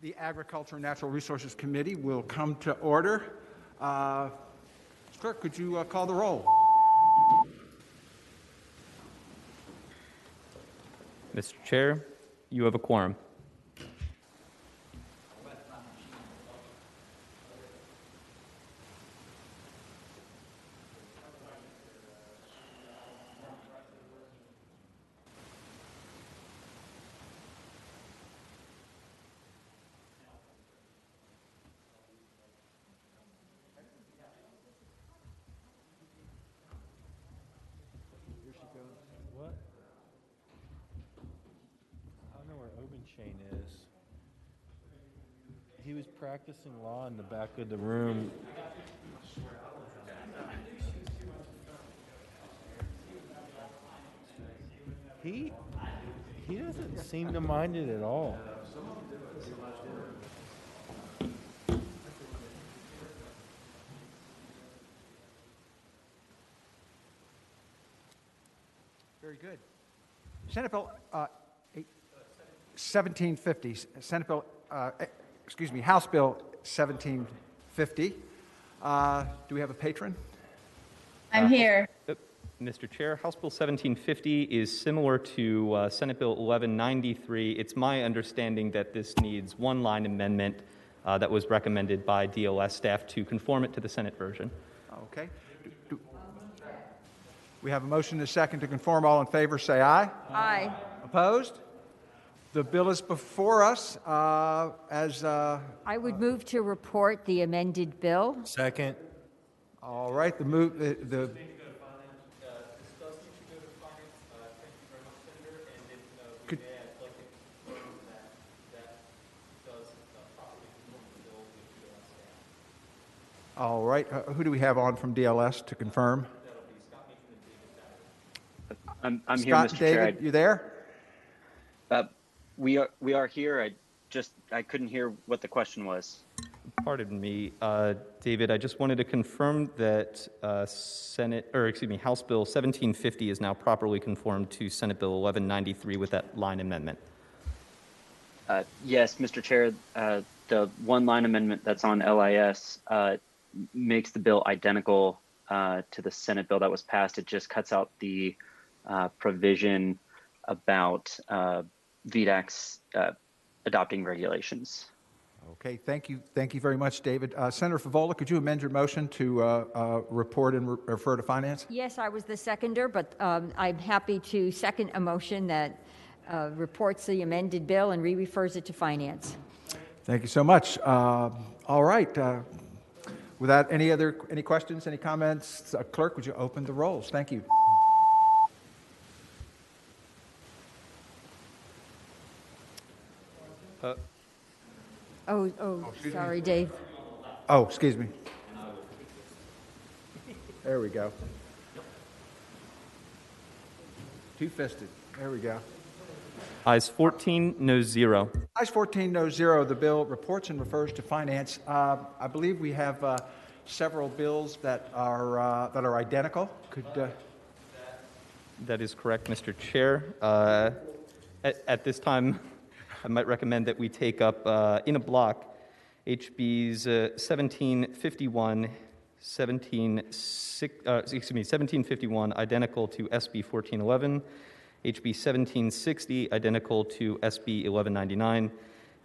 The Agriculture and Natural Resources Committee will come to order. Clerk, could you call the roll? Mr. Chair, you have a quorum. What? I don't know where Obenchain is. He was practicing law in the back of the room. He doesn't seem to mind it at all. Very good. Senate Bill 1750, Senate Bill, House Bill 1750. Do we have a patron? I'm here. Mr. Chair, House Bill 1750 is similar to Senate Bill 1193. It's my understanding that this needs one line amendment that was recommended by DLS staff to conform it to the Senate version. Okay. We have a motion and a second to conform. All in favor, say aye. Aye. Opposed? The bill is before us as... I would move to report the amended bill. Second. All right, the All right, who do we have on from DLS to confirm? I'm Scott, here, Mr. Chair. David, you there? We are here. I couldn't hear what the question was. Pardon me, David. I just wanted to confirm that House Bill 1750 is now properly conformed to Senate Bill 1193 with that line amendment. Yes, Mr. Chair. The one line amendment that's on LIS makes the bill identical to the Senate bill that was passed. It just cuts out the provision about VDACs adopting regulations. Okay, thank you very much, David. Senator Favola, could you amend your motion to report and refer to finance? Yes, I was the seconder, but I'm happy to second a motion that reports the amended bill and refers it to finance. Thank you so much. All right. Without any questions, any comments, Clerk, would you open the rolls? Thank you. Sorry, Dave. Oh, excuse me. There we go. Two-fisted. There we go. Ayes 14, no 0. Ayes 14, no 0. The bill reports and refers to finance. I believe we have several bills that are identical. That is correct, Mr. Chair. At this time, I might recommend that we take up in a block HBs 1751, 1751 identical to SB 1411, HB 1760 identical to SB 1199,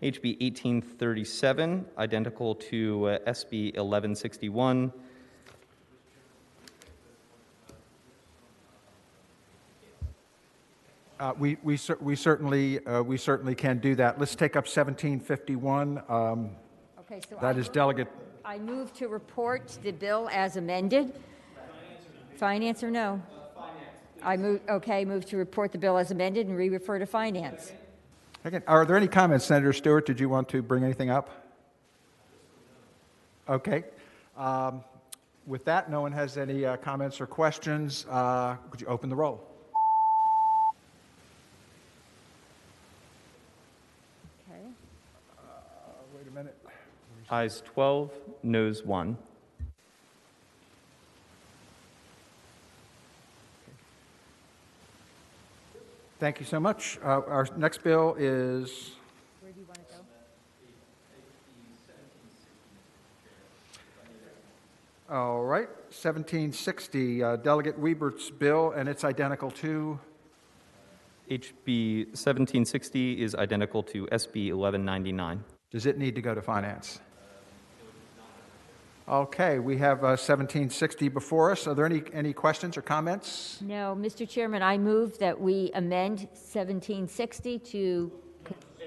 HB 1837 identical to SB 1161. We certainly can do that. Let's take up 1751. Okay, so that is Delegate. I move to report the bill as amended. Finance or no? Finance. Move to report the bill as amended and refer to finance. Okay. Are there any comments, Senator Stewart? Did you want to bring anything up? Okay. With that, no one has any comments or questions. Could you open the roll? Okay. Wait a minute. Ayes 12, noes 1. Thank you so much. Our next bill is... Where do you want to go? All right, 1760, Delegate Weibert's bill, and it's identical to, HB 1760 is identical to SB 1199. does it need to go to finance? Okay, we have 1760 before us. Are there any questions or comments? No, Mr. Chairman, I move that we amend 1760 to,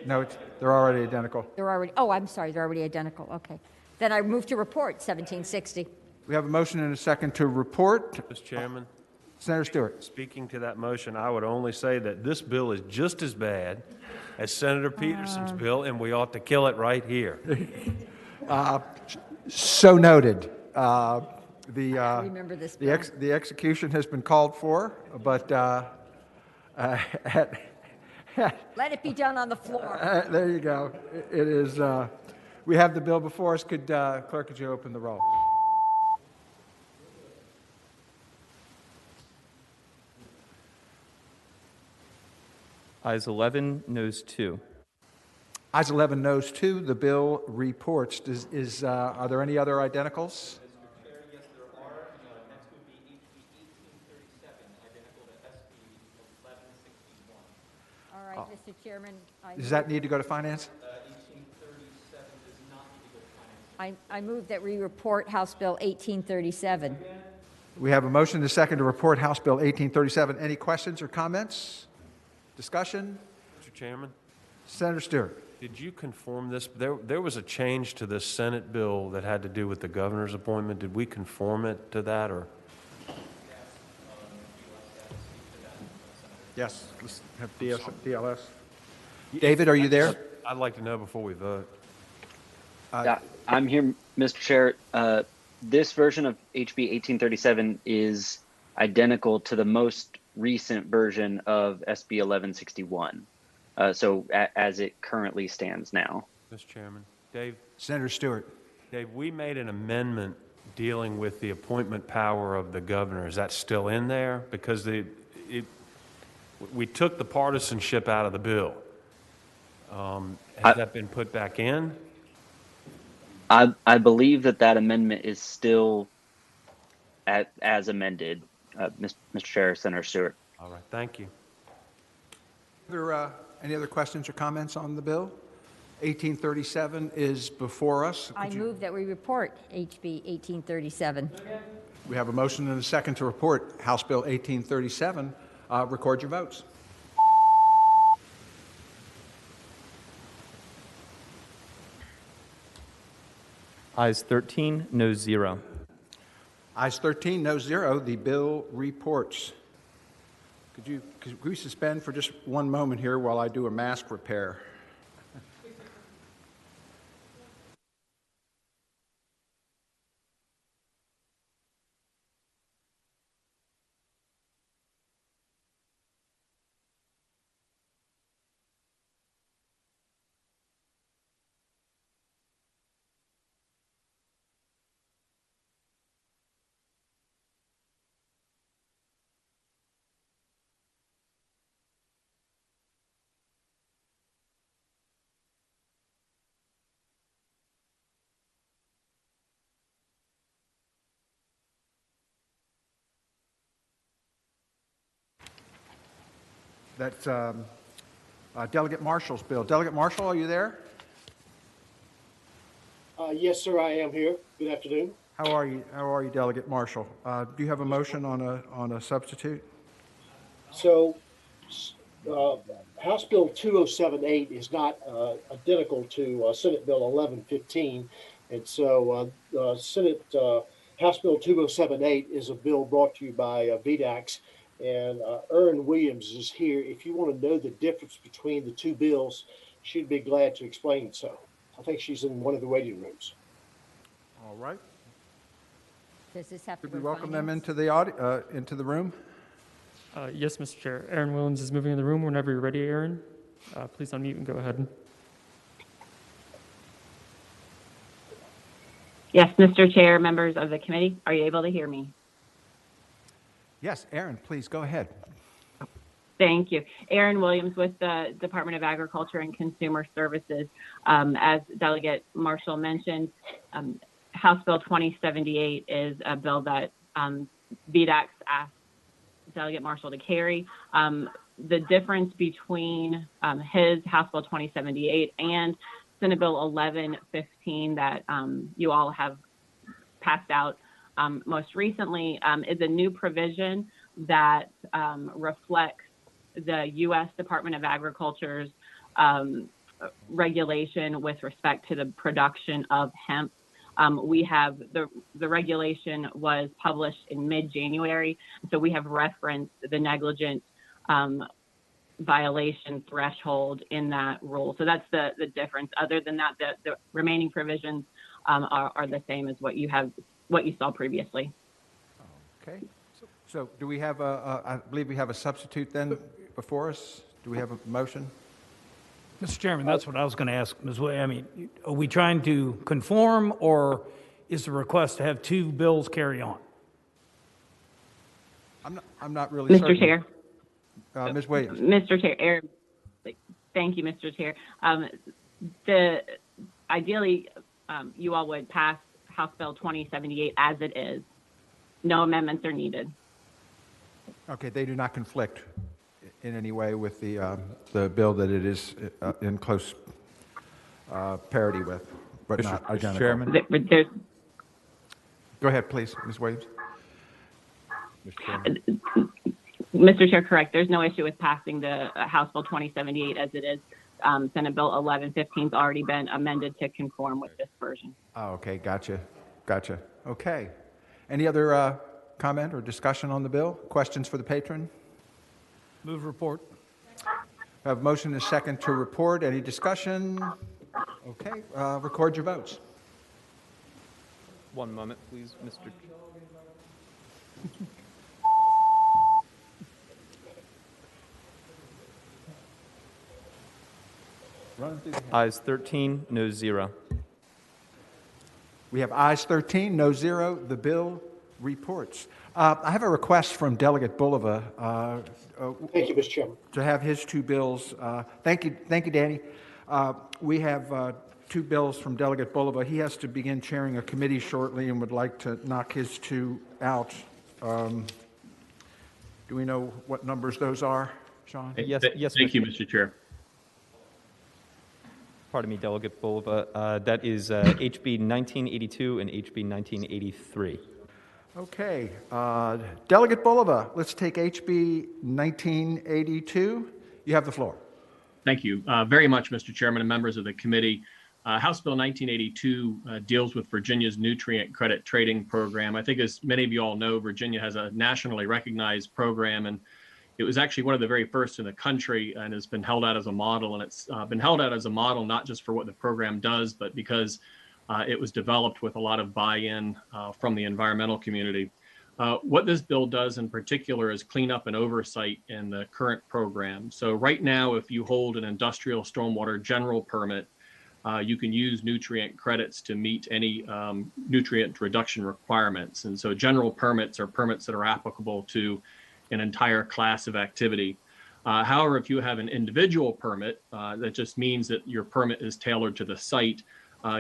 No, they're already identical. I'm sorry, they're already identical, okay. Then I move to report 1760. We have a motion and a second to report. Mr. Chairman, Senator Stewart. speaking to that motion, I would only say that this bill is just as bad as Senator Peterson's bill, and we ought to kill it right here. So noted. Remember this bill. The execution has been called for, but Let it be done on the floor. there you go. It is. We have the bill before us. Clerk, could you open the roll? Ayes 11, noes 2. Ayes 11, noes 2. The bill reports. Are there any other identicals? Mr. Chair, yes, there are. Next would be HB 1837, identical to SB 1161. All right, Mr. Chairman, Does that need to go to finance? 1837 does not need to go to finance. I move that we report House Bill 1837. We have a motion and a second to report House Bill 1837. Any questions or comments? Discussion? Mr. Chairman, Senator Stewart. did you conform this? There was a change to this Senate bill that had to do with the governor's appointment. Did we conform it to that, or? Yes. Let's have DLS. David, are you there? I'd like to know before we vote. Yeah, I'm here, Mr. Chair. This version of HB 1837 is identical to the most recent version of SB 1161. As it currently stands now. Mr. Chairman, Dave, Senator Stewart. we made an amendment dealing with the appointment power of the governor. Is that still in there? Because we took the partisanship out of the bill. Has that been put back in? I believe that amendment is still as amended, Mr. Chair, Senator Stewart. All right, thank you. Any other questions or comments on the bill? 1837 is before us. I move that we report HB 1837. We have a motion and a second to report House Bill 1837. Record your votes. Ayes 13, noes 0. Ayes 13, no 0. The bill reports. Could we suspend for just one moment here while I do a mask repair? That's Delegate Marshall's bill. Delegate Marshall, are you there? Yes, sir, I am here. Good afternoon. How are you, Delegate Marshall? Do you have a motion on a substitute? So, House Bill 2078 is not identical to Senate Bill 1115. And so House Bill 2078 is a bill brought to you by VDAX. And Erin Williams is here. If you want to know the difference between the two bills, she'd be glad to explain so. I think she's in one of the waiting rooms. All right. Does this have to Could go we to welcome them finance? into the room? Yes, Mr. Chair. Aaron Williams is moving in the room. Whenever you're ready, Aaron, please unmute and go ahead. Yes, Mr. Chair, members of the committee, are you able to hear me? Yes, Aaron, please go ahead. Thank you. Aaron Williams with the Department of Agriculture and Consumer Services. As Delegate Marshall mentioned, House Bill 2078 is a bill that VDAX asked Delegate Marshall to carry. The difference between his House Bill 2078 and Senate Bill 1115 that you all have passed out most recently is a new provision that reflects the U.S. Department of Agriculture's regulation with respect to the production of hemp. We have the regulation was published in mid-January, so we have referenced the negligent violation threshold in that rule. So that's the difference. Other than that, the remaining provisions are the same as what you saw previously. Okay. So do we have I believe we have a substitute then before us? Do we have a motion? Mr. Chairman, that's what I was going to ask Ms. Way. I mean, are we trying to conform, or is the request to have two bills carry on? I'm not really certain. Mr. Chair. Ms. Williams. Mr. Chair, thank you, Mr. Chair. Ideally, you all would pass House Bill 2078 as it is. No amendments are needed. Okay, they do not conflict in any way with the bill that it is in close parity with, but not identical. Mr. Chairman. Go ahead, please, Ms. Williams. Mr. Chairman. Mr. Chair, correct. There's no issue with passing the House Bill 2078 as it is. Senate Bill 1115 has already been amended to conform with this version. Oh, okay, gotcha. Okay. Any other comment or discussion on the bill? Questions for the patron? Move report. I have a motion and a second to report. Any discussion? Okay, record your votes. One moment, please, Mr. Ayes 13, no 0. We have ayes 13, no 0. The bill reports. I have a request from Delegate Bulova. Thank you, Mr. Chairman. To have his two bills. Thank you, Danny. We have two bills from Delegate Bulova. He has to begin chairing a committee shortly and would like to knock his two out. Do we know what numbers those are, Sean? Yes. Thank you, Mr. Chair. Pardon me, Delegate Bulova. That is HB 1982 and HB 1983. Okay. Delegate Bulova, let's take HB 1982. You have the floor. Thank you very much, Mr. Chairman and members of the committee. House Bill 1982 deals with Virginia's nutrient credit trading program. I think, as many of you all know, Virginia has a nationally recognized program, and it was actually one of the very first in the country and has been held out as a model. And it's been held out as a model not just for what the program does, but because it was developed with a lot of buy-in from the environmental community. What this bill does in particular is clean up and oversight in the current program. So right now, if you hold an industrial stormwater general permit, you can use nutrient credits to meet any nutrient reduction requirements. And so general permits are permits that are applicable to an entire class of activity. However, if you have an individual permit, that just means that your permit is tailored to the site.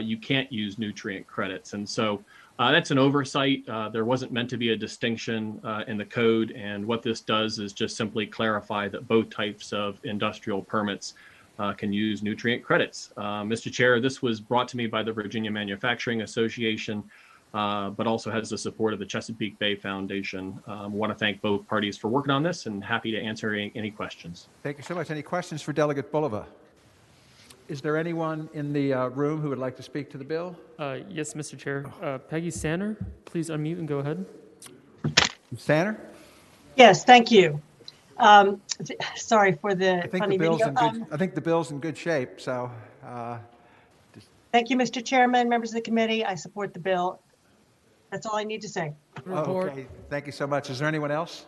You can't use nutrient credits. And so that's an oversight. There wasn't meant to be a distinction in the code. And what this does is just simply clarify that both types of industrial permits can use nutrient credits. Mr. Chair, this was brought to me by the Virginia Manufacturing Association, but also has the support of the Chesapeake Bay Foundation. I want to thank both parties for working on this and happy to answer any questions. Thank you so much. Any questions for Delegate Bulova? Is there anyone in the room who would like to speak to the bill? Yes, Mr. Chair. Peggy Sanner, please unmute and go ahead. Sanner? Yes, thank you. Sorry for the funny video. I think the bill's in good shape, so. Thank you, Mr. Chairman, members of the committee. I support the bill. That's all I need to say. Okay, thank you so much. Is there anyone else?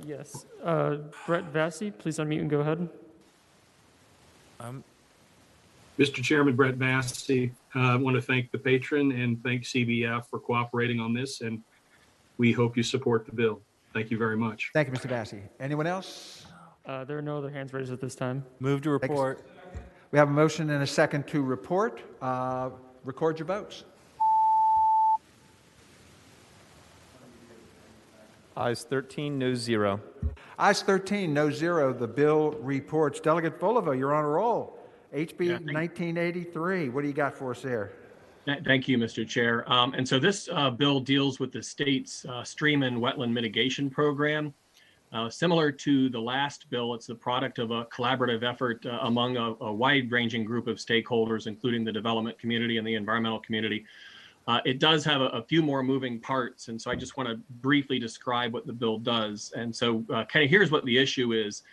Yes. Brett Vassy, please unmute and go ahead. Mr. Chairman, Brett Vassy. I want to thank the patron and thank CBF for cooperating on this, and we hope you support the bill. Thank you very much. Thank you, Mr. Vassy. Anyone else? There are no other hands raised at this time. Move to report. We have a motion and a second to report. Record your votes. Ayes 13, no 0. Ayes 13, no 0. The bill reports. Delegate Bulova, you're on a roll. HB Yeah, 1983. What do you got for us there? Thank you, Mr. Chair. And so this bill deals with the state's stream and wetland mitigation program. Similar to the last bill, it's the product of a collaborative effort among a wide-ranging group of stakeholders, including the development community and the environmental community. It does have a few more moving parts, and so I just want to briefly describe what the bill does. And so kind of here's what the issue is.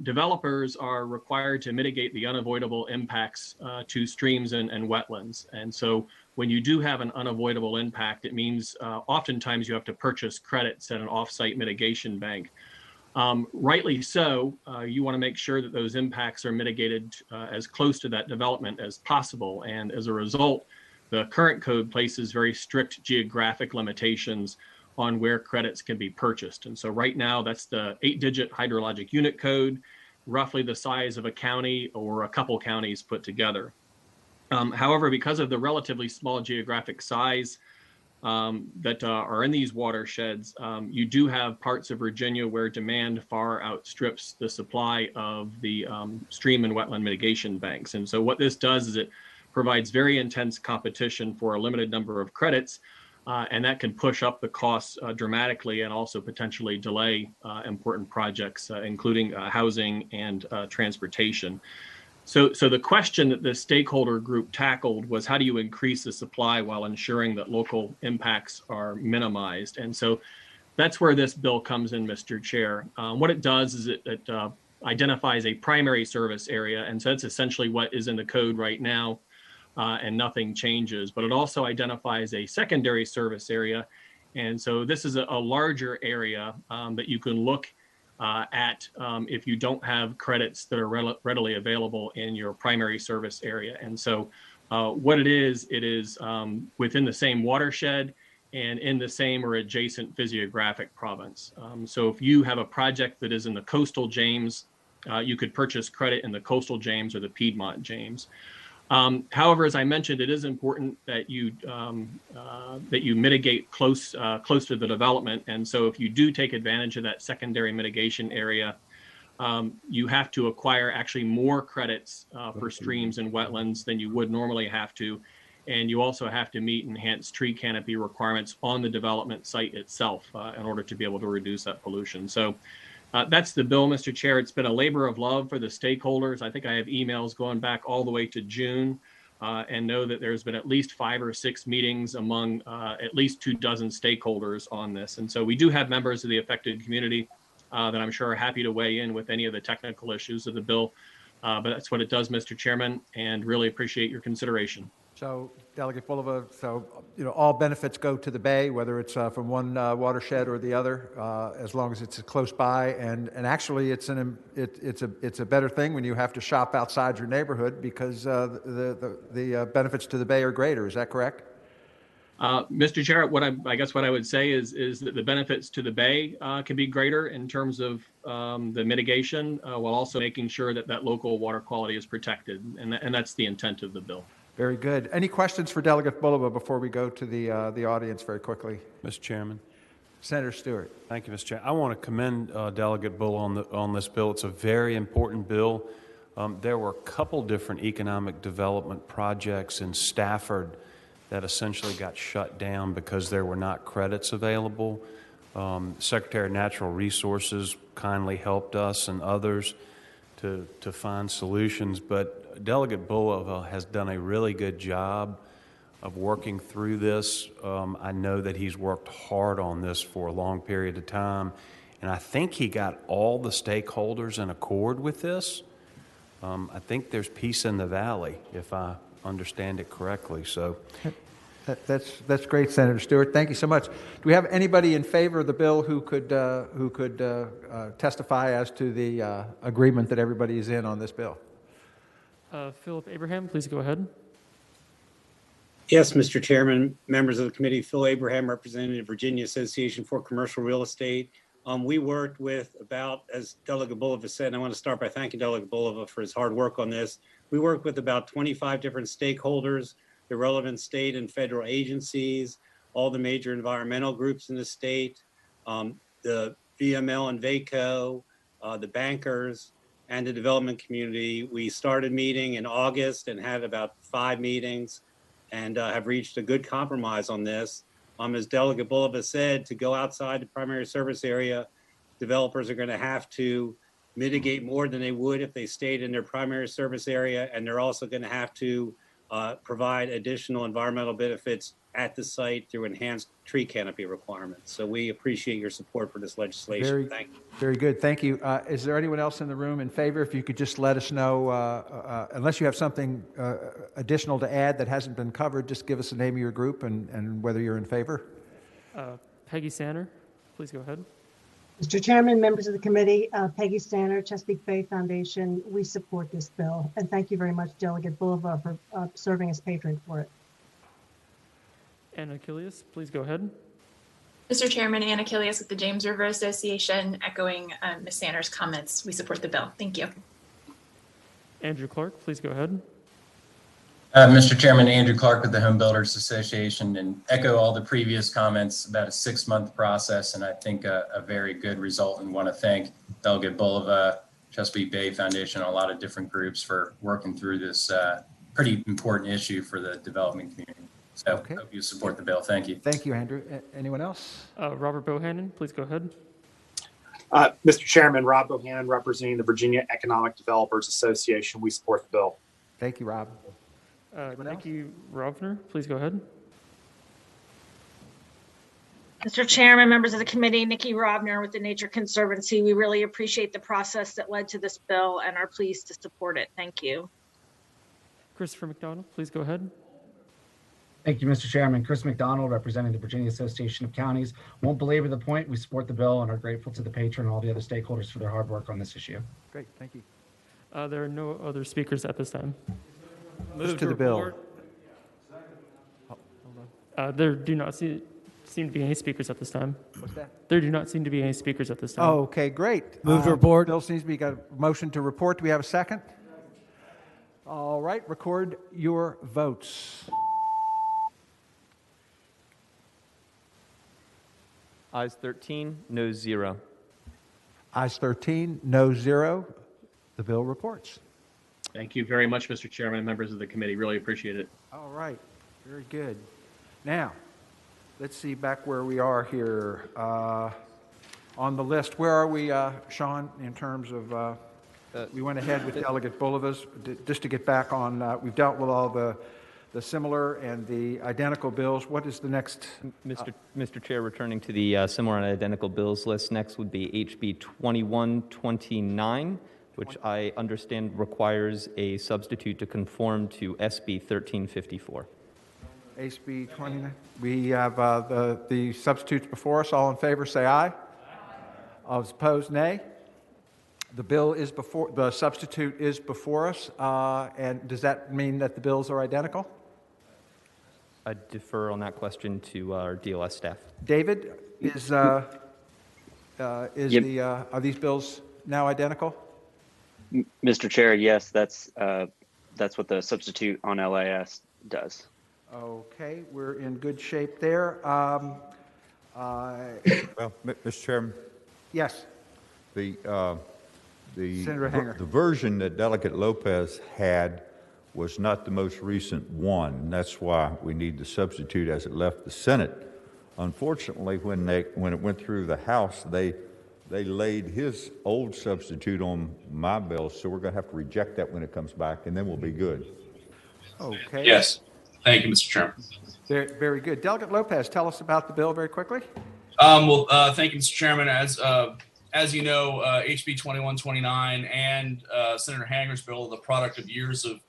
Developers are required to mitigate the unavoidable impacts to streams and wetlands. And so when you do have an unavoidable impact, it means oftentimes you have to purchase credits at an offsite mitigation bank. Rightly so, you want to make sure that those impacts are mitigated as close to that development as possible. And as a result, the current code places very strict geographic limitations on where credits can be purchased. And so right now, that's the 8-digit hydrologic unit code, roughly the size of a county or a couple counties put together. However, because of the relatively small geographic size that are in these watersheds, you do have parts of Virginia where demand far outstrips the supply of the stream and wetland mitigation banks. And so what this does is it provides very intense competition for a limited number of credits, and that can push up the costs dramatically and also potentially delay important projects, including housing and transportation. So the question that the stakeholder group tackled was, how do you increase the supply while ensuring that local impacts are minimized? And so that's where this bill comes in, Mr. Chair. What it does is it identifies a primary service area, and so that's essentially what is in the code right now. And nothing changes, but it also identifies a secondary service area. And so this is a larger area that you can look at if you don't have credits that are readily available in your primary service area. And so what it is within the same watershed and in the same or adjacent physiographic province. So if you have a project that is in the coastal James, you could purchase credit in the coastal James or the Piedmont James. However, as I mentioned, it is important that you mitigate close to the development. And so if you do take advantage of that secondary mitigation area, you have to acquire actually more credits for streams and wetlands than you would normally have to. And you also have to meet enhanced tree canopy requirements on the development site itself in order to be able to reduce that pollution. So that's the bill, Mr. Chair. It's been a labor of love for the stakeholders. I think I have emails going back all the way to June and know that there's been at least 5 or 6 meetings among at least 24 stakeholders on this. And so we do have members of the affected community that I'm sure are happy to weigh in with any of the technical issues of the bill. But that's what it does, Mr. Chairman, and really appreciate your consideration. So, Delegate Bulova, all benefits go to the Bay, whether it's from one watershed or the other, as long as it's close by. And actually, it's a better thing when you have to shop outside your neighborhood because the benefits to the Bay are greater. Is that correct? Mr. Chair, I guess what I would say is that the benefits to the Bay can be greater in terms of the mitigation, while also making sure that that local water quality is protected, and that's the intent of the bill. Very good. Any questions for Delegate Bulova before we go to the audience very quickly? Mr. Chairman. Senator Stewart. Thank you, Mr. Chair. I want to commend Delegate Bull on this bill. It's a very important bill. There were a couple different economic development projects in Stafford that essentially got shut down because there were not credits available. Secretary of Natural Resources kindly helped us and others to find solutions, but Delegate Bulova has done a really good job of working through this. I know that he's worked hard on this for a long period of time, and I think he got all the stakeholders in accord with this. I think there's peace in the valley, if I understand it correctly. So that's great, Senator Stewart. Thank you so much. Do we have anybody in favor of the bill who could testify as to the agreement that everybody is in on this bill? Philip Abraham, please go ahead. Yes, Mr. Chairman, members of the committee, Phil Abraham, Representative, Virginia Association for Commercial Real Estate. We worked with as Delegate Bulova said, and I want to start by thanking Delegate Bulova for his hard work on this. We worked with about 25 different stakeholders, the relevant state and federal agencies, all the major environmental groups in the state, the VML and VACO, the bankers, and the development community. We started meeting in August and had about 5 meetings and have reached a good compromise on this. As Delegate Bulova said, to go outside the primary service area, developers are going to have to mitigate more than they would if they stayed in their primary service area, and they're also going to have to provide additional environmental benefits at the site through enhanced tree canopy requirements. So we appreciate your support for this legislation. Thank you. Very good. Thank you. Is there anyone else in the room in favor? If you could just let us know, unless you have something additional to add that hasn't been covered, just give us the name of your group and whether you're in favor. Peggy Sanner, please go ahead. Mr. Chairman, members of the committee, Peggy Stanner, Chesapeake Bay Foundation, we support this bill. And thank you very much, Delegate Bulova, for serving as patron for it. Anna Achilles, please go ahead. Mr. Chairman, Anna Achilles with the James River Association, echoing Ms. Sanner's comments. We support the bill. Thank you. Andrew Clark, please go ahead. Mr. Chairman, Andrew Clark with the Home Builders Association, and echo all the previous comments about a 6-month process, and I think a very good result, and want to thank Delegate Bulova, Chesapeake Bay Foundation, and a lot of different groups for working through this pretty important issue for the development community. So Okay. hope you support the bill. Thank you. Thank you, Andrew. Anyone else? Robert Bohannon, please go ahead. Mr. Chairman, Rob Bohannon, representing the Virginia Economic Developers Association. We support the bill. Thank you, Rob. Nikki Rovner, please go ahead. Mr. Chairman, members of the committee, Nikki Robner with the Nature Conservancy. We really appreciate the process that led to this bill and are pleased to support it. Thank you. Christopher McDonald, please go ahead. Thank you, Mr. Chairman. Chris McDonald, representing the Virginia Association of Counties. Won't belabor the point. We support the bill and are grateful to the patron and all the other stakeholders for their hard work on this issue. Great, thank you. There are no other speakers at this time. Move to the bill. There do not seem to be any speakers at this time. What's that? There do not seem to be any speakers at this time. Oh, okay, great. Move to report. Bill seems to be got a motion to report. Do we have a second? All right, record your votes. Ayes 13, noes 0. Ayes 13, no 0. The bill reports. Thank you very much, Mr. Chairman and members of the committee. Really appreciate it. All right, very good. Now, let's see back where we are here on the list. Where are we, Sean, in terms of, we went ahead with Delegate Bulova's, just to get back on, we've dealt with all the similar and the identical bills. What is the next? Mr. Chair, returning to the similar and identical bills list, next would be HB 2129, which I understand requires a substitute to conform to SB 1354. HB 29. We have the substitutes before us. All in favor, say aye. All opposed, nay. The bill is before, the substitute is before us. And does that mean that the bills are identical? I defer on that question to our DLS staff. David, are these bills now identical? Mr. Chair, yes, that's what the substitute on LIS does. Okay, we're in good shape there. Well, Mr. Chairman. Yes. The Senator Hanger. The version that Delegate Lopez had was not the most recent one. That's why we need the substitute as it left the Senate. Unfortunately, when it went through the House, they laid his old substitute on my bill, so we're going to have to reject that when it comes back, and then we'll be good. Okay. Yes. Thank you, Mr. Chairman. Very, very good. Delegate Lopez, tell us about the bill very quickly. Thank you, Mr. Chairman. As you know, HB 2129 and Senator Hanger's bill are the product of years of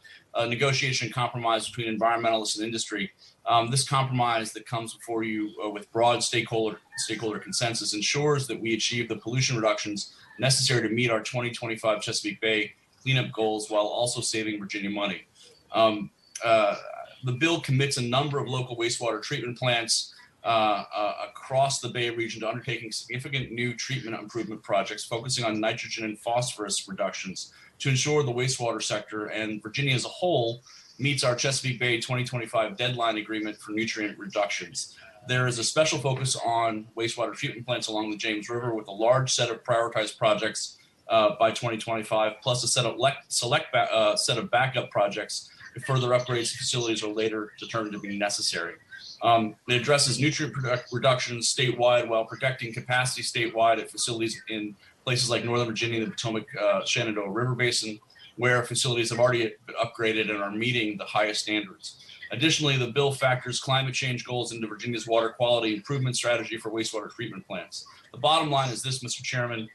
negotiation and compromise between environmentalists and industry. This compromise that comes before you with broad stakeholder consensus ensures that we achieve the pollution reductions necessary to meet our 2025 Chesapeake Bay cleanup goals while also saving Virginia money. The bill commits a number of local wastewater treatment plants across the Bay region to undertaking significant new treatment improvement projects focusing on nitrogen and phosphorus reductions to ensure the wastewater sector and Virginia as a whole meets our Chesapeake Bay 2025 deadline agreement for nutrient reductions. There is a special focus on wastewater treatment plants along the James River with a large set of prioritized projects by 2025, plus a set of backup projects if further upgrades to facilities are later determined to be necessary. It addresses nutrient reduction statewide while protecting capacity statewide at facilities in places like Northern Virginia, the Potomac, Shenandoah River Basin, where facilities have already been upgraded and are meeting the highest standards. Additionally, the bill factors climate change goals into Virginia's water quality improvement strategy for wastewater treatment plants. The bottom line is this, Mr. Chairman.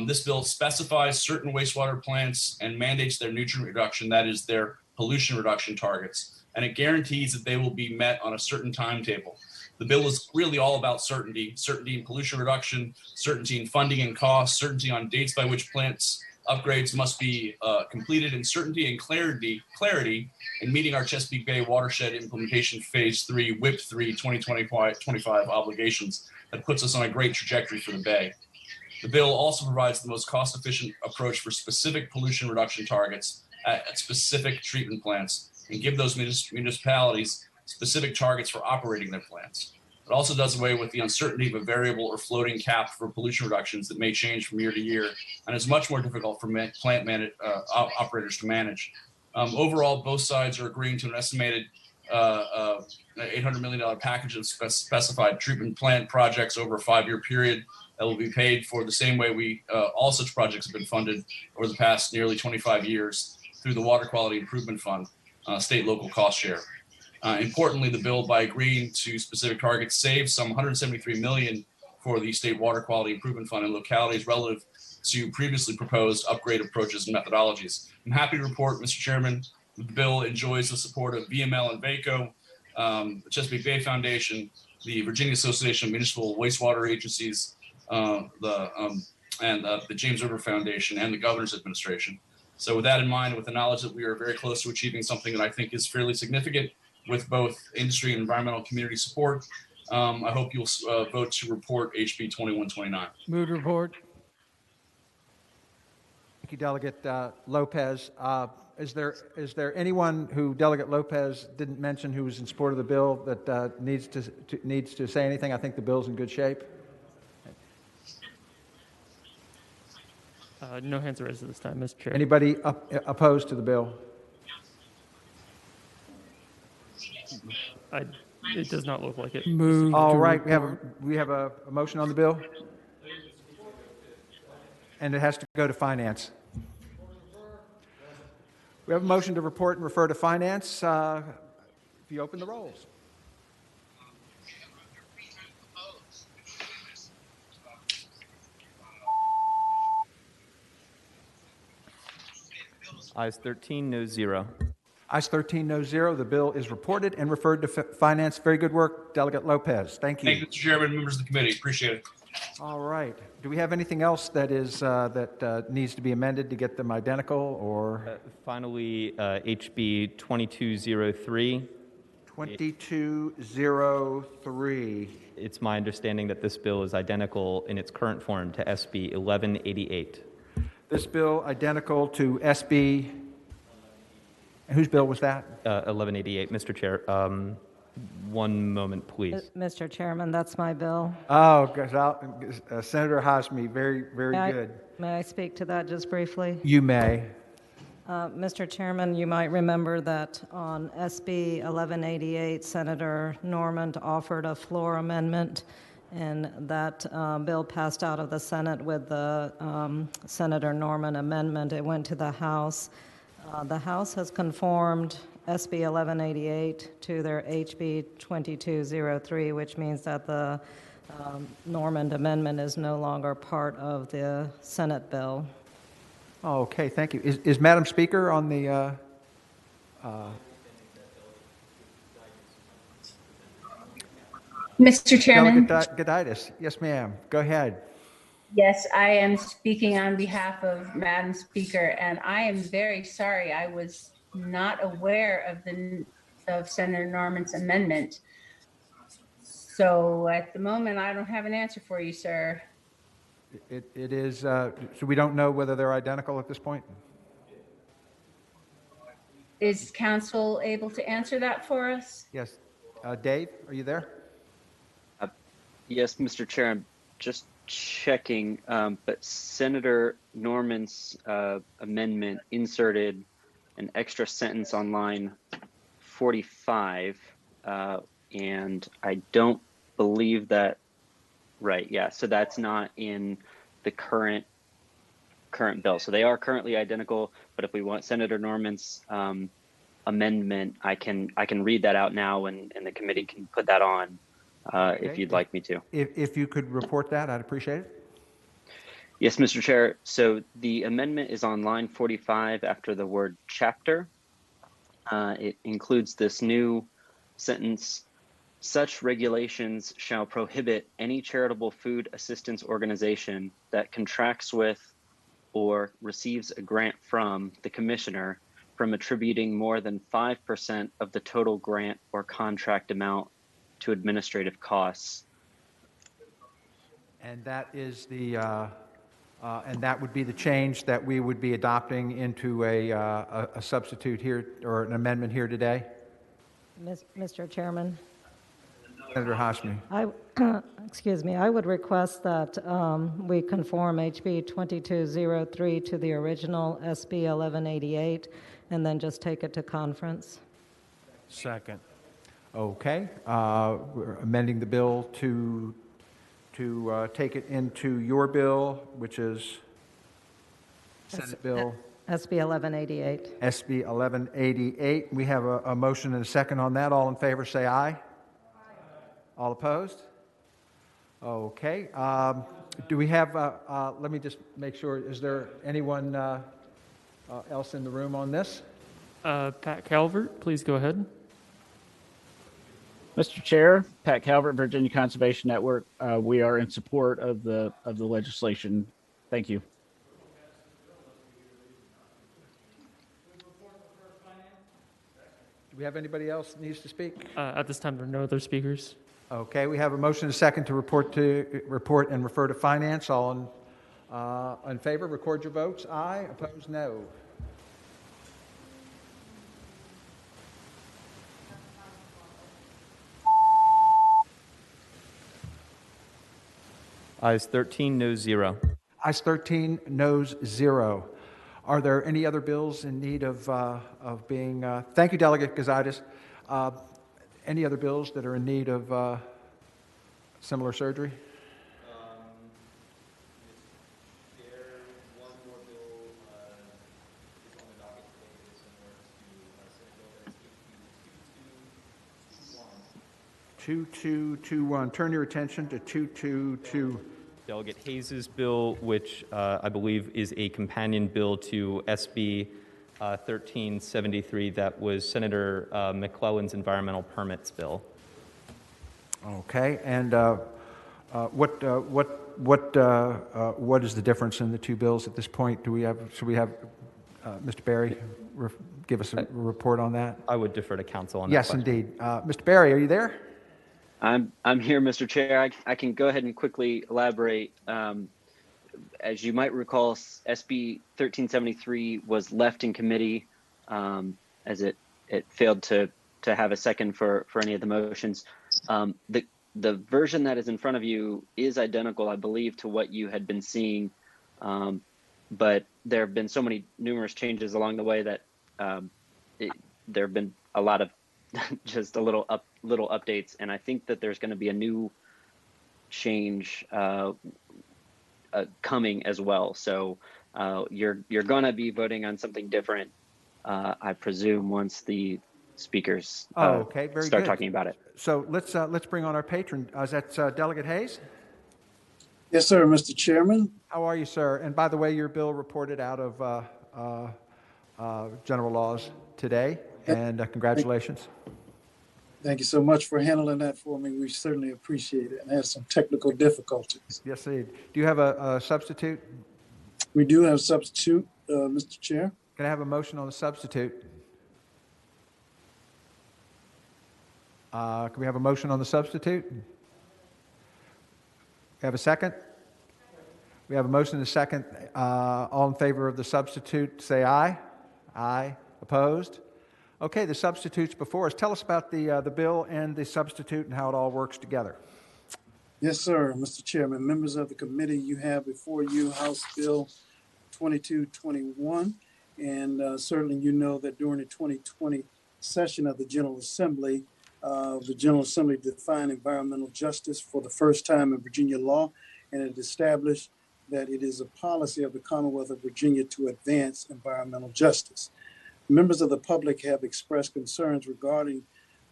This bill specifies certain wastewater plants and mandates their nutrient reduction, that is their pollution reduction targets, and it guarantees that they will be met on a certain timetable. The bill is really all about certainty in pollution reduction, certainty in funding and costs, certainty on dates by which plants upgrades must be completed, and certainty and clarity in meeting our Chesapeake Bay Watershed Implementation Phase 3, WIP 3 2025 obligations that puts us on a great trajectory for the Bay. The bill also provides the most cost-efficient approach for specific pollution reduction targets at specific treatment plants and give those municipalities specific targets for operating their plants. It also does away with the uncertainty of a variable or floating cap for pollution reductions that may change from year to year and is much more difficult for plant operators to manage. Overall, both sides are agreeing to an estimated $800 million package of specified treatment plant projects over a 5-year period that will be paid for the same way all such projects have been funded over the past nearly 25 years through the Water Quality Improvement Fund, state local cost share. Importantly, the bill, by agreeing to specific targets, saves some $173 million for the State Water Quality Improvement Fund in localities relative to previously proposed upgrade approaches and methodologies. I'm happy to report, Mr. Chairman, that the bill enjoys the support of VML and VACO, the Chesapeake Bay Foundation, the Virginia Association of Municipal Wastewater Agencies, the James River Foundation, and the Governor's Administration. So with that in mind, with the knowledge that we are very close to achieving something that I think is fairly significant with both industry and environmental community support, I hope you'll vote to report HB 2129. Move to report. Thank you, Delegate Lopez. Is there anyone who Delegate Lopez didn't mention who was in support of the bill that needs to say anything? I think the bill's in good shape. No hands are raised at this time, Mr. Chair. Anybody opposed to the bill? It does not look like it. Move. All to right, report. we have a motion on the bill, and it has to go to finance. We have a motion to report and refer to finance. If you open the rolls. Ayes 13, no 0. Ayes 13, no 0. The bill is reported and referred to finance. Very good work, Delegate Lopez. Thank you. Thank you, Mr. Chairman, members of the committee. Appreciate it. All right. Do we have anything else that needs to be amended to get them identical, or? Finally, HB 2203. 2203. It's my understanding that this bill is identical in its current form to SB 1188. This bill identical to SB, whose bill was that? 1188, Mr. Chair. One moment, please. Mr. Chairman, that's my bill. Oh, Senator Hasmi, very good. May I speak to that just briefly? You may. Mr. Chairman, you might remember that on SB 1188, Senator Normand offered a floor amendment, and that bill passed out of the Senate with the Senator Normand amendment. It went to the House. The House has conformed SB 1188 to their HB 2203, which means that the Normand amendment is no longer part of the Senate bill. Oh, okay, thank you. Is Madam Speaker on the? Mr. Chairman. Goditis. Yes, ma'am. Go ahead. Yes, I am speaking on behalf of Madam Speaker, and I am very sorry. I was not aware of Senator Normand's amendment. So at the moment, I don't have an answer for you, sir. It is, so we don't know whether they're identical at this point? Is council able to answer that for us? Yes. Dave, are you there? Yes, Mr. Chair, I'm just checking, but Senator Norman's amendment inserted an extra sentence on line 45, and I don't believe that, right, yeah, so that's not in the current bill. So they are currently identical, but if we want Senator Norman's amendment, I can read that out now, and the committee can put that on if you'd like me to. If you could report that, I'd appreciate it. Yes, Mr. Chair. So the amendment is on line 45 after the word chapter. It includes this new sentence: such regulations shall prohibit any charitable food assistance organization that contracts with or receives a grant from the commissioner from attributing more than 5% of the total grant or contract amount to administrative costs. And that is and that would be the change that we would be adopting into a substitute here, or an amendment here today? Mr. Chairman, Senator Hashmi. excuse me, I would request that we conform HB 2203 to the original SB 1188 and then just take it to conference. Second. Okay. We're amending the bill to take it into your bill, which is Senate Bill SB 1188. SB 1188. We have a motion and a second on that. All in favor say aye. All opposed? Okay. Do we have, let me just make sure, is there anyone else in the room on this? Pat Calvert, please go ahead. Mr. Chair, Pat Calvert, Virginia Conservation Network. We are in support of the legislation. Thank you. Do we have anybody else that needs to speak? At this time, there are no other speakers. Okay, we have a motion and a second to report and refer to finance. All in favor, record your votes. Aye. Opposed, no. Ayes 13, noes 0. Ayes 13, noes 0. Are there any other bills in need of being, thank you, Delegate Gazidis. Any other bills that are in need of similar surgery? One more bill is on the docket today that is similar to Senate Bill 2221. Turn your attention to 2222. Delegate Hayes's bill, which I believe is a companion bill to SB 1373, that was Senator McClellan's environmental permits bill. Okay, and what is the difference in the two bills at this point? Should we have Mr. Berry give us a report on that? I would defer to council on that. Yes, question. indeed. Mr. Berry, are you there? I'm here, Mr. Chair. I can go ahead and quickly elaborate. As you might recall, SB 1373 was left in committee as it failed to have a second for any of the motions. The version that is in front of you is identical, I believe, to what you had been seeing, but there have been so many numerous changes along the way that there have been a lot of just little updates, and I think that there's going to be a new change coming as well. So you're going to be voting on something different, I presume, once the speakers okay, very start good. talking about it. So let's bring on our patron. Is that Delegate Hayes? Yes, sir, Mr. Chairman. How are you, sir? And by the way, your bill reported out of General Laws today, and congratulations. Thank you so much for handling that for me. We certainly appreciate it, and had some technical difficulties. Yes, indeed. Do you have a substitute? We do have a substitute, Mr. Chair. Can I have a motion on the substitute? Can we have a motion on the substitute? We have a second? We have a motion and a second. All in favor of the substitute, say aye. Aye. Opposed? Okay, the substitute's before us. Tell us about the bill and the substitute and how it all works together. Yes, sir. Mr. Chairman, members of the committee, you have before you House Bill 2221. And certainly you know that during the 2020 session of the General Assembly, the General Assembly defined environmental justice for the first time in Virginia law, and it established that it is a policy of the Commonwealth of Virginia to advance environmental justice. Members of the public have expressed concerns regarding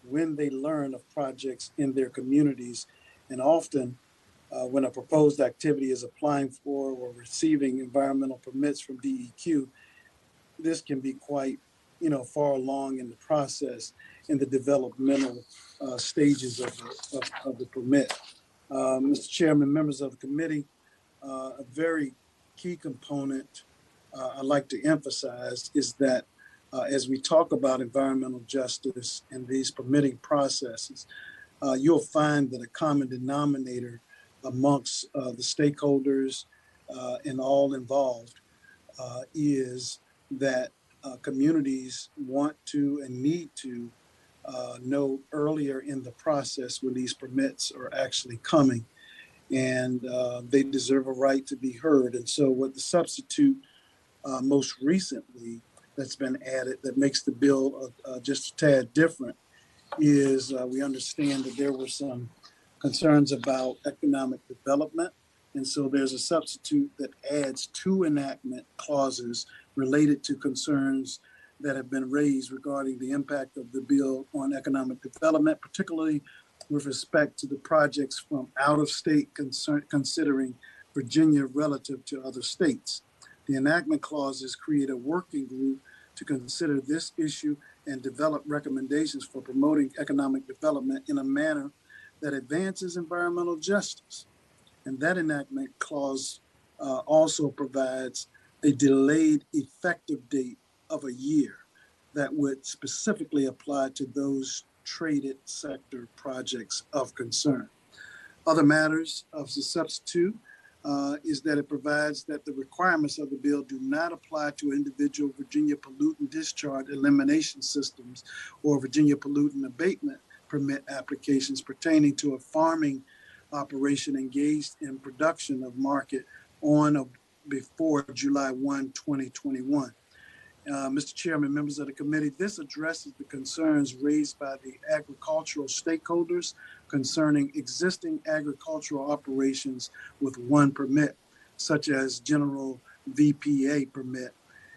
when they learn of projects in their communities, and often when a proposed activity is applying for or receiving environmental permits from DEQ, this can be quite, far along in the process in the developmental stages of the permit. Mr. Chairman, members of the committee, a very key component I'd like to emphasize is that as we talk about environmental justice and these permitting processes, you'll find that a common denominator amongst the stakeholders and all involved is that communities want to and need to know earlier in the process when these permits are actually coming, and they deserve a right to be heard. And so what the substitute most recently that's been added that makes the bill just a tad different is we understand that there were some concerns about economic development. And so there's a substitute that adds two enactment clauses related to concerns that have been raised regarding the impact of the bill on economic development, particularly with respect to the projects from out of state considering Virginia relative to other states. The enactment clauses create a working group to consider this issue and develop recommendations for promoting economic development in a manner that advances environmental justice. And that enactment clause also provides a delayed effective date of a year that would specifically apply to those traded sector projects of concern. Other matters of the substitute is that it provides that the requirements of the bill do not apply to individual Virginia pollutant discharge elimination systems or Virginia pollutant abatement permit applications pertaining to a farming operation engaged in production of market on or before July 1, 2021. Mr. Chairman, members of the committee, this addresses the concerns raised by the agricultural stakeholders concerning existing agricultural operations with one permit, such as general VPA permit,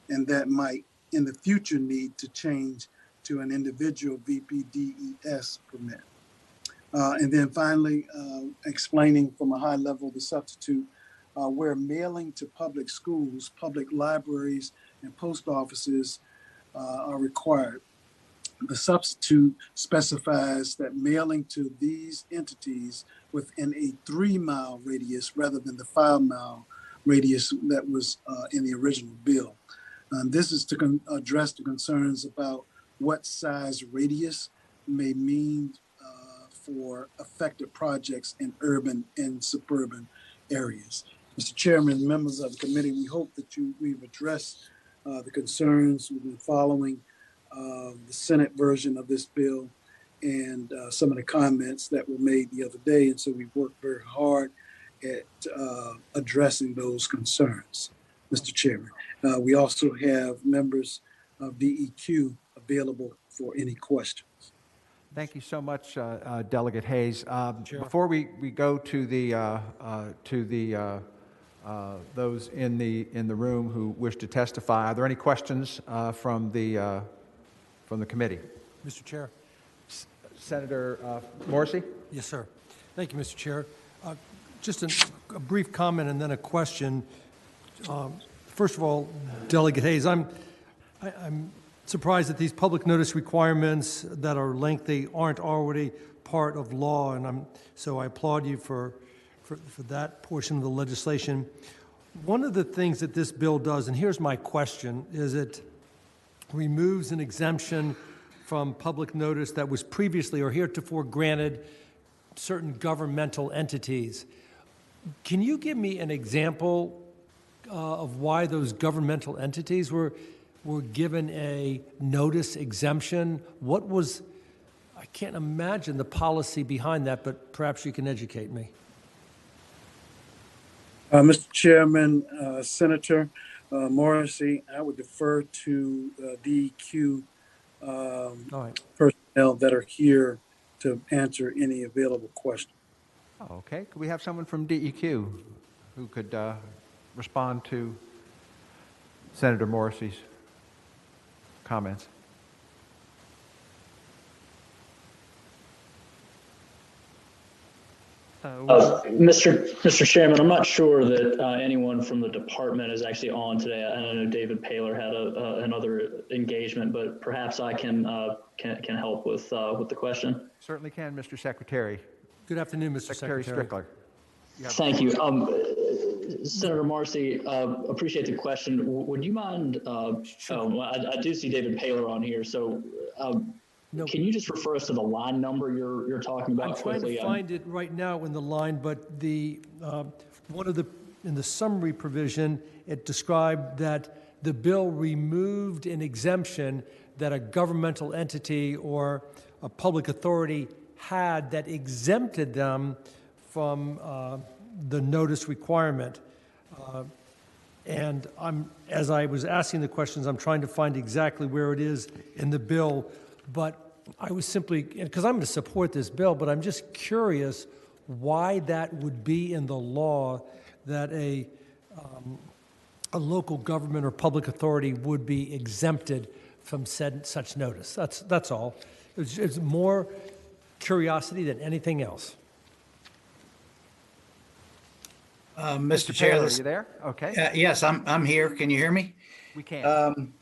and that might in the future need to change to an individual VPDES permit. And then finally, explaining from a high level the substitute, where mailing to public schools, public libraries, and post offices are required. The substitute specifies that mailing to these entities within a 3-mile radius rather than the 5-mile radius that was in the original bill. This is to address the concerns about what size radius may mean for affected projects in urban and suburban areas. Mr. Chairman, members of the committee, we hope that we've addressed the concerns. We've been following the Senate version of this bill and some of the comments that were made the other day. And so we've worked very hard at addressing those concerns, Mr. Chairman. We also have members of DEQ available for any questions. Thank you so much, Delegate Hayes. Before we go to those in the room who wish to testify, are there any questions from the committee? Mr. Chair. Senator Morrissey? Yes, sir. Thank you, Mr. Chair. Just a brief comment and then a question. First of all, Delegate Hayes, I'm surprised that these public notice requirements that are lengthy aren't already part of law, and so I applaud you for that portion of the legislation. One of the things that this bill does, and here's my question, is it removes an exemption from public notice that was previously or heretofore granted certain governmental entities. Can you give me an example of why those governmental entities were given a notice exemption? What was, I can't imagine the policy behind that, but perhaps you can educate me. Mr. Chairman, Senator Morrissey, I would defer to DEQ All right. personnel that are here to answer any available questions. Oh, okay. Could we have someone from DEQ who could respond to Senator Morrissey's comments? Mr. Chairman, I'm not sure that anyone from the department is actually on today. I know David Paler had another engagement, but perhaps I can help with the question. Certainly can, Mr. Secretary. Good afternoon, Mr. Secretary. Strickler. Thank you. Senator Marcy, appreciate the question. Would you mind, I do see David Paler on here, so No. can you just refer us to the line number you're talking about I'm trying quickly? to find it right now in the line, but the in the summary provision, it described that the bill removed an exemption that a governmental entity or a public authority had that exempted them from the notice requirement. And as I was asking the questions, I'm trying to find exactly where it is in the bill, but I was simply, because I'm going to support this bill, but I'm just curious why that would be in the law that a local government or public authority would be exempted from such notice. That's all. It's more curiosity than anything else. Taylor, Mr. Chair, are you there? Okay. yes, I'm here. Can you hear me? We can.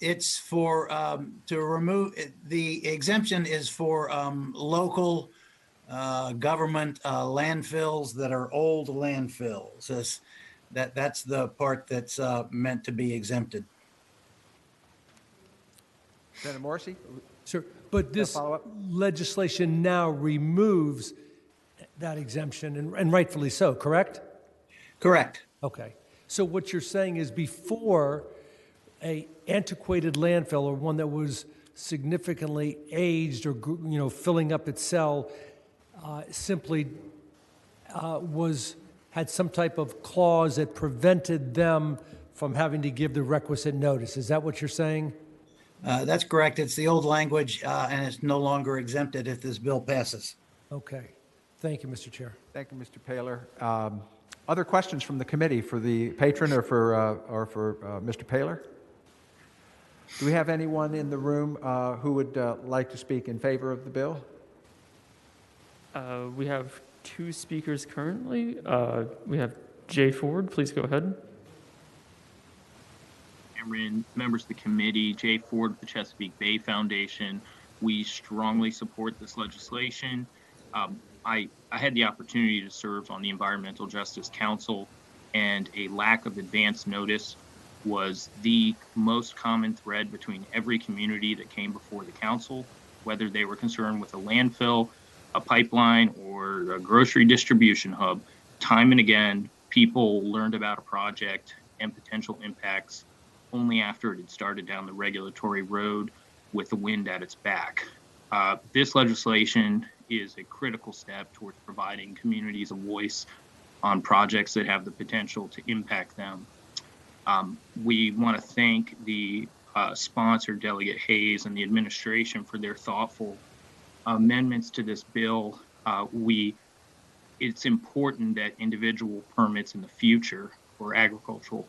It's for to remove the exemption is for local government landfills that are old landfills. That's the part that's meant to be exempted. Senator Morrissey? Sure, but this legislation now removes that exemption, and rightfully so, correct? Correct. Okay. So what you're saying is before a antiquated landfill or one that was significantly aged or filling up its cell simply had some type of clause that prevented them from having to give the requisite notice. Is that what you're saying? That's correct. It's the old language, and it's no longer exempted if this bill passes. Okay. Thank you, Mr. Chair. Thank you, Mr. Paler. Other questions from the committee for the patron or for Mr. Paler? Do we have anyone in the room who would like to speak in favor of the bill? We have two speakers currently. We have Jay Ford. Please go ahead. Chairman, members of the committee, Jay Ford of the Chesapeake Bay Foundation. We strongly support this legislation. I had the opportunity to serve on the Environmental Justice Council, and a lack of advance notice was the most common thread between every community that came before the council, whether they were concerned with a landfill, a pipeline, or a grocery distribution hub. Time and again, people learned about a project and potential impacts only after it had started down the regulatory road with the wind at its back. This legislation is a critical step towards providing communities a voice on projects that have the potential to impact them. We want to thank the sponsor, Delegate Hayes, and the administration for their thoughtful amendments to this bill. It's important that individual permits in the future for agricultural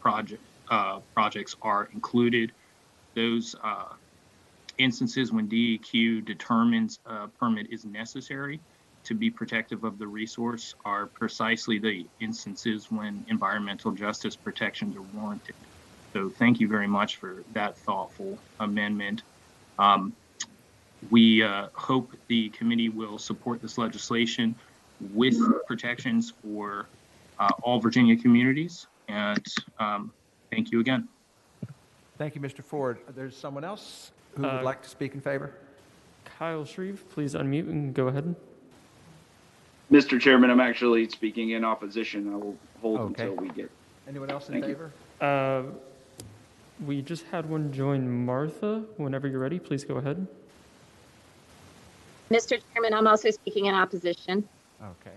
projects are included. Those instances when DEQ determines a permit is necessary to be protective of the resource are precisely the instances when environmental justice protections are warranted. So thank you very much for that thoughtful amendment. We hope the committee will support this legislation with protections for all Virginia communities. And thank you again. Thank you, Mr. Ford. There's someone else who would like to speak in favor? Kyle Shreve, please unmute and go ahead. Mr. Chairman, I'm actually speaking in opposition. I will hold until we get. Anyone else in favor? We just had one join. Martha, whenever you're ready, please go ahead. Mr. Chairman, I'm also speaking in opposition. Okay.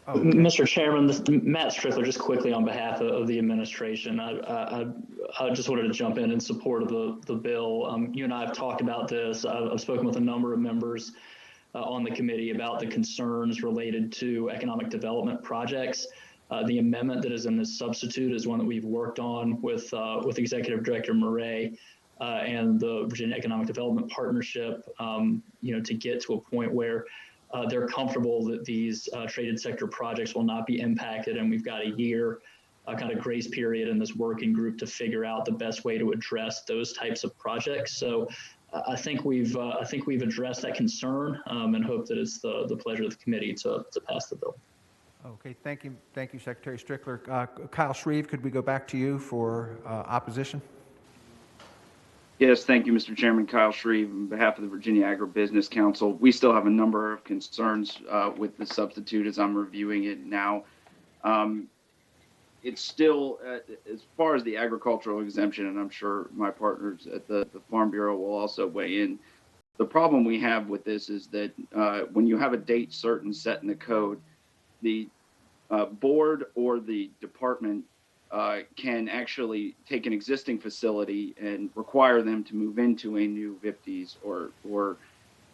Okay. Mr. Chairman, Matt Strickler, just quickly on behalf of the administration, I just wanted to jump in support of the bill. You and I have talked about this. I've spoken with a number of members on the committee about the concerns related to economic development projects. The amendment that is in this substitute is one that we've worked on with Executive Director Murray and the Virginia Economic Development Partnership, to get to a point where they're comfortable that these traded sector projects will not be impacted, and we've got a year kind of grace period in this working group to figure out the best way to address those types of projects. So I think we've addressed that concern and hope that it's the pleasure of the committee to pass the bill. Okay, thank you, Secretary Strickler. Kyle Shreve, could we go back to you for opposition? Yes, thank you, Mr. Chairman. Kyle Shreve, on behalf of the Virginia Agribusiness Council. We still have a number of concerns with the substitute as I'm reviewing it now. It's still, as far as the agricultural exemption, and I'm sure my partners at the Farm Bureau will also weigh in, the problem we have with this is that when you have a date certain set in the code, the board or the department can actually take an existing facility and require them to move into a new VIPDs or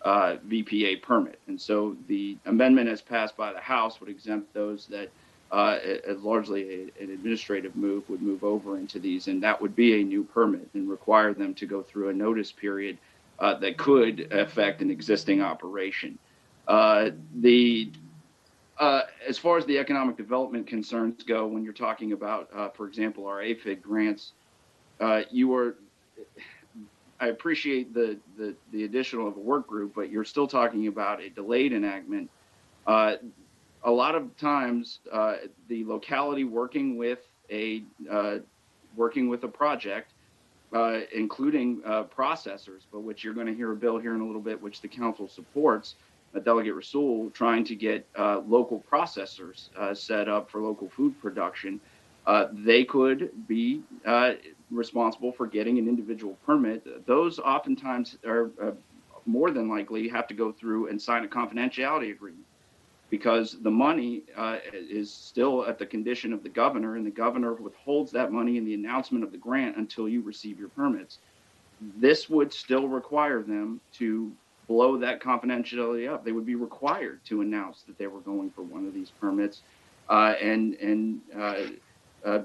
VPA permit. And so the amendment as passed by the House would exempt those that largely an administrative move would move over into these, and that would be a new permit and require them to go through a notice period that could affect an existing operation. As far as the economic development concerns go, when you're talking about, for example, our AFID grants, I appreciate the additional of a work group, but you're still talking about a delayed enactment. A lot of times, the locality working with a project, including processors, but which you're going to hear a bill here in a little bit, which the council supports. Delegate Rasool trying to get local processors set up for local food production. They could be responsible for getting an individual permit. Those oftentimes are more than likely have to go through and sign a confidentiality agreement because the money is still at the condition of the governor, and the governor withholds that money in the announcement of the grant until you receive your permits. This would still require them to blow that confidentiality up. They would be required to announce that they were going for one of these permits and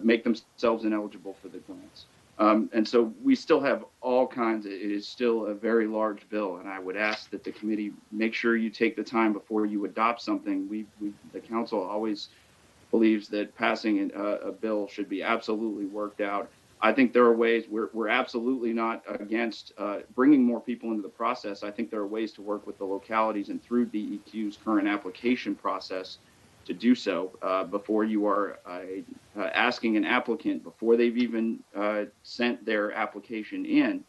make themselves ineligible for the grants. And so we still have all kinds it is still a very large bill, and I would ask that the committee make sure you take the time before you adopt something. The council always believes that passing a bill should be absolutely worked out. I think there are ways we're absolutely not against bringing more people into the process. I think there are ways to work with the localities and through DEQ's current application process to do so before you are asking an applicant, before they've even sent their application in,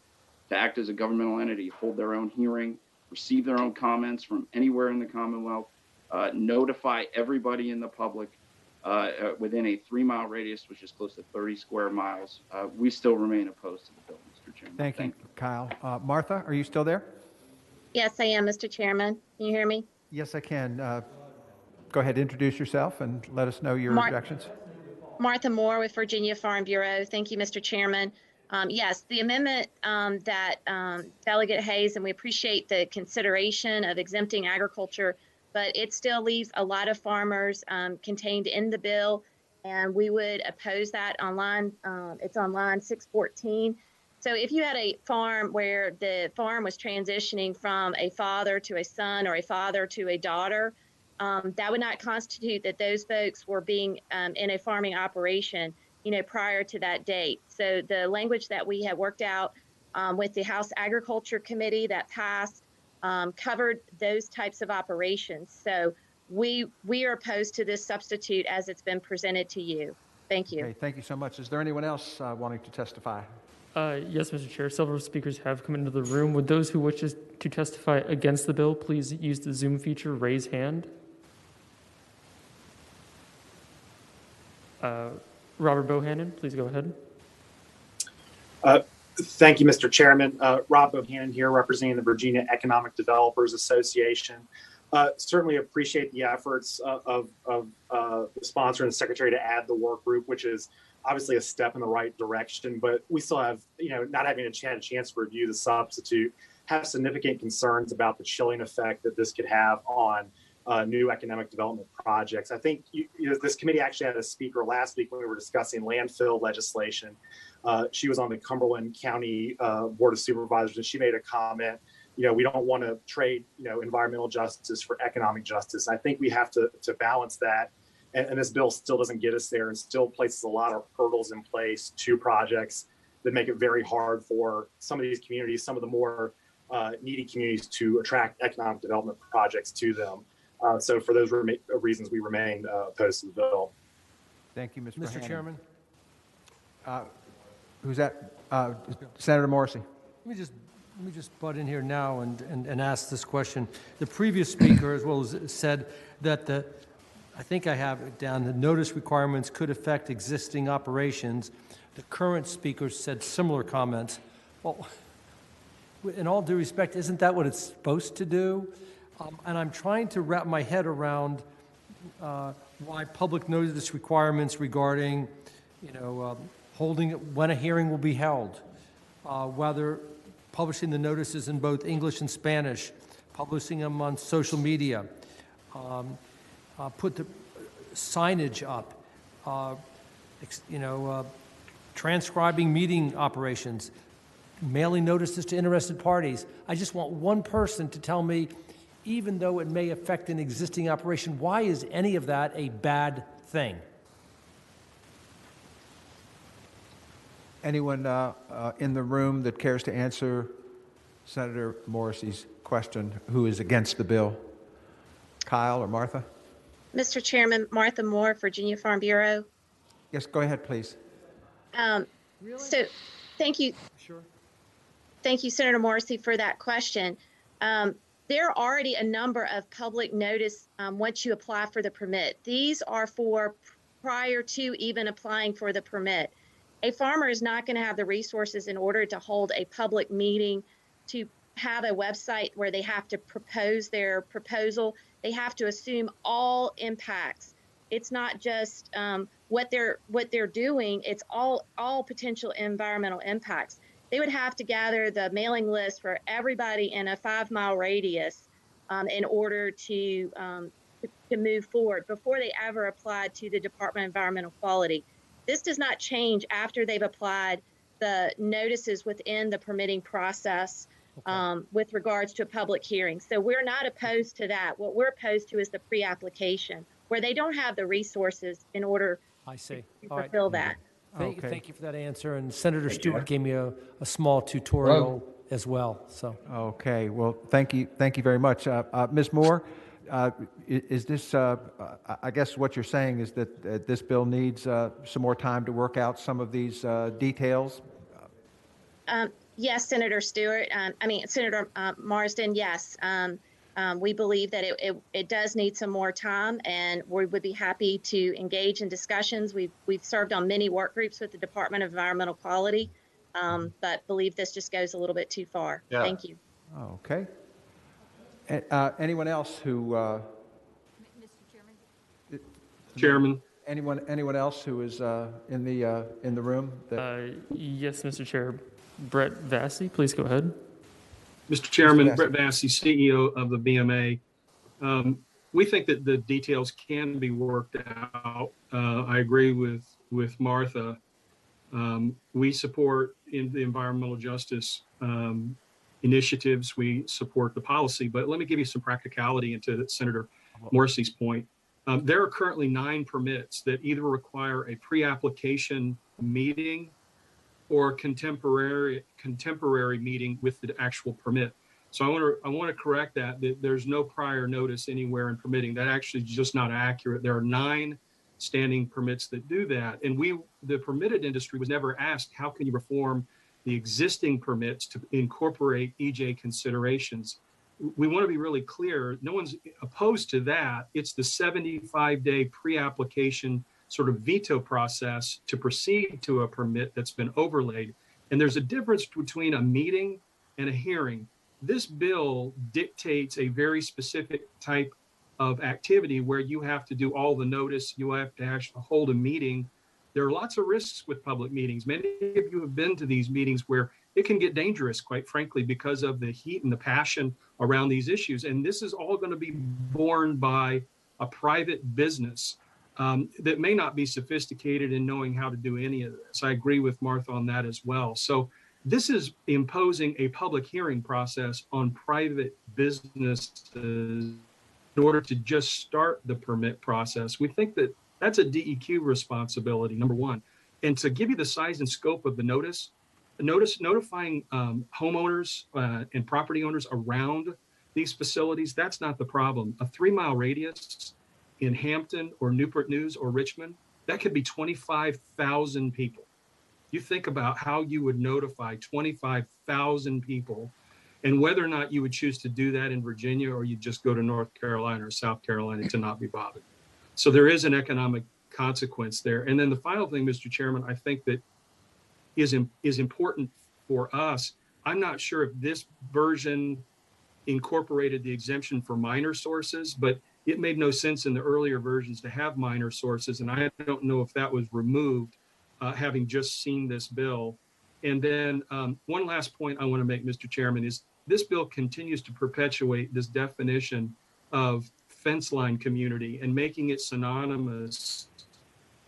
to act as a governmental entity, hold their own hearing, receive their own comments from anywhere in the Commonwealth, notify everybody in the public within a 3-mile radius, which is close to 30 square miles. We still remain opposed to the bill, Mr. Chairman. Thank you, Kyle. Martha, are you still there? Yes, I am, Mr. Chairman. Can you hear me? Yes, I can. Go ahead, introduce yourself and let us know your objections. Martha Moore with Virginia Farm Bureau. Thank you, Mr. Chairman. Yes, the amendment that Delegate Hayes, and we appreciate the consideration of exempting agriculture, but it still leaves a lot of farmers contained in the bill, and we would oppose that on line. It's on line 614. So if you had a farm where the farm was transitioning from a father to a son or a father to a daughter, that would not constitute that those folks were being in a farming operation, prior to that date. So the language that we had worked out with the House Agriculture Committee that passed covered those types of operations. So we are opposed to this substitute as it's been presented to you. Thank you. Okay, thank you so much. Is there anyone else wanting to testify? Yes, Mr. Chair. Several speakers have come into the room. Would those who wish to testify against the bill please use the Zoom feature, raise hand. Robert Bohannon, please go ahead. Thank you, Mr. Chairman. Rob Bohannon here, representing the Virginia Economic Developers Association. Certainly appreciate the efforts of the sponsor and the secretary to add the work group, which is obviously a step in the right direction. But we still have, not having a chance to review the substitute, have significant concerns about the chilling effect that this could have on new economic development projects. I think this committee actually had a speaker last week when we were discussing landfill legislation. She was on the Cumberland County Board of Supervisors, and she made a comment. We don't want to trade, environmental justice for economic justice. I think we have to balance that. And this bill still doesn't get us there and still places a lot of hurdles in place to projects that make it very hard for some of these communities, some of the more needy communities, to attract economic development projects to them. So for those reasons, we remain opposed to the bill. Thank you, Mr. Mr. Chairman. Who's that? Senator Morrissey. Let me just butt in here now and ask this question. The previous speaker, as well as said that I think I have it down, the notice requirements could affect existing operations. The current speaker said similar comments. Well, in all due respect, isn't that what it's supposed to do? And I'm trying to wrap my head around why public notice requirements regarding, holding when a hearing will be held, whether publishing the notices in both English and Spanish, publishing them on social media, put the signage up, transcribing meeting operations, mailing notices to interested parties. I just want one person to tell me, even though it may affect an existing operation, why is any of that a bad thing? Anyone in the room that cares to answer Senator Morrissey's question, who is against the bill? Kyle or Martha? Mr. Chairman, Martha Moore, Virginia Farm Bureau. Yes, go ahead, please. So thank you. Sure. Thank you, Senator Morrissey, for that question. There are already a number of public notice once you apply for the permit. These are for prior to even applying for the permit. A farmer is not going to have the resources in order to hold a public meeting, to have a website where they have to propose their proposal. They have to assume all impacts. It's not just what they're doing. It's all potential environmental impacts. They would have to gather the mailing list for everybody in a 5-mile radius in order to move forward before they ever applied to the Department of Environmental Quality. This does not change after they've applied the notices within the permitting process with regards to a public hearing. So we're not opposed to that. What we're opposed to is the pre-application, where they don't have the resources in order to fulfill that. Thank you for that answer. And Senator Stewart gave me a small tutorial as well. So okay, well, thank you very much, Ms. Moore. Is this? I guess what you're saying is that this bill needs some more time to work out some of these details. Yes, Senator Stewart. Senator Marsden. Yes, we believe that it does need some more time, and we would be happy to engage in discussions. We've served on many work groups with the Department of Environmental Quality, but believe this just goes a little bit too far. Yeah. Thank you. Okay. Anyone else who? Mr. Chairman. Anyone else who is in the room? Yes, Mr. Chair. Brett Vassy, please go ahead. Mr. Chairman, Brett Vassy, CEO of the BMA. We think that the details can be worked out. I agree with Martha. We support in the environmental justice initiatives. We support the policy, but let me give you some practicality into Senator Morrissey's point. There are currently 9 permits that either require a pre-application meeting or contemporary meeting with the actual permit. So I want to correct that there's no prior notice anywhere in permitting. That actually is just not accurate. There are 9 standing permits that do that. And the permitted industry was never asked, how can you reform the existing permits to incorporate EJ considerations? We want to be really clear. No one's opposed to that. It's the 75-day pre-application sort of veto process to proceed to a permit that's been overlaid. And there's a difference between a meeting and a hearing. this bill dictates a very specific type of activity where you have to do all the notice, you have to actually hold a meeting. There are lots of risks with public meetings. Many of you have been to these meetings where it can get dangerous, quite frankly, because of the heat and the passion around these issues. And this is all going to be borne by a private business that may not be sophisticated in knowing how to do any of this. I agree with Martha on that as well. So this is imposing a public hearing process on private businesses in order to just start the permit process. We think that that's a DEQ responsibility, number one. And to give you the size and scope of the notifying homeowners and property owners around these facilities, that's not the problem. A 3-mile radius in Hampton or Newport News or Richmond, that could be 25,000 people. You think about how you would notify 25,000 people and whether or not you would choose to do that in Virginia or you just go to North Carolina or South Carolina to not be bothered. So there is an economic consequence there. And then the final thing, Mr. Chairman, I think that is important for us. I'm not sure if this version incorporated the exemption for minor sources, but it made no sense in the earlier versions to have minor sources. And I don't know if that was removed, having just seen this bill. And then one last point I want to make, Mr. Chairman, is this bill continues to perpetuate this definition of fence line community and making it synonymous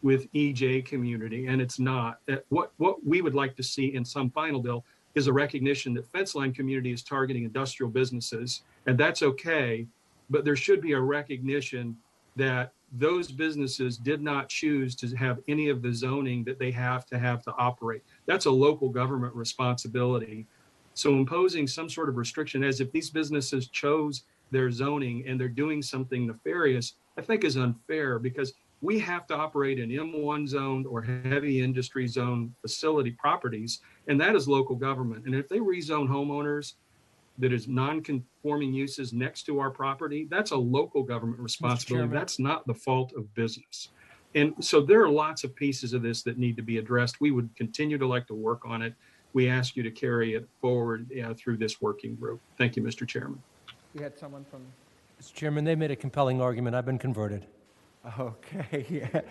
with EJ community, and it's not. What we would like to see in some final bill is a recognition that fence line community is targeting industrial businesses, and that's okay, but there should be a recognition that those businesses did not choose to have any of the zoning that they have to operate. That's a local government responsibility. So imposing some sort of restriction as if these businesses chose their zoning and they're doing something nefarious, I think is unfair, because we have to operate in M1 zone or heavy industry zone facility properties, and that is local government. And if they rezone homeowners that is non-conforming uses next to our property, that's a local government responsibility. That's not the fault of business. And so there are lots of pieces of this that need to be addressed. We would continue to like to work on it. We ask you to carry it forward through this working group. Thank you, Mr. Chairman. We had someone from... Mr. Chairman, they made a compelling argument. I've been converted. Okay. Yeah.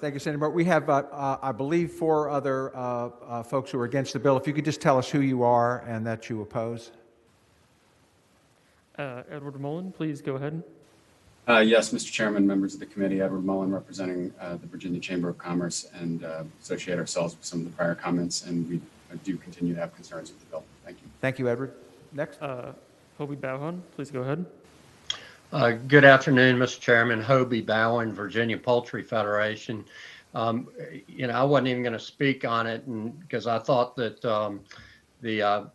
Thank you, Senator Moore. We have, I believe, 4 other folks who are against the bill. If you could just tell us who you are and that you oppose. Edward Mullen, please go ahead. Yes, Mr. Chairman, members of the committee, Edward Mullen representing the Virginia Chamber of Commerce, and associate ourselves with some of the prior comments, and we do continue to have concerns with the bill. Thank you. Thank you, Edward. Next. Hobie Bauhan, please go ahead. Good afternoon, Mr. Chairman. Hobie Bowen, Virginia Poultry Federation. I wasn't even going to speak on it because I thought that the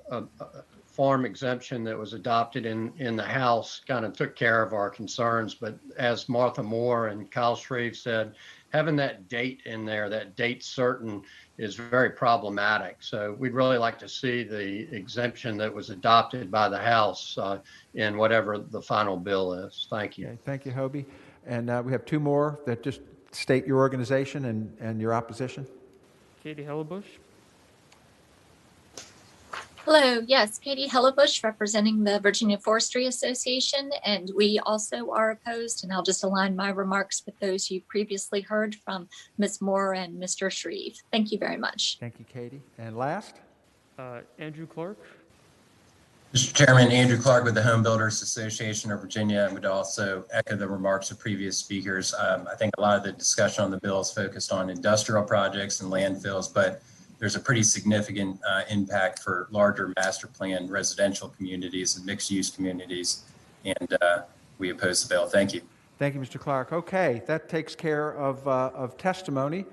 farm exemption that was adopted in the House kind of took care of our concerns. But as Martha Moore and Kyle Shreve said, having that date in there, that date certain, is very problematic. So we'd really like to see the exemption that was adopted by the House in whatever the final bill is. Thank you. Okay, thank you, Hobie. And we have 2 more that just state your organization and your opposition. Katie Hellebush. Hello, yes, Katie Hellebush representing the Virginia Forestry Association, and we also are opposed, and I'll just align my remarks with those you previously heard from Ms. Moore and Mr. Shreve. Thank you very much. Thank you, Katie. And last? Andrew Clark. Mr. Chairman, Andrew Clark with the Home Builders Association of Virginia, and would also echo the remarks of previous speakers. I think a lot of the discussion on the bill is focused on industrial projects and landfills, but there's a pretty significant impact for larger master plan residential communities and mixed use communities, and we oppose the bill. Thank you. Thank you, Mr. Clark. Okay, that takes care of testimony.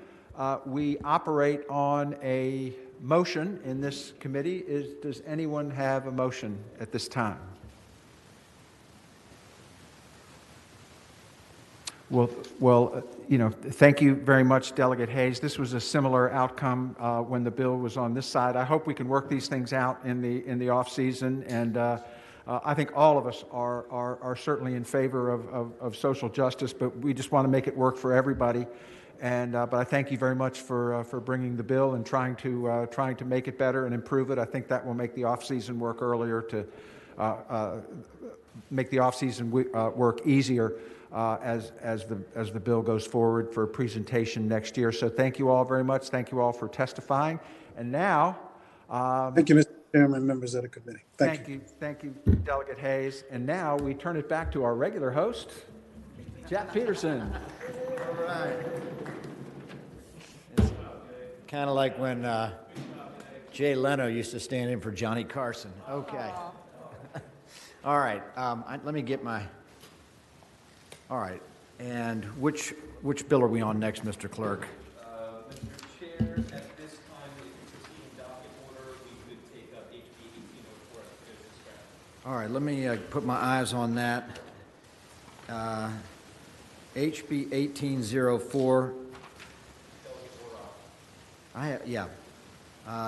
We operate on a motion in this committee. Does anyone have a motion at this time? Well, thank you very much, Delegate Hayes. This was a similar outcome when the bill was on this side. I hope we can work these things out in the off season, and I think all of us are certainly in favor of social justice, but we just want to make it work for everybody. But I thank you very much for bringing the bill and trying to make it better and improve it. I think that will make the off-season work earlier to make the off-season work easier as the bill goes forward for presentation next year. So thank you all very much. Thank you all for testifying. And now, thank you, Mr. Chairman, members of the committee. Thank you, Delegate Hayes. And now we turn it back to our regular host, Jack Peterson. All right. It's kind of like when Jay Leno used to stand in for Johnny Carson. Okay. All right. Let me get my. All right. And which bill are we on next, Mr. Clerk? Mr. Chair, at this time, if you proceed in docket order, we could take up HB 1804 as described. All right. Let me put my eyes on that. HB 1804.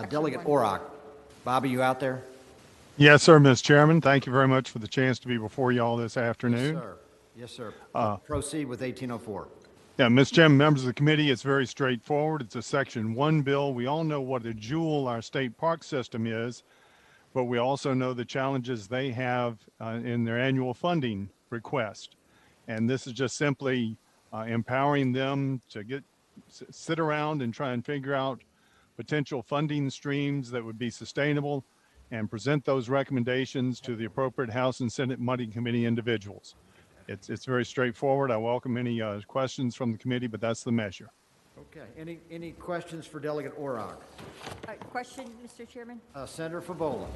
Delegate Orrock. Bobby, you out there? Yes, sir, Mr. Chairman. Thank you very much for the chance to be before you all this afternoon. Yes, sir. Yes, sir. Proceed with 1804. Yeah, Mr. Chairman, members of the committee, it's very straightforward. It's a Section 1 bill. We all know what a jewel our state park system is, but we also know the challenges they have in their annual funding request. And this is just simply empowering them to sit around and try and figure out potential funding streams that would be sustainable and present those recommendations to the appropriate House and Senate Money Committee individuals. It's very straightforward. I welcome any questions from the committee, but that's the measure. Okay. Any questions for Delegate Orrock? Question, Mr. Chairman? Senator Favola.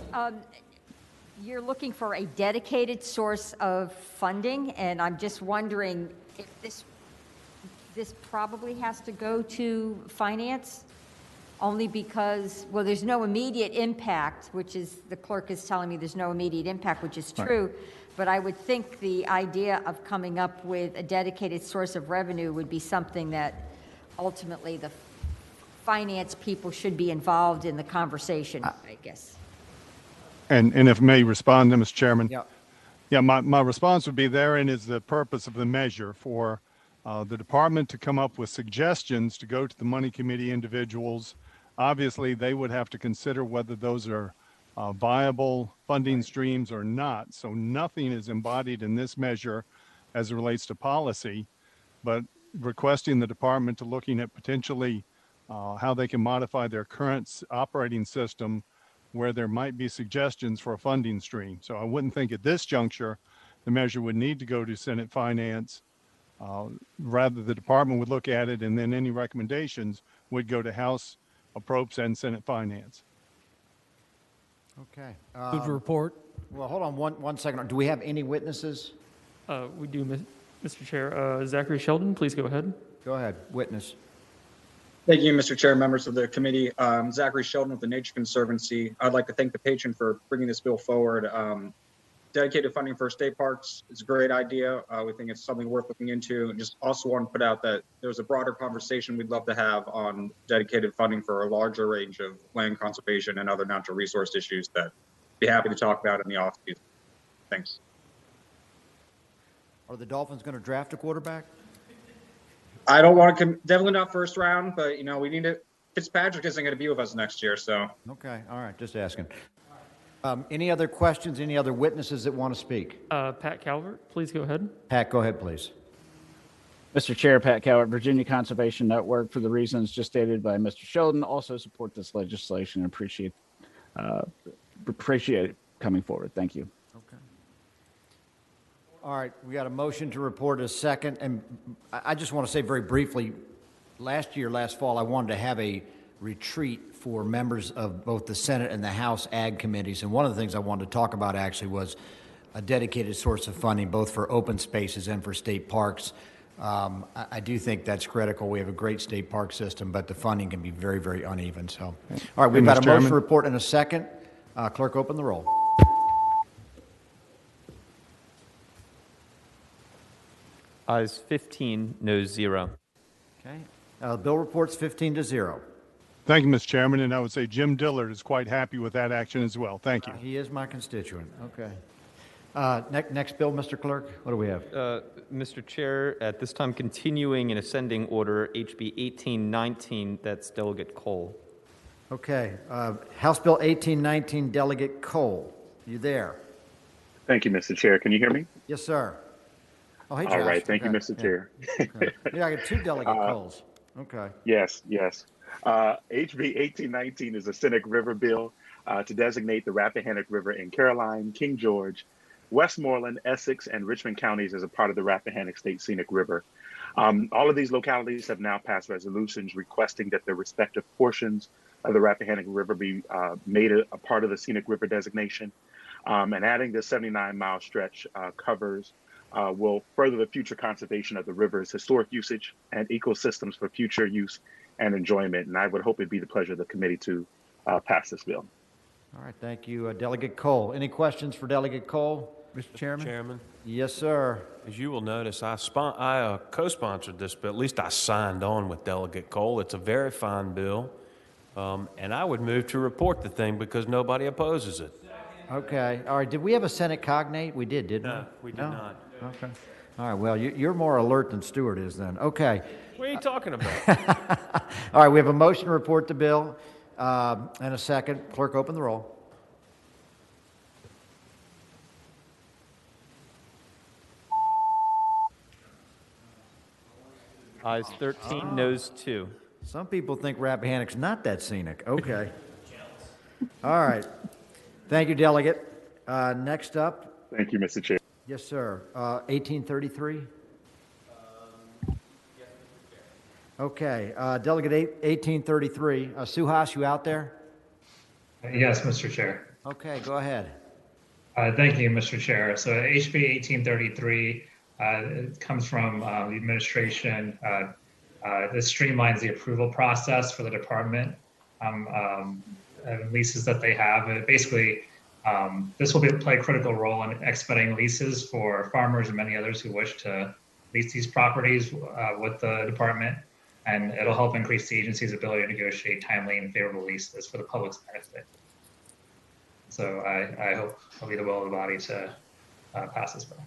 You're looking for a dedicated source of funding, and I'm just wondering if this probably has to go to finance, only because, well, there's no immediate impact, which is, the clerk is telling me there's no immediate impact, which is true. Right. But I would think the idea of coming up with a dedicated source of revenue would be something that ultimately the finance people should be involved in the conversation, I guess. And if I may respond to Mr. Chairman. Yeah. Yeah, my response would be therein is the purpose of the measure for the department to come up with suggestions to go to the Money Committee individuals. Obviously, they would have to consider whether those are viable funding streams or not. So nothing is embodied in this measure as it relates to policy, but requesting the department to looking at potentially how they can modify their current operating system where there might be suggestions for a funding stream. So I wouldn't think at this juncture the measure would need to go to Senate Finance. Rather, the department would look at it, and then any recommendations would go to House Approps and Senate Finance. Okay. Good report. Well, hold on one second. Do we have any witnesses? We do, Mr. Chair. Zachary Sheldon, please go ahead. Go ahead, witness. Thank you, Mr. Chair, members of the committee. Zachary Sheldon with the Nature Conservancy. I'd like to thank the patron for bringing this bill forward. Dedicated funding for state parks is a great idea. We think it's something worth looking into. And just also want to put out that there's a broader conversation we'd love to have on dedicated funding for a larger range of land conservation and other natural resource issues that I'd be happy to talk about in the off season. Thanks. Are the Dolphins going to draft a quarterback? I don't want to, definitely not first round, but we need to. Fitzpatrick isn't going to be with us next year, so. Okay, all right, just asking. Any other questions, any other witnesses that want to speak? Pat Calvert, please go ahead. Pat, go ahead, please. Mr. Chair, Pat Calvert, Virginia Conservation Network, for the reasons just stated by Mr. Sheldon, also support this legislation and appreciate it coming forward. Thank you. Okay. All right, we got a motion to report a second, and I just want to say very briefly, last fall, I wanted to have a retreat for members of both the Senate and the House Ag committees, and one of the things I wanted to talk about actually was a dedicated source of funding both for open spaces and for state parks. I do think that's critical. We have a great state park system, but the funding can be very, very uneven. So, all right, we've got a motion to report in a second. Clerk, open the roll. Ayes 15, noes 0. Okay. Bill reports 15-0. Thank you, Mr. Chairman, and I would say Jim Dillard is quite happy with that action as well. Thank you. He is my constituent. Okay. Next bill, Mr. Clerk, what do we have? Mr. Chair, at this time, continuing in ascending order, HB 1819, that's Delegate Cole. Okay, House Bill 1819, Delegate Cole, you there? Thank you, Mr. Chair. Can you hear me? Yes, sir. Oh, hey, Josh. All right. Thank you, Okay, Mr. yeah. Chair. Okay. Yeah, I got two Delegate Coles. Okay. Yes, yes. HB 1819 is a Scenic River bill to designate the Rappahannock River in Caroline, King George, Westmoreland, Essex, and Richmond counties as a part of the Rappahannock State Scenic River. All of these localities have now passed resolutions requesting that their respective portions of the Rappahannock River be made a part of the Scenic River designation. And adding the 79-mile stretch covers will further the future conservation of the river's historic usage and ecosystems for future use and enjoyment. And I would hope it'd be the pleasure of the committee to pass this bill. All right, thank you, Delegate Cole. Any questions for Delegate Cole? Mr. Chairman? Chairman, Yes, sir. as you will notice, I co-sponsored this bill. At least I signed on with Delegate Cole. It's a very fine bill, and I would move to report the thing because nobody opposes it. Okay. All right. Did we have a Senate cognate? We did, didn't we? No, we did not. Okay. All right. Well, you're more alert than Stewart is then. Okay. What are you talking about? All right. We have a motion to report the bill and a second. Clerk, open the roll. Ayes 13, noes 2. Some people think Rappahannock's not that scenic. Okay. All right. Thank you, Delegate. Next up. Thank you, Mr. Chair. Yes, sir. 1833. Okay. Delegate 1833. Suhas, you out there? Yes, Mr. Chair. Okay, go ahead. Thank you, Mr. Chair. So HB 1833 it comes from the administration. This streamlines the approval process for the department. Leases that they have. Basically, this will play a critical role in expediting leases for farmers and many others who wish to lease these properties with the department, and it'll help increase the agency's ability to negotiate timely and favorable leases for the public's benefit. So I hope it'll be the will of the body to pass this bill.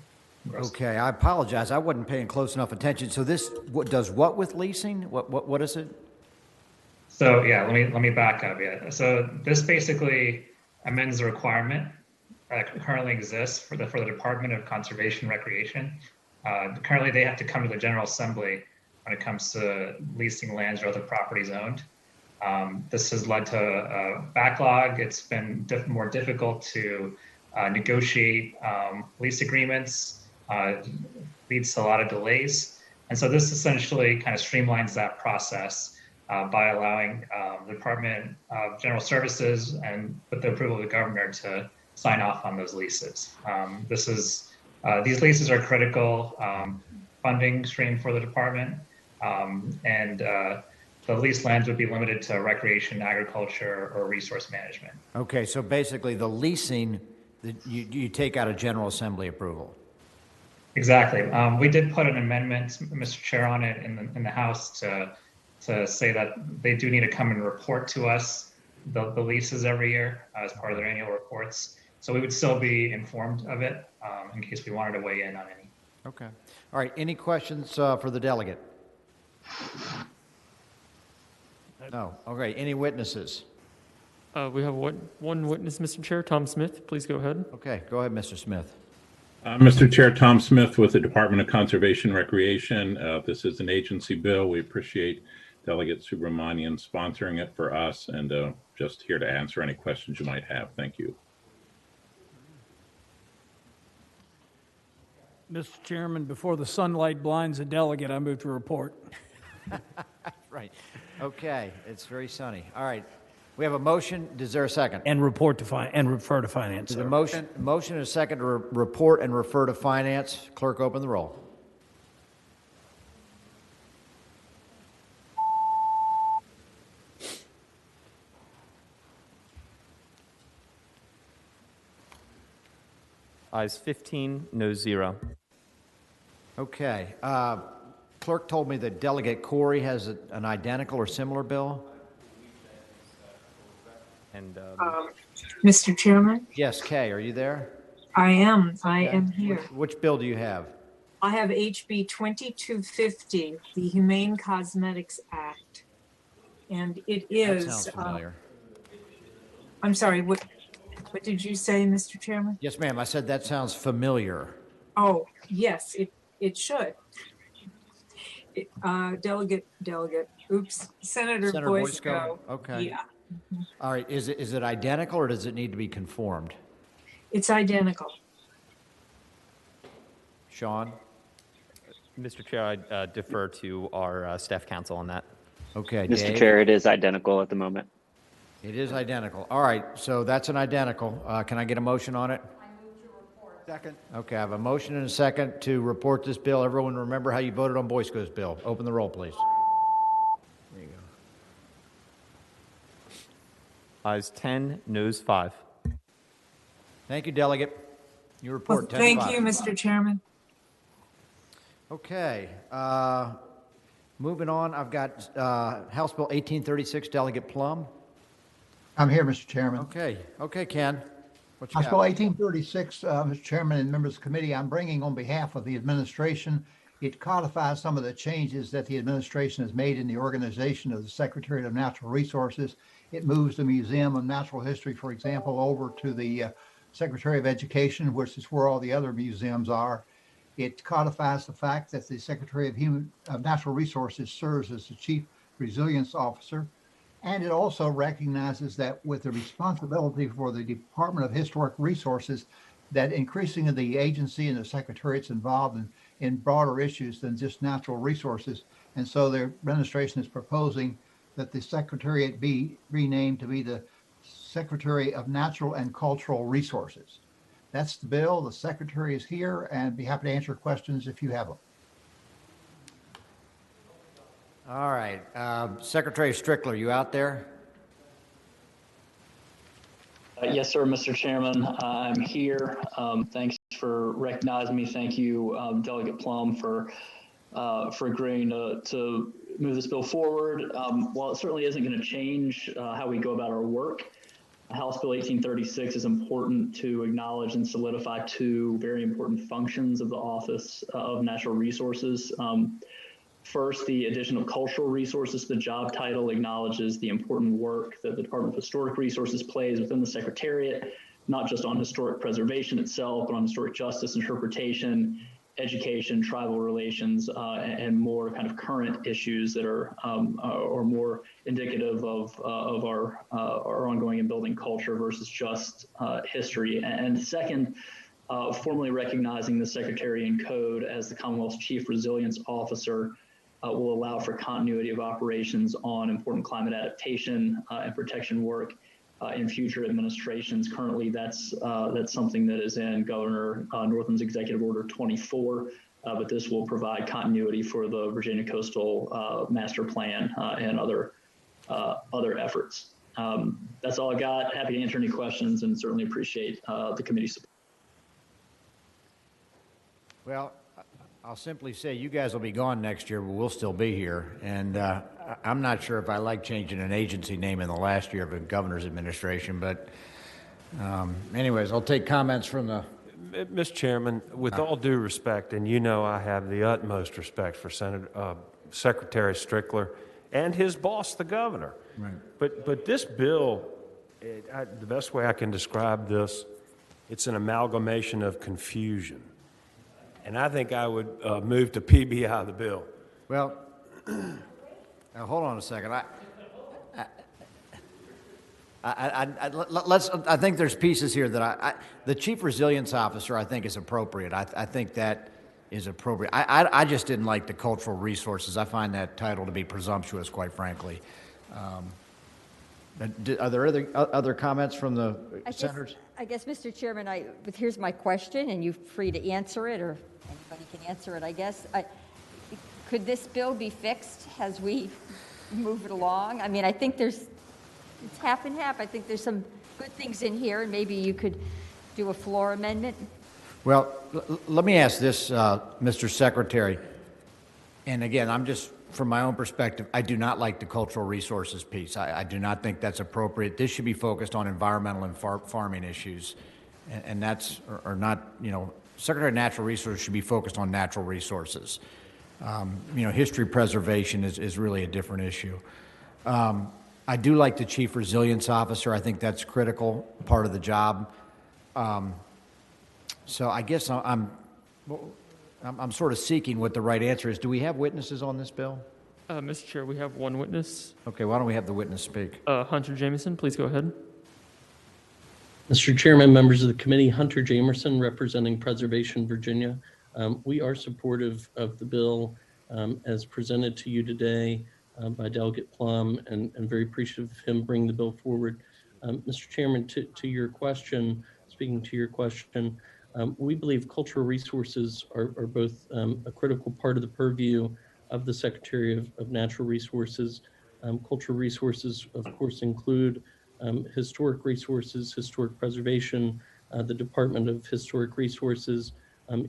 Okay, I apologize. I wasn't paying close enough attention. So this does what with leasing? What is it? So yeah, let me back up. Yeah. So this basically amends the requirement that currently exists for the Department of Conservation and Recreation. Currently, they have to come to the General Assembly when it comes to leasing lands or other properties owned. This has led to a backlog. It's been more difficult to negotiate lease agreements. Leads to a lot of delays. And so this essentially kind of streamlines that process by allowing the Department of General Services and with the approval of the governor to sign off on those leases. These leases are critical funding stream for the department, and the leased lands would be limited to recreation, agriculture, or resource management. Okay, so basically the leasing, you take out a General Assembly approval. Exactly. We did put an amendment, Mr. Chair, on it in the House to say that they do need to come and report to us the leases every year as part of their annual reports. So we would still be informed of it in case we wanted to weigh in on any. Okay. All right. Any questions for the delegate? No. Okay. Any witnesses? We have one witness, Mr. Chair, Tom Smith. Please go ahead. Okay. Go ahead, Mr. Smith. Mr. Chair, Tom Smith with the Department of Conservation and Recreation. This is an agency bill. We appreciate Delegate Subramanian sponsoring it for us, and just here to answer any questions you might have. Thank you. Mr. Chairman, before the sunlight blinds a delegate, I move to report. Right. Okay. It's very sunny. All right. We have a motion. Is there a second? And refer to finance. There's a motion and a second to report and refer to finance. Clerk, open the roll. Ayes 15, no 0. Okay. Clerk told me that Delegate Corey has an identical or similar bill. And Mr. Chairman? Yes, Kay, are you there? I am here. Which bill do you have? I have HB 2250, the Humane Cosmetics Act. And it is. That sounds familiar. I'm sorry, what did you say, Mr. Chairman? Yes, ma'am. I said that sounds familiar. Oh, yes, it should. Senator Boysko. Okay. Yeah. All right. Is it identical or does it need to be conformed? It's identical. Sean? Mr. Chair, I defer to our staff counsel on that. Okay, Mr. Dave? Chair, it is identical at the moment. It is identical. All right, so that's an identical. Can I get a motion on it? I move to report. Second. Okay, I have a motion and a second to report this bill. Everyone remember how you voted on Boysko's bill. Open the roll, please. There you go. Ayes 10, noes 5. Thank you, Delegate. Your report, 10 to Thank 5. you, Mr. Chairman. Okay, moving on, I've got House Bill 1836, Delegate Plum. I'm here, Mr. Chairman. Okay, Ken. What you House got? Bill 1836, Mr. Chairman and members of the committee, I'm bringing on behalf of the administration. It codifies some of the changes that the administration has made in the organization of the Secretariat of Natural Resources. It moves the Museum of Natural History, for example, over to the Secretary of Education, which is where all the other museums are. It codifies the fact that the Secretary of Natural Resources serves as the Chief Resilience Officer. And it also recognizes that with the responsibility for the Department of Historic Resources, that increasing the agency and the Secretariat's involved in broader issues than just natural resources. And so the administration is proposing that the Secretariat be renamed to be the Secretary of Natural and Cultural Resources. That's the bill. The Secretary is here and be happy to answer questions if you have them. All right, Secretary Strickler, you out there? Yes, sir, Mr. Chairman. I'm here. Thanks for recognizing me. Thank you, Delegate Plum, for agreeing to move this bill forward. While it certainly isn't going to change how we go about our work, House Bill 1836 is important to acknowledge and solidify two very important functions of the Office of Natural Resources. First, the addition of cultural resources to the job title acknowledges the important work that the Department of Historic Resources plays within the Secretariat, not just on historic preservation itself, but on historic justice interpretation, education, tribal relations, and more kind of current issues that are or more indicative of our ongoing and building culture versus just history. And second, formally recognizing the Secretary in Code as the Commonwealth's Chief Resilience Officer will allow for continuity of operations on important climate adaptation and protection work in future administrations. Currently, that's something that is in Governor Northam's Executive Order 24, but this will provide continuity for the Virginia Coastal Master Plan and other efforts. That's all I got. Happy to answer any questions and certainly appreciate the committee's support. Well, I'll simply say you guys will be gone next year, but we'll still be here. And I'm not sure if I like changing an agency name in the last year of a governor's administration, but anyways, I'll take comments from the... Mr. Chairman, with all due respect, and you know I have the utmost respect for Secretary Strickler and his boss, the governor. Right. But this bill, the best way I can describe this, it's an amalgamation of confusion. And I think I would move to PBI the bill. Well, now hold on a second. I think there's pieces here that the Chief Resilience Officer I think is appropriate. I think that is appropriate. I just didn't like the cultural resources. I find that title to be presumptuous, quite frankly. Are there other comments from the senators? I guess, Mr. Chairman, but here's my question, and you're free to answer it, or anybody can answer it, I guess. Could this bill be fixed as we move it along? I mean, I think it's half and half. I think there's some good things in here, and maybe you could do a floor amendment. Well, let me ask this, Mr. Secretary. And again, I'm just, from my own perspective, I do not like the cultural resources piece. I do not think that's appropriate. This should be focused on environmental and farming issues. and that's, or not, Secretary of Natural Resources should be focused on natural resources. History preservation is really a different issue. I do like the Chief Resilience Officer. I think that's critical part of the job. So I guess I'm sort of seeking what the right answer is. Do we have witnesses on this bill? Mr. Chair, we have one witness. Okay, why don't we have the witness speak? Hunter Jameson, please go ahead. Mr. Chairman, members of the committee, Hunter Jamerson, representing Preservation Virginia. We are supportive of the bill as presented to you today by Delegate Plum, and very appreciative of him bringing the bill forward. Mr. Chairman, to your question, speaking to your question, we believe cultural resources are both a critical part of the purview of the Secretary of Natural Resources. Cultural resources, of course, include historic resources, historic preservation. The Department of Historic Resources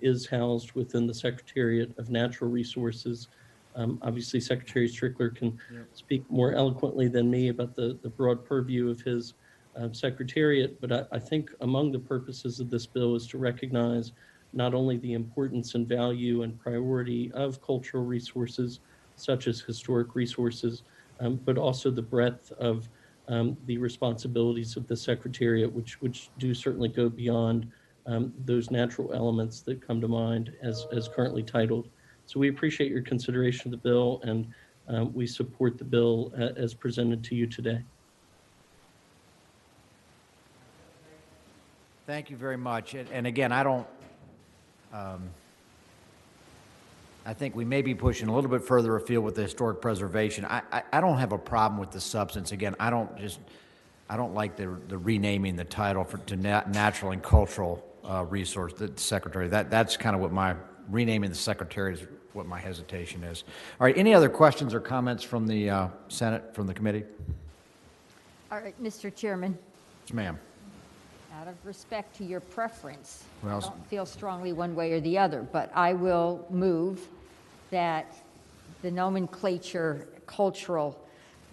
is housed within the Secretariat of Natural Resources. Obviously, Secretary Strickler can speak more eloquently than me about the broad purview of his secretariat, but I think among the purposes of this bill is to recognize not only the importance and value and priority of cultural resources, such as historic resources, but also the breadth of the responsibilities of the Secretariat, which do certainly go beyond those natural elements that come to mind as currently titled. So we appreciate your consideration of the bill, and we support the bill as presented to you today. Thank you very much. And again, I think we may be pushing a little bit further afield with the historic preservation. I don't have a problem with the substance. Again, I don't like the renaming the title to natural and cultural resource, the secretary. That's kind of what my renaming the secretary is what my hesitation is. All right, any other questions or comments from the Senate, from the committee? All right, Mr. Chairman. Yes, ma'am. Out of respect to your preference, Well, I don't feel strongly one way or the other, but I will move that the nomenclature cultural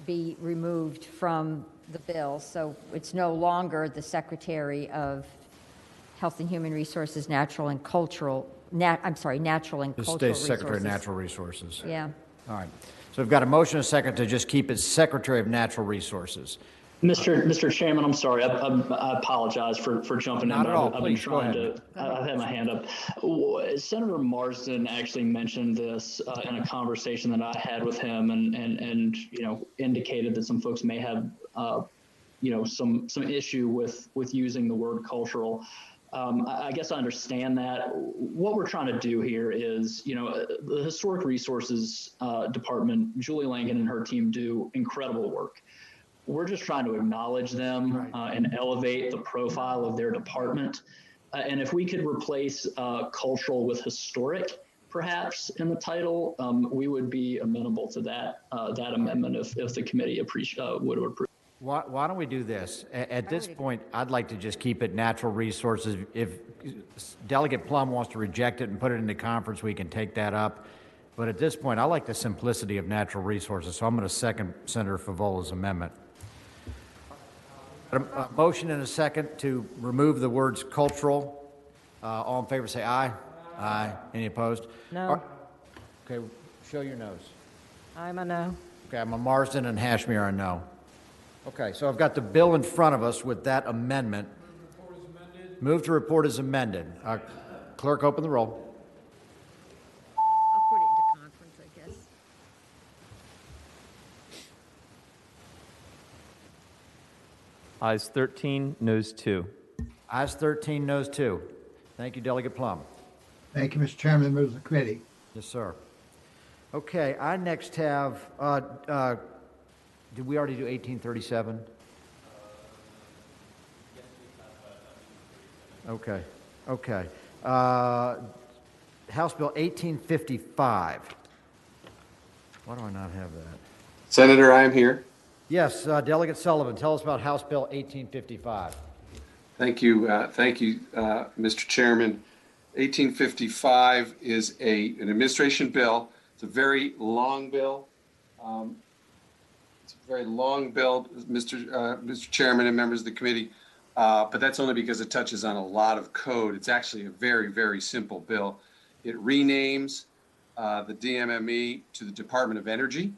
be removed from the bill. So it's no longer the Secretary of Health and Human Resources, Natural and Cultural, Natural and Cultural Resources. Secretary of Natural Resources. Yeah. All right. So we've got a motion and a second to just keep it Secretary of Natural Resources. Mr. Chairman, I'm sorry. I apologize for jumping Not in. at all. I've been Please, go trying ahead. I've had my hand up. Senator Marsden actually mentioned this in a conversation that I had with him, and indicated that some folks may have some issue with using the word cultural. I guess I understand that. What we're trying to do here is, the Historic Resources Department, Julie Langan and her team do incredible work. We're just trying to acknowledge them and elevate the profile of their department. And if we could replace cultural with historic, perhaps in the title, we would be amenable to that amendment if the committee would approve. Why don't we do this? At this point, I'd like to just keep it natural resources. If Delegate Plum wants to reject it and put it into conference, we can take that up. But at this point, I like the simplicity of natural resources, so I'm going to second Senator Favola's amendment. A motion and a second to remove the words cultural. All in favor say aye. Aye. Any opposed? No. Okay, show your nose. I'm a no. Okay, I'm a Marsden and Hashmir are no. Okay, so I've got the bill in front of us with that amendment. Move to report as amended. Clerk, open the roll. I'll put it into conference, I guess. Ayes 13, noes 2. Ayes 13, noes 2. Thank you, Delegate Plum. Thank you, Mr. Chairman, members of the committee. Yes, sir. Okay, I next have, did we already do 1837? Okay, okay. House Bill 1855. Why do I not have that? Senator, I am here. Yes, Delegate Sullivan, tell us about House Bill 1855. Thank you, Mr. Chairman. 1855 is an administration bill. It's a very long bill. Mr. Chairman and members of the committee. but that's only because it touches on a lot of code. It's actually a very, very simple bill. It renames the DMME to the Department of Energy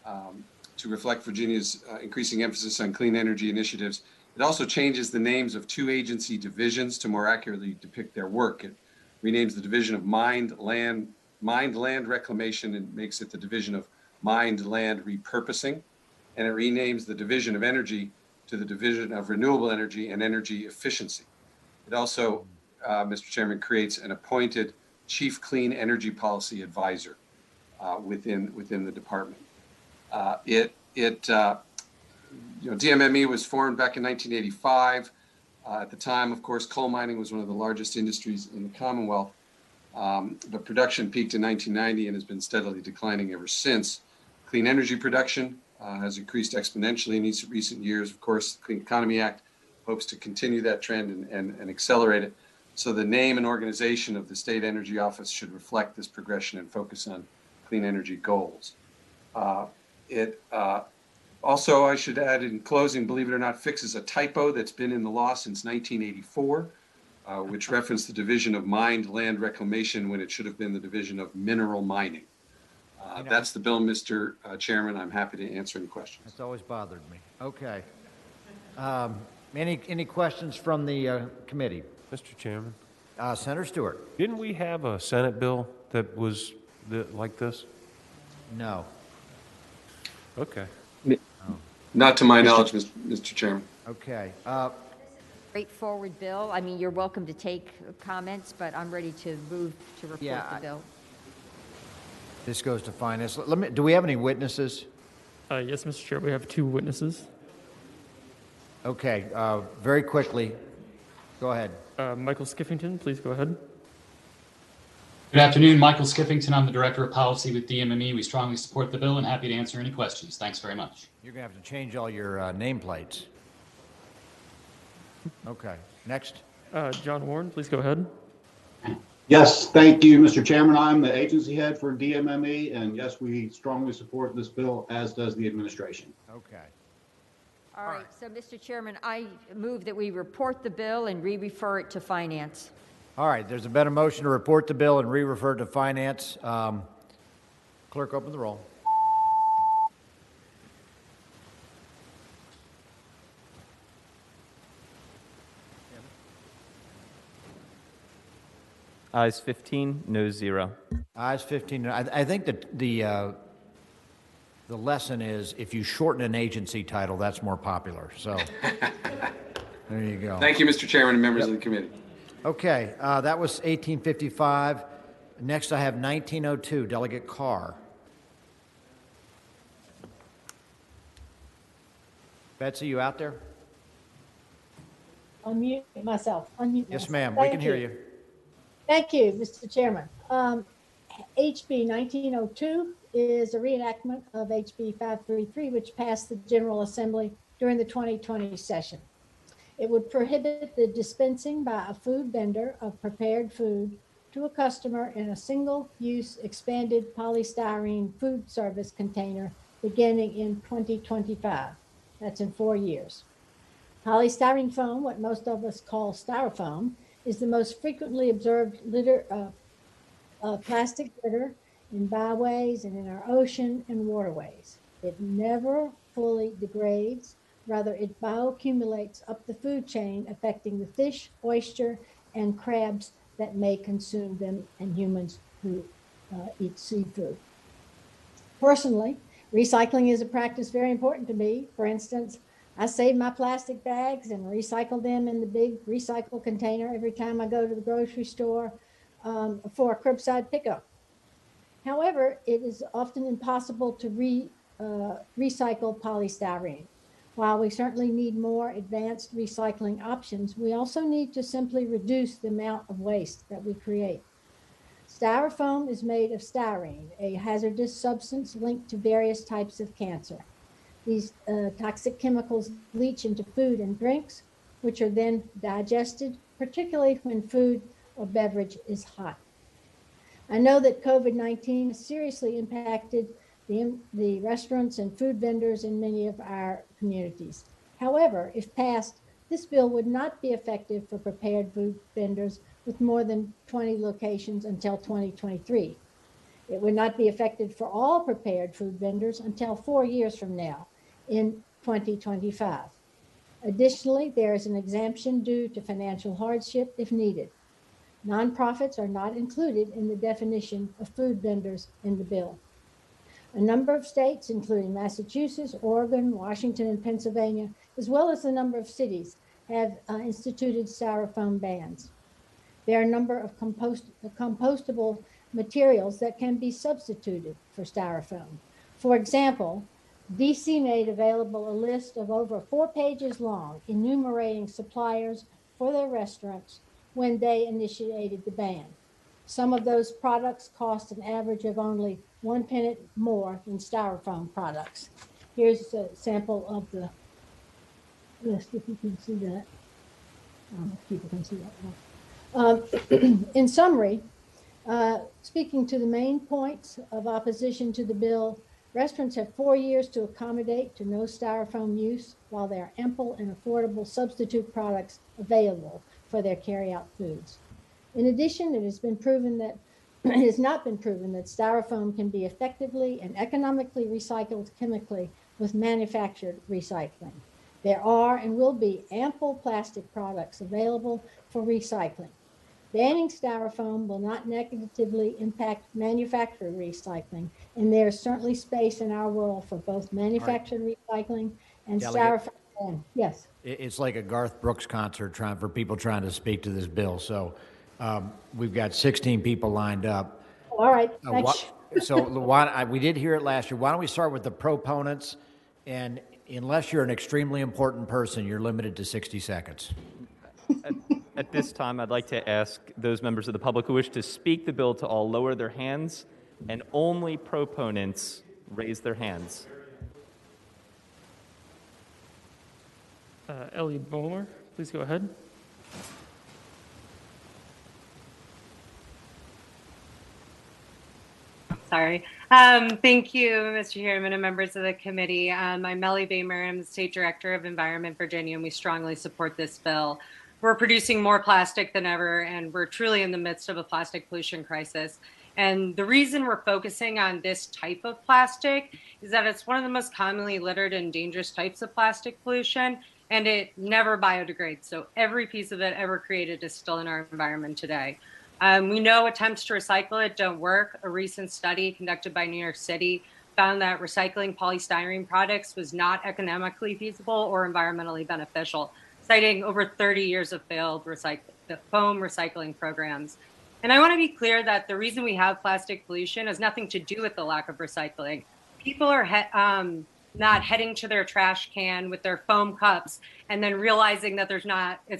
to reflect Virginia's increasing emphasis on clean energy initiatives. It also changes the names of 2 agency divisions to more accurately depict their work. It renames the Division of Mined Land Reclamation and makes it the Division of Mined Land Repurposing. And it renames the Division of Energy to the Division of Renewable Energy and Energy Efficiency. It also, Mr. Chairman, creates an appointed Chief Clean Energy Policy Advisor within the department. DMME was formed back in 1985. At the time, of course, coal mining was one of the largest industries in the Commonwealth. But production peaked in 1990 and has been steadily declining ever since. Clean energy production has increased exponentially in recent years. Of course, the Clean Economy Act hopes to continue that trend and accelerate it. So the name and organization of the State Energy Office should reflect this progression and focus on clean energy goals. Also, I should add in closing, believe it or not, fixes a typo that's been in the law since 1984, which referenced the Division of Mined Land Reclamation when it should have been the Division of Mineral Mining. That's the bill, Mr. Chairman. I'm happy to answer any questions. That's always bothered me. Okay. Any questions from the committee? Mr. Chairman. Senator Stewart. Didn't we have a Senate bill that was like this? No. Okay. Not to my knowledge, Mr. Chairman. Okay. Straightforward bill. I mean, you're welcome to take comments, but I'm ready to move to report the bill. This goes to finance. Do we have any witnesses? Yes, Mr. Chair, we have 2 witnesses. Okay, very quickly. Go ahead. Michael Skiffington, please go ahead. Good afternoon, Michael Skiffington. I'm the Director of Policy with DMME. We strongly support the bill and happy to answer any questions. Thanks very much. You're going to have to change all your nameplates. Okay, next. John Warren, please go ahead. Yes, thank you, Mr. Chairman. I'm the agency head for DMME, and yes, we strongly support this bill, as does the administration. Okay. All right, so Mr. Chairman, I move that we report the bill and re-refer it to finance. All right, there's been a motion to report the bill and re-refer to finance. Clerk, open the roll. Ayes 15, noes 0. Ayes 15. I think that the lesson is if you shorten an agency title, that's more popular. So there you go. Thank you, Mr. Chairman and members of the committee. Okay, that was 1855. Next, I have 1902, Delegate Carr. Betsy, you out there? Unmute myself. Unmute Yes, myself. ma'am. We can hear you. Thank you, Mr. Chairman. HB 1902 is a reenactment of HB 533, which passed the General Assembly during the 2020 session. It would prohibit the dispensing by a food vendor of prepared food to a customer in a single-use expanded polystyrene food service container beginning in 2025. That's in 4 years. Polystyrene foam, what most of us call styrofoam, is the most frequently observed plastic litter in byways and in our ocean and waterways. It never fully degrades. Rather, it bioaccumulates up the food chain, affecting the fish, oyster, and crabs that may consume them and humans who eat seafood. Personally, recycling is a practice very important to me. For instance, I save my plastic bags and recycle them in the big recycle container every time I go to the grocery store for a curbside pickup. However, it is often impossible to recycle polystyrene. While we certainly need more advanced recycling options, we also need to simply reduce the amount of waste that we create. Styrofoam is made of styrene, a hazardous substance linked to various types of cancer. These toxic chemicals leach into food and drinks, which are then digested, particularly when food or beverage is hot. I know that COVID-19 has seriously impacted the restaurants and food vendors in many of our communities. However, if passed, This bill would not be effective for prepared food vendors with more than 20 locations until 2023. It would not be effective for all prepared food vendors until 4 years from now in 2025. Additionally, there is an exemption due to financial hardship if needed. Nonprofits are not included in the definition of food vendors in the bill. A number of states, including Massachusetts, Oregon, Washington, and Pennsylvania, as well as a number of cities, have instituted styrofoam bans. There are a number of compostable materials that can be substituted for styrofoam. For example, DC made available a list of over 4 pages long enumerating suppliers for their restaurants when they initiated the ban. Some of those products cost an average of only 1 penny more than styrofoam products. Here's a sample of the list, if you can see that. People can see that. In summary, speaking to the main points of opposition to the bill, restaurants have 4 years to accommodate to no styrofoam use, while there are ample and affordable substitute products available for their carry-out foods. In addition, it has not been proven that styrofoam can be effectively and economically recycled chemically with manufactured recycling. There are and will be ample plastic products available for recycling. Banning styrofoam will not negatively impact manufactured recycling, and there is certainly space in our world for both manufactured recycling and Delegate. styrofoam. Yes. It's like a Garth Brooks concert for people trying to speak to this bill. So we've got 16 people lined up. All right. Thanks. We did hear it last year. Why don't we start with the proponents? And unless you're an extremely important person, you're limited to 60 seconds. At this time, I'd like to ask those members of the public who wish to speak the bill to all lower their hands, and only proponents raise their hands. Ellie Bowler, please go ahead. Sorry. Thank you, Mr. Chairman and members of the committee. I'm Mellie Bamer. I'm the State Director of Environment Virginia, and we strongly support this bill. We're producing more plastic than ever, and we're truly in the midst of a plastic pollution crisis. And the reason we're focusing on this type of plastic is that it's one of the most commonly littered and dangerous types of plastic pollution, and it never biodegrades. So every piece of it ever created is still in our environment today. We know attempts to recycle it don't work. A recent study conducted by New York City found that recycling polystyrene products was not economically feasible or environmentally beneficial, citing over 30 years of failed foam recycling programs. And I want to be clear that the reason we have plastic pollution has nothing to do with the lack of recycling. People are not heading to their trash can with their foam cups and then realizing that it's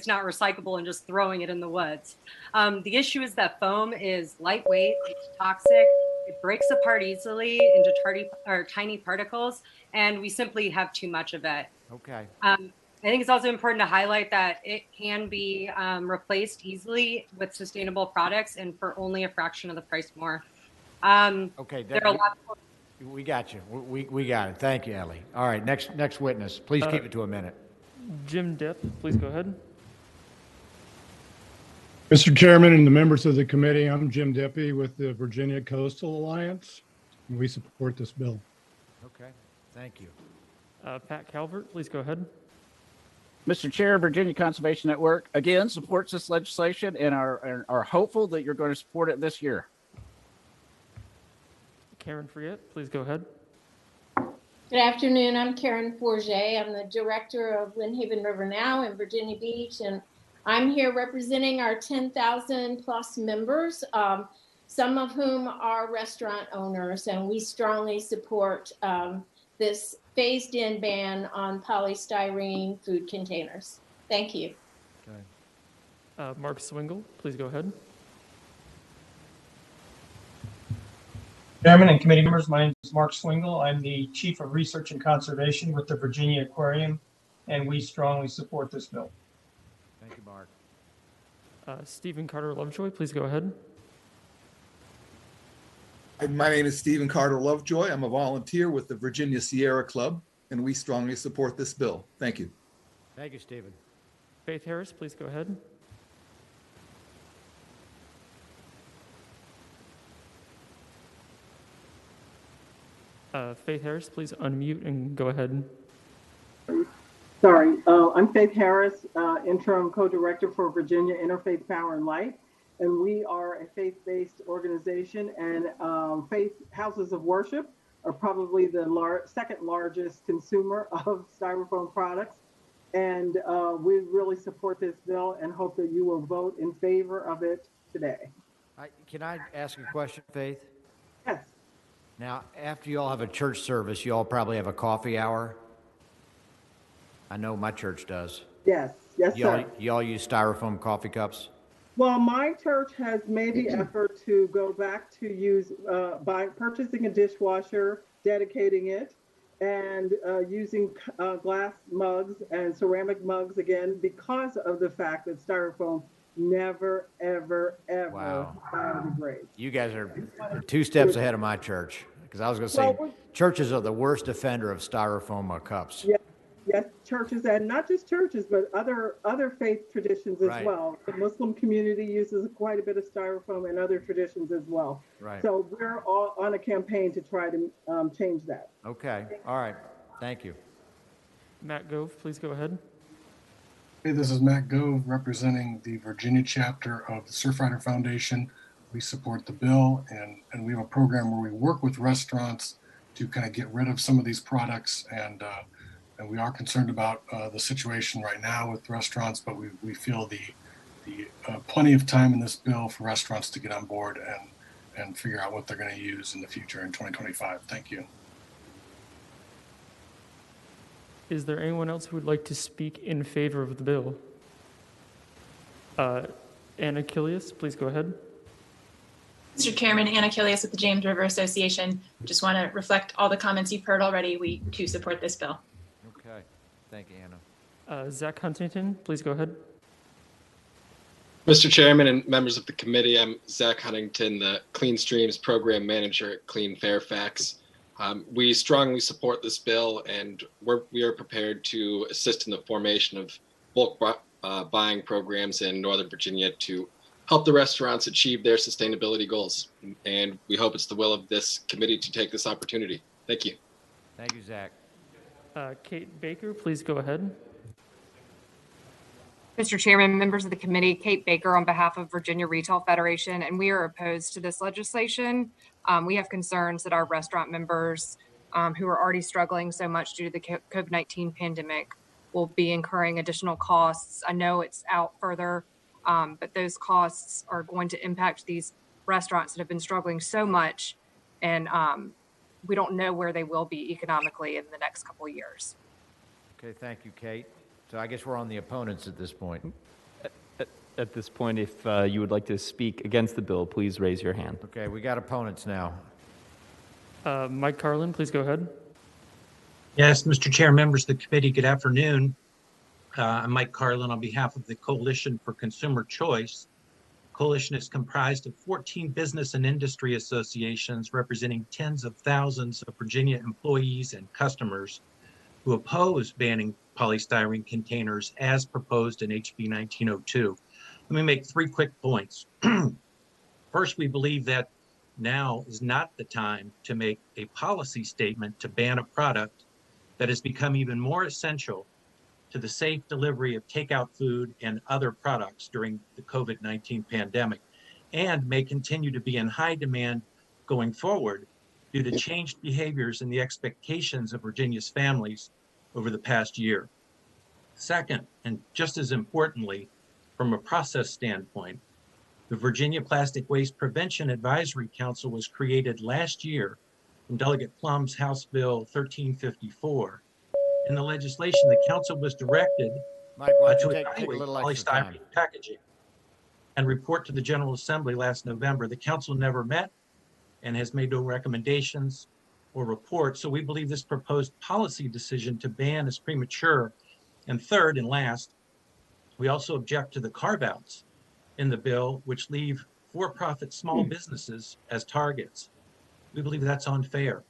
not recyclable and just throwing it in the woods. The issue is that foam is lightweight, it's toxic, it breaks apart easily into tiny particles, and we simply have too much of it. Okay. I think it's also important to highlight that it can be replaced easily with sustainable products and for only a fraction of the price more. Okay. There are a lot of We got you. We got it. Thank you, Ellie. All right, next witness. Please keep it to a minute. Jim Depp, please go ahead. Mr. Chairman and the members of the committee, I'm Jim Deppy with the Virginia Coastal Alliance, and we support this bill. Okay, thank you. Pat Calvert, please go ahead. Mr. Chair, Virginia Conservation Network again supports this legislation and are hopeful that you're going to support it this year. Karen Friette, please go ahead. Good afternoon. I'm Karen Forget. I'm the director of Lynn Haven River Now in Virginia Beach, and I'm here representing our 10,000 plus members, some of whom are restaurant owners, and we strongly support this phased-in ban on polystyrene food containers. Thank you. Okay. Mark Swingle, please go ahead. Chairman and committee members, my name is Mark Swingle. I'm the Chief of Research and Conservation with the Virginia Aquarium, and we strongly support this bill. Thank you, Mark. Stephen Carter Lovejoy, please go ahead. My name is Stephen Carter Lovejoy. I'm a volunteer with the Virginia Sierra Club, and we strongly support this bill. Thank you. Thank you, Stephen. Faith Harris, please go ahead. Faith Harris, please unmute and go ahead. Sorry, I'm Faith Harris, interim co-director for Virginia Interfaith Power and Light, and we are a faith-based organization, and faith houses of worship are probably the second largest consumer of styrofoam products, and we really support this bill and hope that you will vote in favor of it today. Can I ask a question, Faith? Yes. Now, after you all have a church service, you all probably have a coffee hour. I know my church does. Yes, yes, sir. You all use styrofoam coffee cups? Well, my church has made the effort to go back to use by purchasing a dishwasher, dedicating it, and using glass mugs and ceramic mugs again because of the fact that styrofoam never, ever, ever biodegrades. You guys are 2 steps ahead of my church, because I was going to say churches are the worst offender of styrofoam cups. Yeah. Yes, churches, and not just churches, but other faith traditions as Right. well. The Muslim community uses quite a bit of styrofoam and other traditions as well. Right. So we're all on a campaign to try to change that. Okay. All right. Thank you. Matt Gove, please go ahead. Hey, this is Matt Gove representing the Virginia chapter of the Surfrider Foundation. We support the bill, and we have a program where we work with restaurants to kind of get rid of some of these products, and we are concerned about the situation right now with restaurants, but we feel the plenty of time in this bill for restaurants to get on board and figure out what they're going to use in the future in 2025. Thank you. Is there anyone else who would like to speak in favor of the bill? Anna Kilius, please go ahead. Mr. Chairman, Anna Kilius with the James River Association. Just want to reflect all the comments you've heard already. We too support this bill. Okay. Thank you, Anna. Zach Huntington, please go ahead. Mr. Chairman and members of the committee, I'm Zach Huntington, the Clean Streams Program Manager at Clean Fairfax. We strongly support this bill, and we are prepared to assist in the formation of bulk buying programs in Northern Virginia to help the restaurants achieve their sustainability goals. And we hope it's the will of this committee to take this opportunity. Thank you. Thank you, Zach. Kate Baker, please go ahead. Mr. Chairman, members of the committee, Kate Baker on behalf of Virginia Retail Federation, and we are opposed to this legislation. We have concerns that our restaurant members who are already struggling so much due to the COVID-19 pandemic will be incurring additional costs. I know it's out further, but those costs are going to impact these restaurants that have been struggling so much, and we don't know where they will be economically in the next couple of years. Okay, thank you, Kate. So I guess we're on the opponents at this point. At this point, if you would like to speak against the bill, please raise your hand. Okay, we got opponents now. Mike Carlin, please go ahead. Yes, Mr. Chair, members of the committee, good afternoon. I'm Mike Carlin on behalf of the Coalition for Consumer Choice. The coalition is comprised of 14 business and industry associations representing tens of thousands of Virginia employees and customers who oppose banning polystyrene containers as proposed in HB 1902. Let me make 3 quick points. First, we believe that now is not the time to make a policy statement to ban a product that has become even more essential to the safe delivery of takeout food and other products during the COVID-19 pandemic, and may continue to be in high demand going forward due to changed behaviors and the expectations of Virginia's families over the past year. Second, and just as importantly, from a process standpoint, the Virginia Plastic Waste Prevention Advisory Council was created last year from Delegate Plum's House Bill 1354. In the legislation, the council was directed to evaluate polystyrene packaging and report to the General Assembly last November. The council never met and has made no recommendations or report, so we believe this proposed policy decision to ban is premature. And third and last, we also object to the carve-outs in the bill, which leave for-profit small businesses as targets. We believe that's unfair.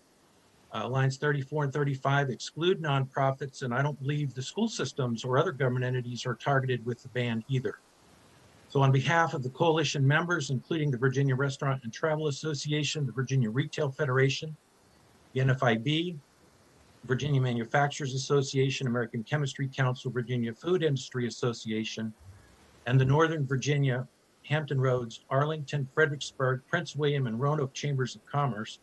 Lines 34 and 35 exclude nonprofits, and I don't believe the school systems or other government entities are targeted with the ban either. So on behalf of the coalition members, including the Virginia Restaurant and Travel Association, the Virginia Retail Federation, the NFIB, Virginia Manufacturers Association, American Chemistry Council, Virginia Food Industry Association, and the Northern Virginia, Hampton Roads, Arlington, Fredericksburg, Prince William, and Roanoke Chambers of Commerce,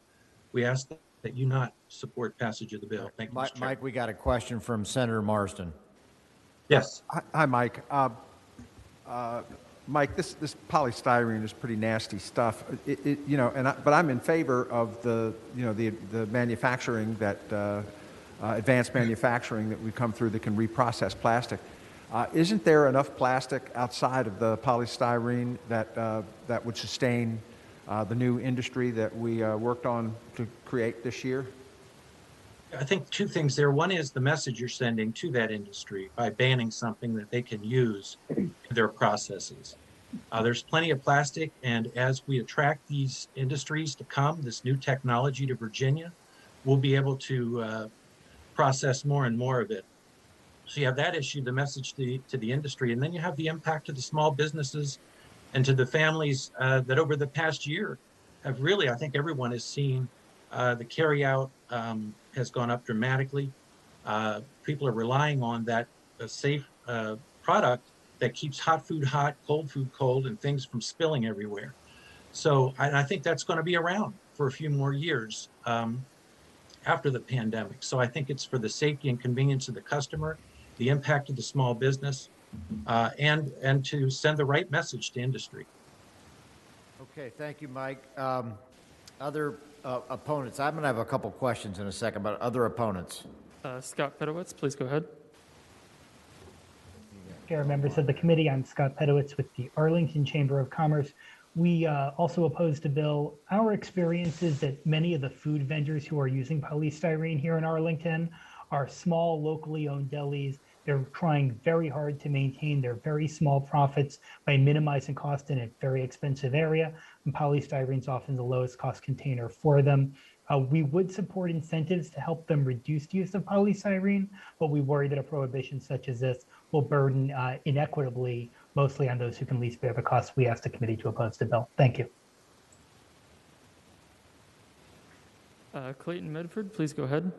we ask that you not support passage of the bill. Thank you, Mr. Chair. Mike, we got a question from Senator Marsden. Yes. Hi, Mike. Mike, this polystyrene is pretty nasty stuff. But I'm in favor of the manufacturing that advanced manufacturing that we come through that can reprocess plastic. Isn't there enough plastic outside of the polystyrene that would sustain the new industry that we worked on to create this year? I think two things there. One is the message you're sending to that industry by banning something that they can use in their processes. There's plenty of plastic, and as we attract these industries to come, this new technology to Virginia, we'll be able to process more and more of it. So you have that issue, the message to the industry, and then you have the impact to the small businesses and to the families that over the past year have really, I think everyone has seen the carryout has gone up dramatically. People are relying on that safe product that keeps hot food hot, cold food cold, and things from spilling everywhere. So I think that's going to be around for a few more years after the pandemic. So I think it's for the safety and convenience of the customer, the impact of the small business, and to send the right message to industry. Okay, thank you, Mike. Other opponents, I'm going to have a couple questions in a second, but other opponents. Scott Pedowitz, please go ahead. Chair, members of the committee, I'm Scott Pedowitz with the Arlington Chamber of Commerce. We also opposed the bill. Our experience is that many of the food vendors who are using polystyrene here in Arlington are small, locally owned delis. They're trying very hard to maintain their very small profits by minimizing cost in a very expensive area. And polystyrene is often the lowest cost container for them. We would support incentives to help them reduce the use of polystyrene, but we worry that a prohibition such as this will burden inequitably, mostly on those who can least bear the cost. We ask the committee to oppose the bill. Thank you. Clayton Medford, please go ahead.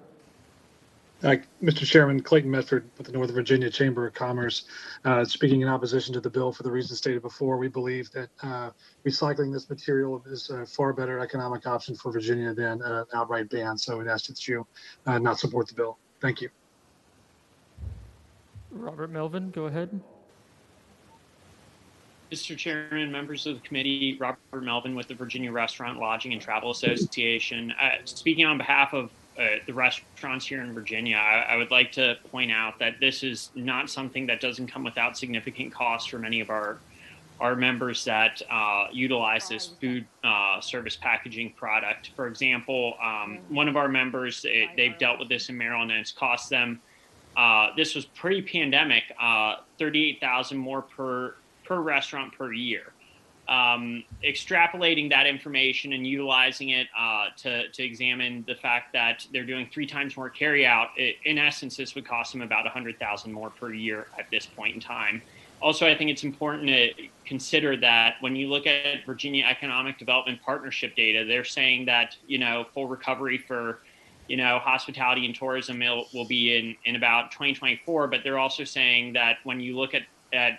Mr. Chairman, Clayton Medford with the Northern Virginia Chamber of Commerce. Speaking in opposition to the bill for the reasons stated before, we believe that recycling this material is a far better economic option for Virginia than an outright ban. So we'd ask that you not support the bill. Thank you. Robert Melvin, go ahead. Mr. Chairman, members of the committee, Robert Melvin with the Virginia Restaurant, Lodging, and Travel Association. Speaking on behalf of the restaurants here in Virginia, I would like to point out that this is not something that doesn't come without significant costs for many of our members that utilize this food service packaging product. For example, one of our members, they've dealt with this in Maryland, and it's cost them, this was pre-pandemic, $38,000 more per restaurant per year. Extrapolating that information and utilizing it to examine the fact that they're doing 3 times more carryout, in essence, this would cost them about $100,000 more per year at this point in time. Also, I think it's important to consider that when you look at Virginia Economic Development Partnership data, they're saying that, full recovery for, hospitality and tourism will be in about 2024, but they're also saying that when you look at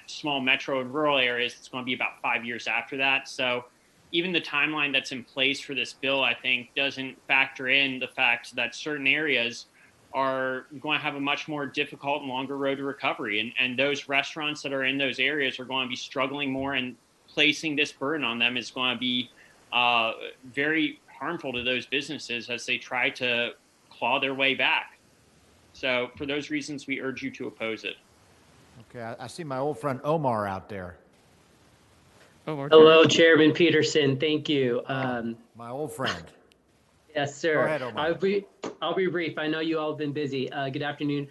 small metro and rural areas, it's going to be about 5 years after that. So even the timeline that's in place for this bill, I think, doesn't factor in the fact that certain areas are going to have a much more difficult and longer road to recovery. And those restaurants that are in those areas are going to be struggling more, and placing this burden on them is going to be very harmful to those businesses as they try to claw their way back. So for those reasons, we urge you to oppose it. Okay, I see my old friend Omar out there. Hello, Chairman Peterson. Thank you. My old friend. Yes, sir. Go ahead, Omar. I'll be brief. I know you all have been busy. Good afternoon,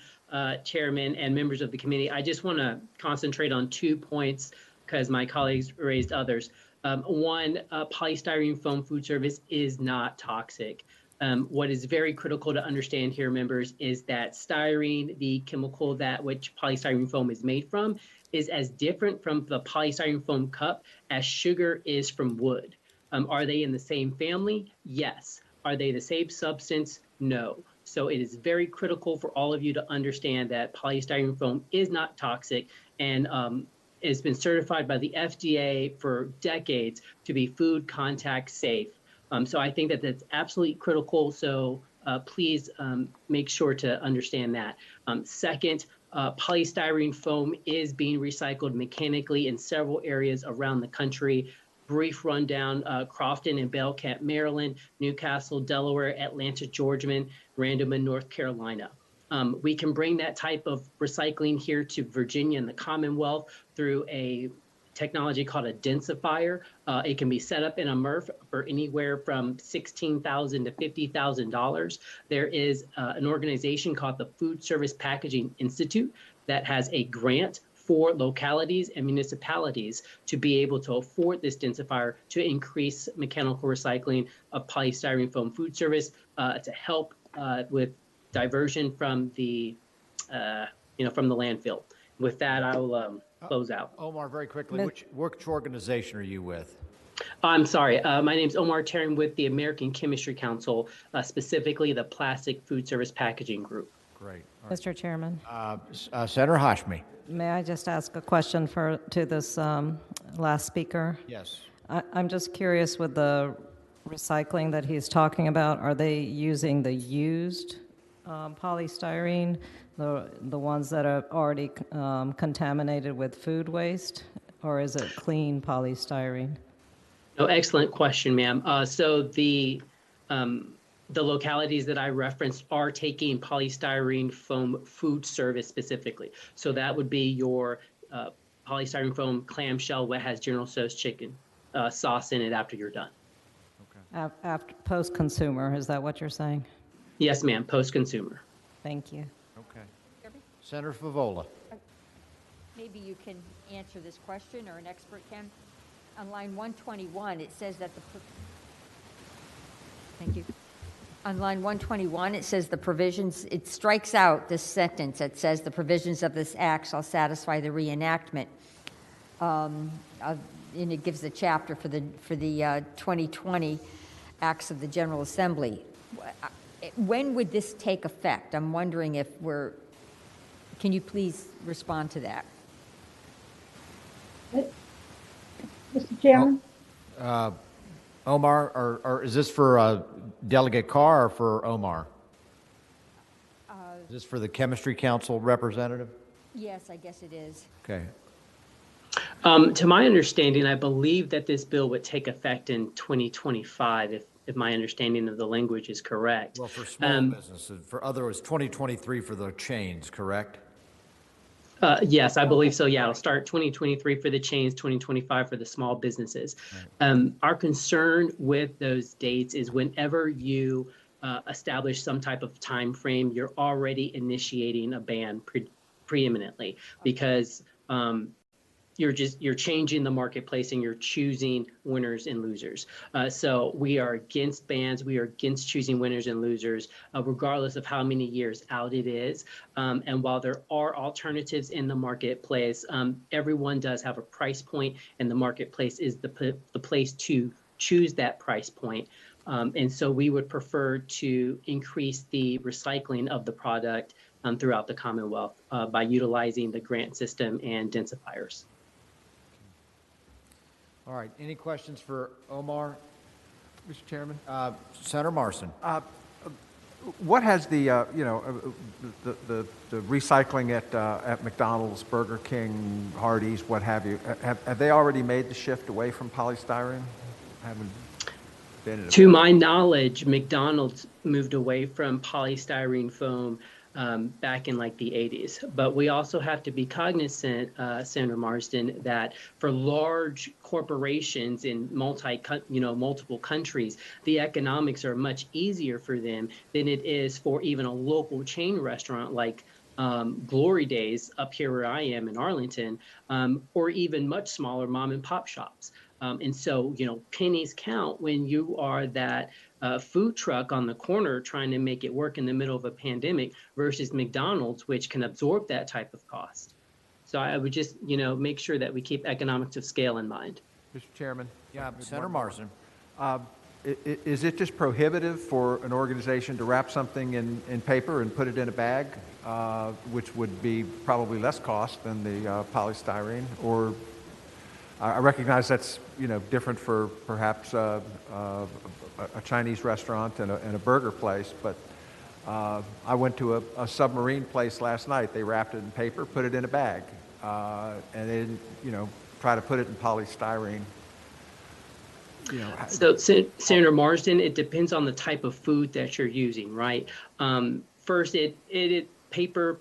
Chairman and members of the committee. I just want to concentrate on 2 points because my colleagues raised others. One, polystyrene foam food service is not toxic. What is very critical to understand here, members, is that styrene, the chemical that which polystyrene foam is made from, is as different from the polystyrene foam cup as sugar is from wood. Are they in the same family? Yes. Are they the same substance? No. So it is very critical for all of you to understand that polystyrene foam is not toxic and has been certified by the FDA for decades to be food contact safe. So I think that that's absolutely critical. So please make sure to understand that. Second, polystyrene foam is being recycled mechanically in several areas around the country. Brief rundown: Crofton and Belcamp, Maryland; Newcastle, Delaware; Atlanta, Georgia; Randleman, North Carolina. We can bring that type of recycling here to Virginia and the Commonwealth through a technology called a densifier. It can be set up in a MRF for anywhere from $16,000 to $50,000. There is an organization called the Food Service Packaging Institute that has a grant for localities and municipalities to be able to afford this densifier to increase mechanical recycling of polystyrene foam food service to help with diversion from the from the landfill. With that, I will close out. Omar, very quickly, which organization are you with? I'm sorry. My name's Omar Terran with the American Chemistry Council, specifically the Plastic Food Service Packaging Group. Great. Mr. Chairman. Senator Hashmi. May I just ask a question to this last speaker? Yes. I'm just curious with the recycling that he's talking about, are they using the used polystyrene, the ones that are already contaminated with food waste, or is it clean polystyrene? No, excellent question, ma'am. So the localities that I referenced are taking polystyrene foam food service specifically. So that would be your polystyrene foam clamshell that has General Tso's chicken sauce in it after you're done. Okay. After post-consumer, is that what you're saying? Yes, ma'am, post-consumer. Thank you. Okay. Senator Favola. Maybe you can answer this question, or an expert can. On line 121, it says that thank you. On line 121, it says the provisions, it strikes out this sentence that says the provisions of this act shall satisfy the reenactment. And it gives the chapter for the 2020 acts of the General Assembly. When would this take effect? I'm wondering if can you please respond to that? Mr. Chairman? Omar, or is this for Delegate Carr or for Omar? Is this for the Chemistry Council representative? Yes, I guess it is. Okay. To my understanding, I believe that this bill would take effect in 2025, if my understanding of the language is correct. Well, for small businesses, for others, 2023 for the chains, correct? Yes, I believe so. Yeah, it'll start 2023 for the chains, 2025 for the small businesses. Right. Our concern with those dates is whenever you establish some type of time frame, you're already initiating a ban preeminently, because you're changing the marketplace and you're choosing winners and losers. So we are against bans. We are against choosing winners and losers, regardless of how many years out it is. And while there are alternatives in the marketplace, everyone does have a price point, and the marketplace is the place to choose that price point. And so we would prefer to increase the recycling of the product throughout the Commonwealth by utilizing the grant system and densifiers. All right. Any questions for Omar? Mr. Chairman? Senator Marson. What has the recycling at McDonald's, Burger King, Hardee's, what have you, have they already made the shift away from polystyrene? To my knowledge, McDonald's moved away from polystyrene foam back in like the 80s. But we also have to be cognizant, Senator Marsden, that for large corporations in multiple countries, the economics are much easier for them than it is for even a local chain restaurant like Glory Days up here where I am in Arlington, or even much smaller mom and pop shops. And so, pennies count when you are that food truck on the corner trying to make it work in the middle of a pandemic versus McDonald's, which can absorb that type of cost. So I would just, make sure that we keep economics of scale in mind. Mr. Chairman? Yeah, Senator Marsden. Is it just prohibitive for an organization to wrap something in paper and put it in a bag, which would be probably less cost than the polystyrene? Or I recognize that's different for perhaps a Chinese restaurant and a burger place, but I went to a submarine place last night. They wrapped it in paper, put it in a bag, and they didn't try to put it in polystyrene. So, Senator Marsden, it depends on the type of food that you're using, right? First, paper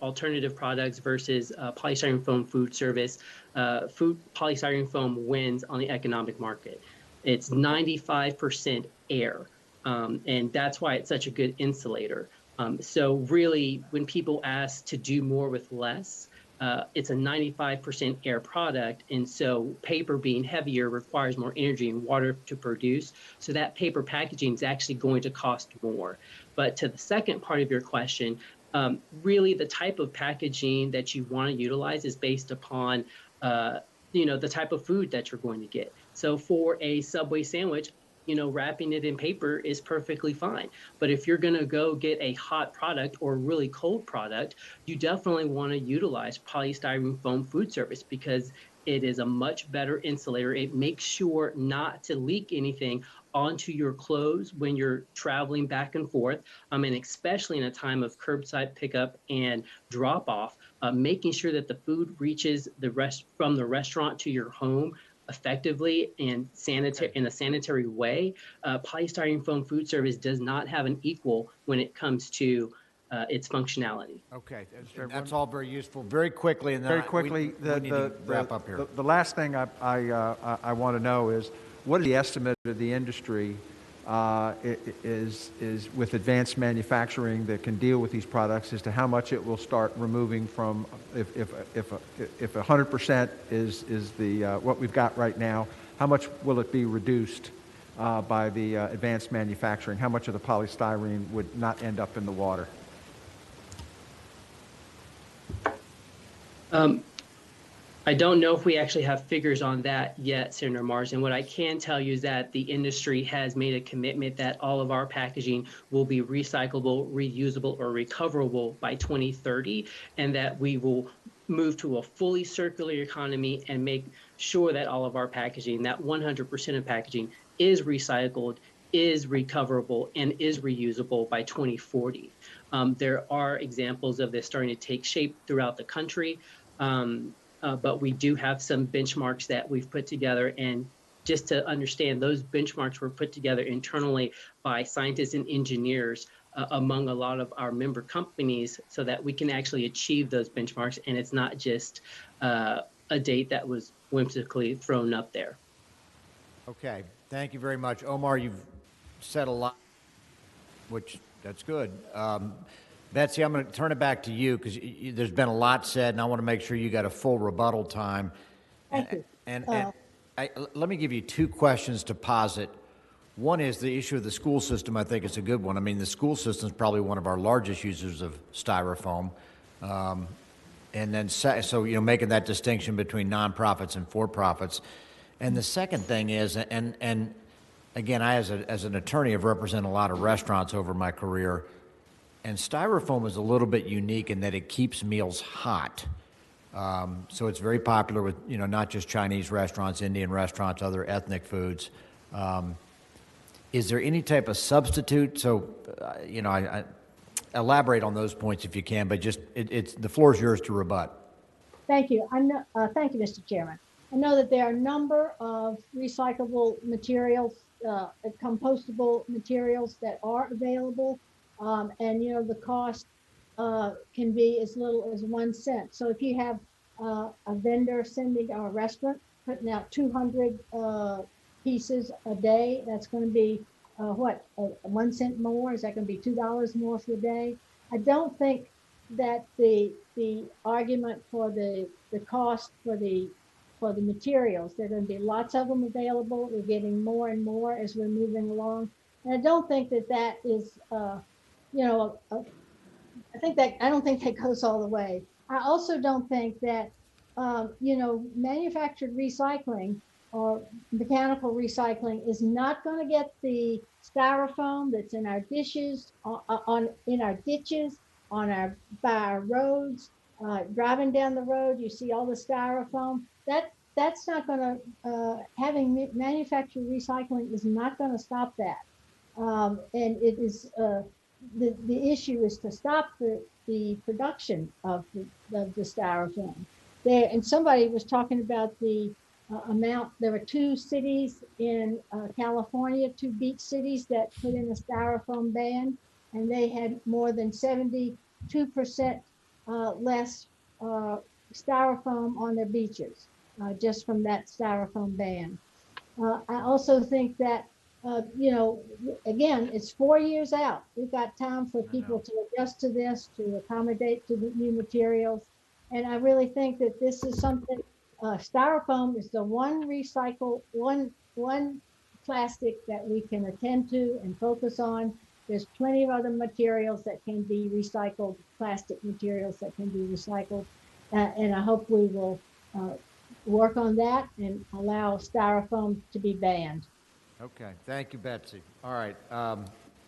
alternative products versus polystyrene foam food service. Polystyrene foam wins on the economic market. It's 95% air, and that's why it's such a good insulator. So really, when people ask to do more with less, it's a 95% air product, and so paper being heavier requires more energy and water to produce, so that paper packaging is actually going to cost more. But to the second part of your question, really the type of packaging that you want to utilize is based upon the type of food that you're going to get. So for a Subway sandwich, wrapping it in paper is perfectly fine. But if you're going to go get a hot product or a really cold product, you definitely want to utilize polystyrene foam food service because it is a much better insulator. It makes sure not to leak anything onto your clothes when you're traveling back and forth. And especially in a time of curbside pickup and drop off, making sure that the food reaches from the restaurant to your home effectively and in a sanitary way. Polystyrene foam food service does not have an equal when it comes to its functionality. Okay, that's all very useful. Very quickly, and then Very quickly, we need to wrap up here. The last thing I want to know is what is the estimate of the industry is with advanced manufacturing that can deal with these products as to how much it will start removing from if 100% is the what we've got right now, how much will it be reduced by the advanced manufacturing? How much of the polystyrene would not end up in the water? I don't know if we actually have figures on that yet, Senator Marsden. What I can tell you is that the industry has made a commitment that all of our packaging will be recyclable, reusable, or recoverable by 2030, and that we will move to a fully circular economy and make sure that all of our packaging, that 100% of packaging, is recycled, is recoverable, and is reusable by 2040. There are examples of this starting to take shape throughout the country. But we do have some benchmarks that we've put together. And just to understand, those benchmarks were put together internally by scientists and engineers among a lot of our member companies so that we can actually achieve those benchmarks. And it's not just a date that was whimsically thrown up there. Okay, thank you very much. Omar, you've said a lot, which that's good. Betsy, I'm going to turn it back to you because there's been a lot said, and I want to make sure you got a full rebuttal time. Thank you. And let me give you two questions to posit. One is the issue of the school system. I think it's a good one. I mean, the school system is probably one of our largest users of styrofoam. And then, so, making that distinction between nonprofits and for-profits. And the second thing is, and again, I, as an attorney, have represented a lot of restaurants over my career. And styrofoam is a little bit unique in that it keeps meals hot. So it's very popular with, not just Chinese restaurants, Indian restaurants, other ethnic foods. Is there any type of substitute? So, I elaborate on those points if you can, but just the floor is yours to rebut. Thank you. Thank you, Mr. Chairman. I know that there are a number of recyclable materials, compostable materials that are available. And the cost can be as little as 1 cent. So if you have a vendor sending a restaurant putting out 200 pieces a day, that's going to be 1 cent more? Is that going to be $2 more for the day? I don't think that the argument for the cost for the for the materials. There are going to be lots of them available. We're getting more and more as we're moving along. And I don't think that that is, you know, I don't think that goes all the way. I also don't think that, you know, manufactured recycling or mechanical recycling is not going to get the styrofoam that's in our dishes, in our ditches, by our roads. Driving down the road, you see all the styrofoam. That's not going to having manufactured recycling is not going to stop that. And it is the issue is to stop the production of the styrofoam. There, and somebody was talking about the amount. There were two cities in California, two beach cities that put in a styrofoam ban, and they had more than 72% less styrofoam on their beaches just from that styrofoam ban. I also think that, you know, again, it's 4 years out. We've got time for people to adjust to this, to accommodate to the new materials. And I really think that this is something, styrofoam is the one plastic that we can attend to and focus on. There's plenty of other materials that can be recycled, plastic materials that can be recycled. And I hope we will work on that and allow styrofoam to be banned. Okay, thank you, Betsy. All right.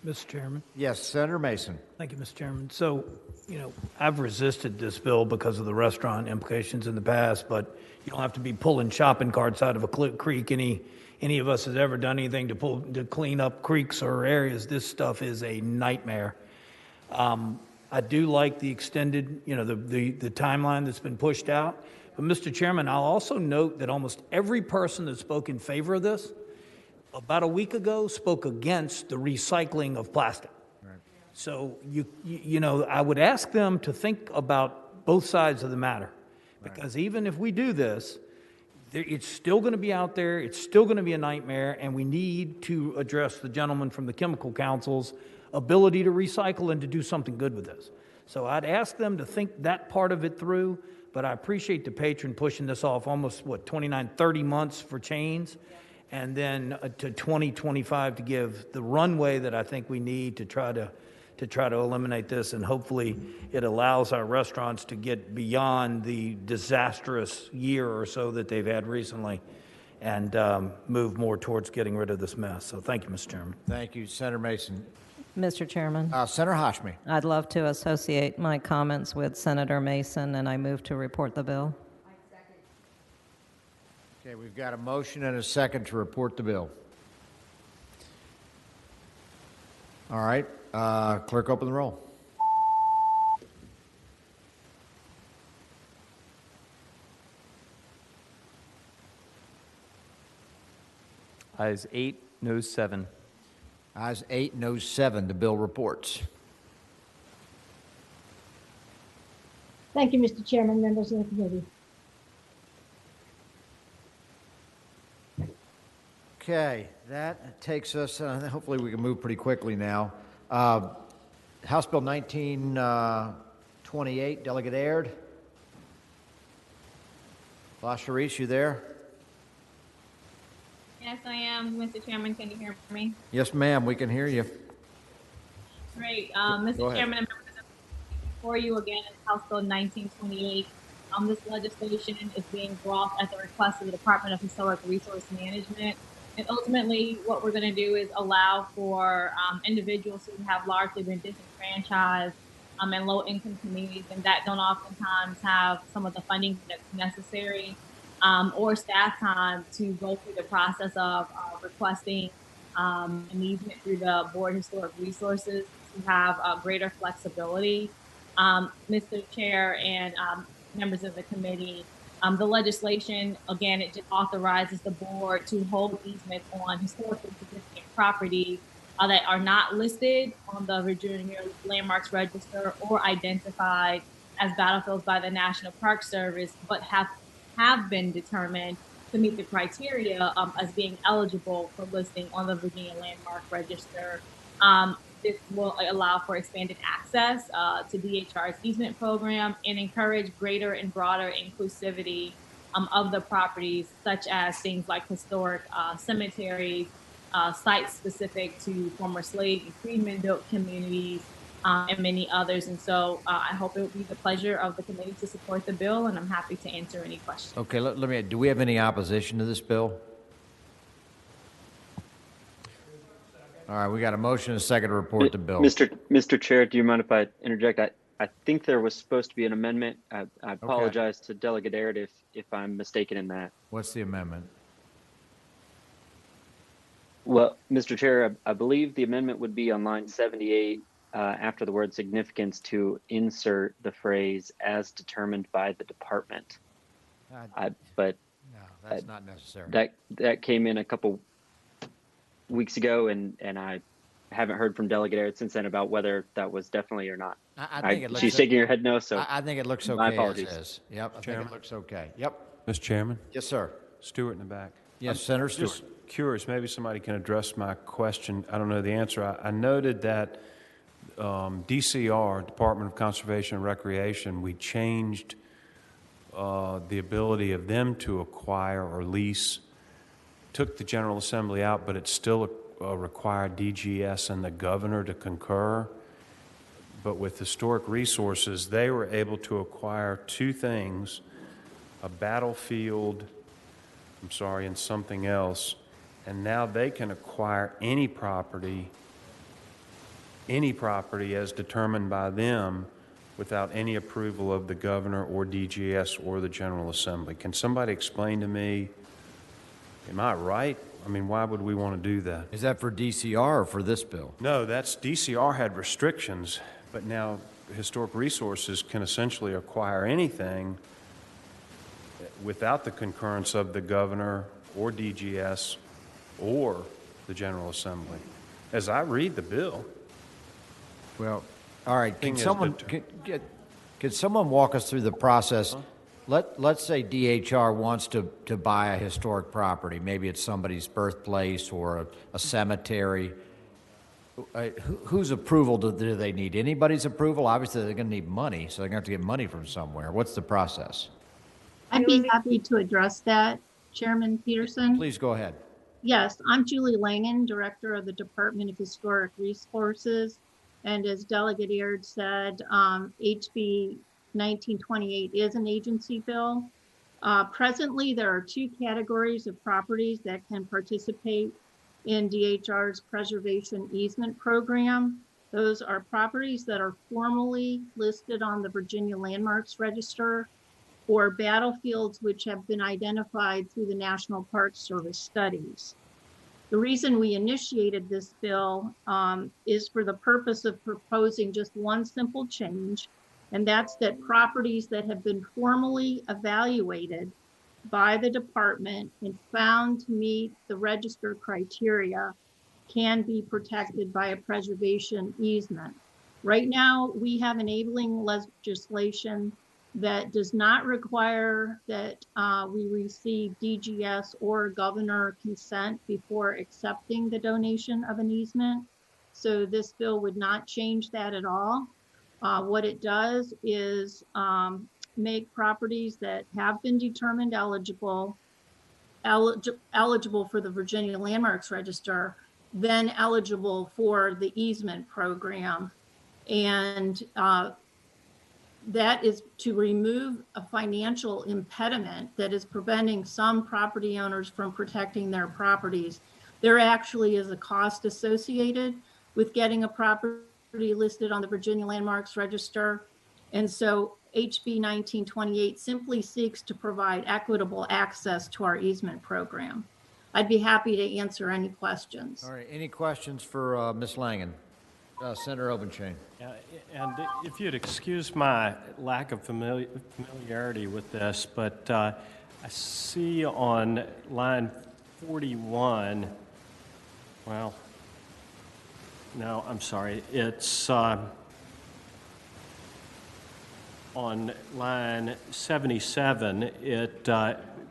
Mr. Chairman? Yes, Senator Mason. Thank you, Mr. Chairman. So, you know, I've resisted this bill because of the restaurant implications in the past, but you don't have to be pulling shopping carts out of a creek. Any of us has ever done anything to clean up creeks or areas. This stuff is a nightmare. I do like the extended, you know, the timeline that's been pushed out. But Mr. Chairman, I'll also note that almost every person that spoke in favor of this about a week ago spoke against the recycling of plastic. Right. So, you know, I would ask them to think about both sides of the matter. Because even if we do this, it's still going to be out there, it's still going to be a nightmare, and we need to address the gentleman from the Chemical Council's ability to recycle and to do something good with this. So I'd ask them to think that part of it through, but I appreciate the patron pushing this off almost, 29, 30 months for chains, and then to 2025 to give the runway that I think we need to try to eliminate this, and hopefully it allows our restaurants to get beyond the disastrous year or so that they've had recently and move more towards getting rid of this mess. So thank you, Mr. Chairman. Thank you, Senator Mason. Mr. Chairman. Senator Hashmi. I'd love to associate my comments with Senator Mason, and I move to report the bill. Okay, we've got a motion and a second to report the bill. All right, clerk, open the roll. Ayes 8, noes 7. Ayes 8, noes 7. The bill reports. Thank you, Mr. Chairman, members of the committee. Okay, that takes us, hopefully we can move pretty quickly now. House Bill 1928, Delegate Aird. La Charisse, you there? Yes, I am. Mr. Chairman, can you hear me? Yes, ma'am, we can hear you. Great. Mr. Chairman, I'm before you again in House Bill 1928. This legislation is being brought at the request of the Department of Historic Resource Management. And ultimately, what we're going to do is allow for individuals who have largely been disenfranchised in low-income communities and that don't oftentimes have some of the funding that's necessary or staff time to go through the process of requesting an easement through the Board of Historic Resources to have greater flexibility. Mr. Chair and members of the committee, the legislation, again, it just authorizes the board to hold easements on historically significant properties that are not listed on the Virginia Landmarks Register or identified as battlefields by the National Park Service, but have been determined to meet the criteria as being eligible for listing on the Virginia Landmark Register. This will allow for expanded access to DHR's easement program and encourage greater and broader inclusivity of the properties, such as things like historic cemeteries, sites specific to former slave and freedmen built communities, and many others. And so I hope it will be the pleasure of the committee to support the bill, and I'm happy to answer any questions. Okay, do we have any opposition to this bill? All right, we got a motion and a second to report the bill. Mr. Chair, do you mind if I interject? I think there was supposed to be an amendment. I apologize to Delegate Aird if I'm mistaken in that. What's the amendment? Well, Mr. Chair, I believe the amendment would be on line 78 after the word significance to insert the phrase as determined by the department. But no, that's not necessary. That came in a couple weeks ago, and I haven't heard from Delegate Aird since then about whether that was definitely or not. I think it looks. She's shaking her head no, so I think it looks okay. My apologies. As is. Yep, I think it looks okay. Yep. Mr. Chairman? Yes, sir. Stuart in the back. Yes, Senator Stewart. Just curious, maybe somebody can address my question. I don't know the answer. I noted that DCR, Department of Conservation and Recreation, we changed the ability of them to acquire or lease, took the General Assembly out, but it still required DGS and the governor to concur. But with historic resources, they were able to acquire two things, a battlefield, and something else, and now they can acquire any property as determined by them without any approval of the governor or DGS or the General Assembly. Can somebody explain to me, am I right? I mean, why would we want to do that? Is that for DCR or for this bill? No, that's DCR had restrictions, but now historic resources can essentially acquire anything without the concurrence of the governor or DGS or the General Assembly. As I read the bill. Well, all right, can someone walk us through the process? Let's say DHR wants to buy a historic property. Maybe it's somebody's birthplace or a cemetery. Whose approval do they need? Anybody's approval? Obviously, they're going to need money, so they're going to have to get money from somewhere. What's the process? I'd be happy to address that, Chairman Peterson. Please go ahead. Yes, I'm Julie Langen, Director of the Department of Historic Resources. And as Delegate Aird said, HB 1928 is an agency bill. Presently, there are two categories of properties that can participate in DHR's preservation easement program. Those are properties that are formally listed on the Virginia Landmarks Register, or battlefields which have been identified through the National Park Service studies. The reason we initiated this bill is for the purpose of proposing just one simple change, and that's that properties that have been formally evaluated by the department and found to meet the register criteria can be protected by a preservation easement. Right now, we have enabling legislation that does not require that we receive DGS or governor consent before accepting the donation of an easement. So this bill would not change that at all. What it does is make properties that have been determined eligible for the Virginia Landmarks Register, then eligible for the easement program. And that is to remove a financial impediment that is preventing some property owners from protecting their properties. There actually is a cost associated with getting a property listed on the Virginia Landmarks Register. And so HB 1928 simply seeks to provide equitable access to our easement program. I'd be happy to answer any questions. All right, any questions for Ms. Langen? Senator Obenchain. And if you'd excuse my lack of familiarity with this, but I see on line 41, well, no, I'm sorry, it's on line 77,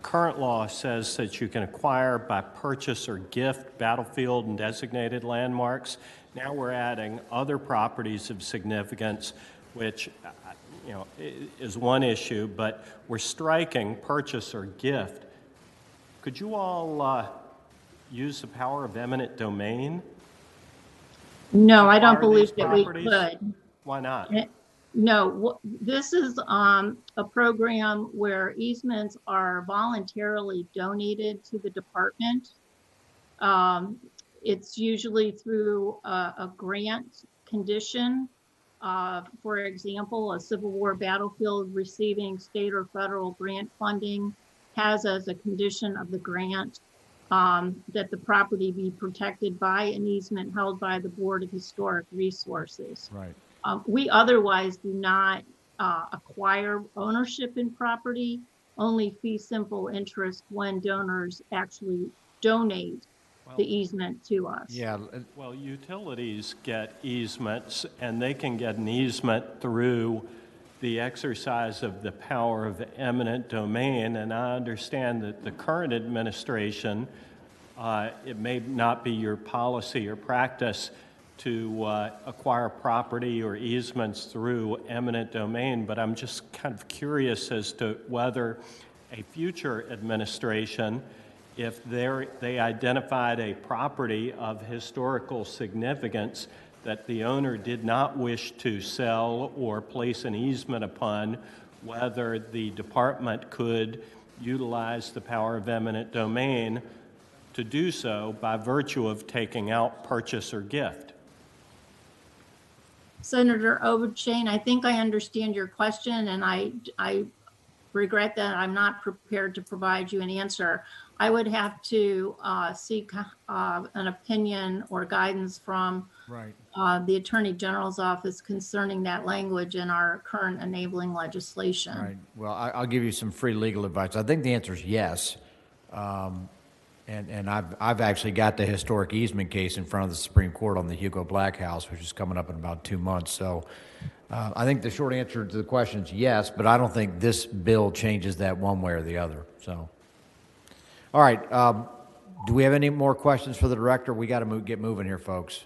current law says that you can acquire by purchase or gift battlefield and designated landmarks. Now we're adding other properties of significance, which, is one issue, but we're striking purchase or gift. Could you all use the power of eminent domain? No, I don't Acquire these believe that we properties? could. Why not? No, this is a program where easements are voluntarily donated to the department. It's usually through a grant condition. For example, a Civil War battlefield receiving state or federal grant funding has as a condition of the grant that the property be protected by an easement held by the Board of Historic Resources. Right. We otherwise do not acquire ownership in property, only fee simple interest when donors actually donate the easement to us. Yeah. Well, utilities get easements, and they can get an easement through the exercise of the power of eminent domain. And I understand that the current administration, it may not be your policy or practice to acquire property or easements through eminent domain, but I'm just kind of curious as to whether a future administration, if they identified a property of historical significance that the owner did not wish to sell or place an easement upon, whether the department could utilize the power of eminent domain to do so by virtue of taking out purchase or gift. Senator Obenshain, I think I understand your question, and I regret that I'm not prepared to provide you an answer. I would have to seek an opinion or guidance from the Attorney General's office concerning that language in our current enabling legislation. Right. Well, I'll give you some free legal advice. I think the answer is yes. And I've actually got the historic easement case in front of the Supreme Court on the Hugo Black House, which is coming up in about 2 months. So I think the short answer to the question is yes, but I don't think this bill changes that one way or the other. So, all right. Do we have any more questions for the director? We got to get moving here, folks.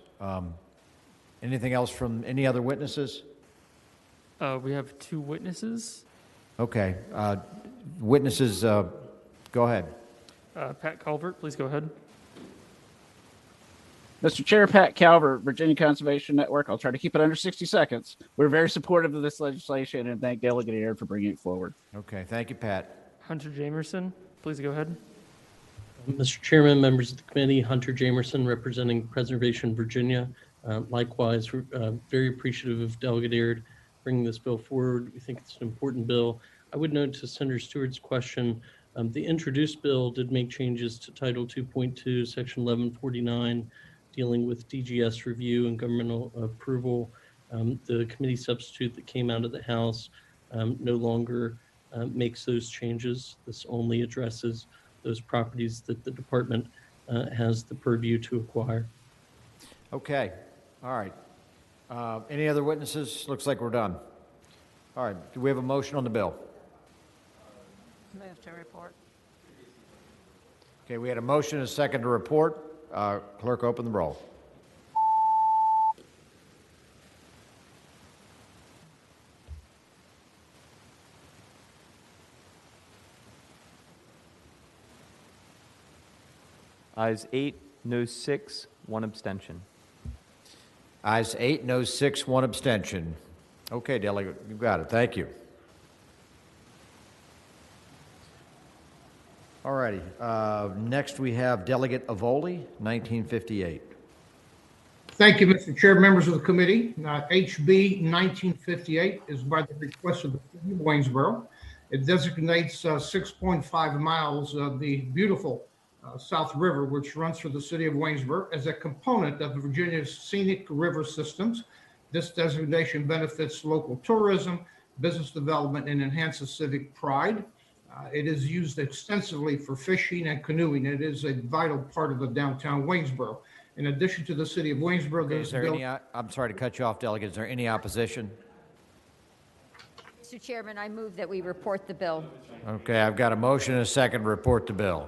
Anything else from any other witnesses? We have 2 witnesses. Okay. Witnesses, go ahead. Pat Calvert, please go ahead. Mr. Chair, Pat Calvert, Virginia Conservation Network. I'll try to keep it under 60 seconds. We're very supportive of this legislation and thank Delegate Aird for bringing it forward. Okay, thank you, Pat. Hunter Jamerson, please go ahead. Mr. Chairman, members of the committee, Hunter Jamerson representing Preservation Virginia. Likewise, we're very appreciative of Delegate Aird bringing this bill forward. We think it's an important bill. I would note to Senator Stewart's question, the introduced bill did make changes to Title 2.2, Section 1149, dealing with DGS review and governmental approval. The committee substitute that came out of the House no longer makes those changes. This only addresses those properties that the department has the purview to acquire. Okay. All right. Any other witnesses? Looks like we're done. All right. Do we have a motion on the bill? Move to report. Okay, we had a motion and a second to report. Clerk, open the roll. Ayes 8, noes 6, 1 abstention. Ayes 8, noes 6, 1 abstention. Okay, Delegate, you've got it. Thank you. All righty. Next, we have Delegate Avoli, 1958. Thank you, Mr. Chair, members of the committee. HB 1958 is by the request of the city of Waynesboro. It designates 6.5 miles of the beautiful South River, which runs through the city of Waynesboro, as a component of Virginia's scenic river systems. This designation benefits local tourism, business development, and enhances civic pride. It is used extensively for fishing and canoeing. It is a vital part of the downtown Waynesboro. In addition to the city of Waynesboro, Okay, is there any, I'm sorry to cut you off, Delegate. Is there any opposition? Mr. Chairman, I move that we report the bill. Okay, I've got a motion and a second to report the bill.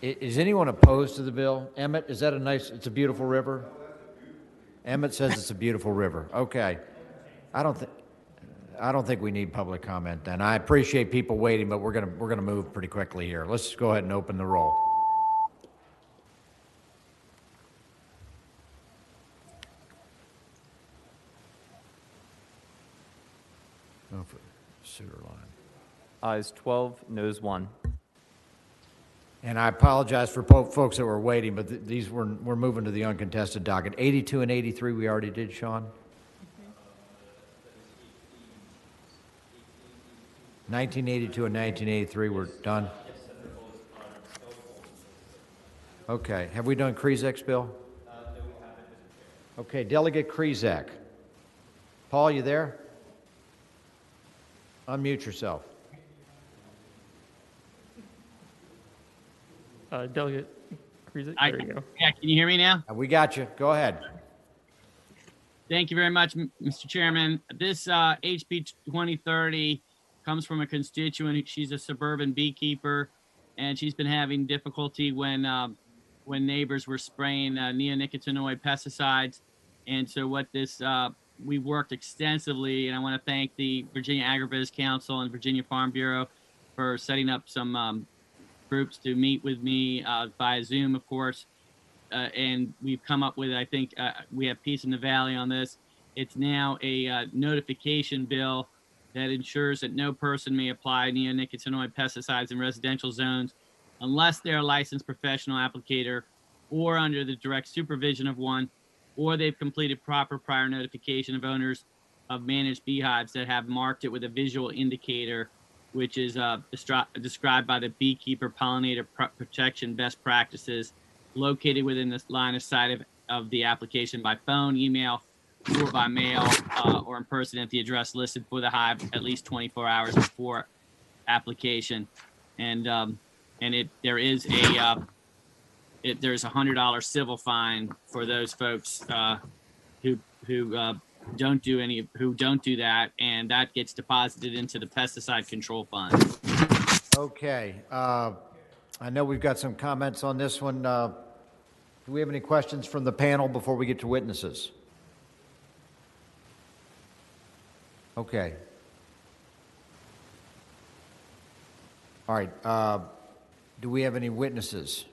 Is anyone opposed to the bill? Emmett, is that a nice, it's a beautiful river? Emmett says it's a beautiful river. Okay. I don't think we need public comment then. I appreciate people waiting, but we're gonna move pretty quickly here. Let's go ahead and open the roll. Oh, for sewer line. Ayes 12, noes 1. And I apologize for folks that were waiting, but these we're moving to the uncontested docket. 82 and 83 we already did, Sean. 1982 and 1983 were done. Okay. Have we done Krizek's bill? Okay. Delegate Krizek. Paul, you there? Unmute yourself. Delegate Krizek, there you go. Yeah, can you hear me now? We got you. Go ahead. Thank you very much, Mr. Chairman. This HB 2030 comes from a constituent. She's a suburban beekeeper, and she's been having difficulty when neighbors were spraying neonicotinoid pesticides. And so what this, we worked extensively, and I want to thank the Virginia Agribusiness Council and Virginia Farm Bureau for setting up some groups to meet with me via Zoom, of course. And we've come up with, I think, we have peace in the valley on this. It's now a notification bill that ensures that no person may apply neonicotinoid pesticides in residential zones unless they're a licensed professional applicator or under the direct supervision of one, or they've completed proper prior notification of owners of managed beehives that have marked it with a visual indicator, which is described by the Beekeeper Pollinator Protection Best Practices, located within the line of sight of the application by phone, email, or by mail, or in person at the address listed for the hive at least 24 hours before application. And there's a $100 civil fine for those folks who don't do that, and that gets deposited into the pesticide control fund. Okay. I know we've got some comments on this one. Do we have any questions from the panel before we get to witnesses? Okay. All right. Do we have any witnesses?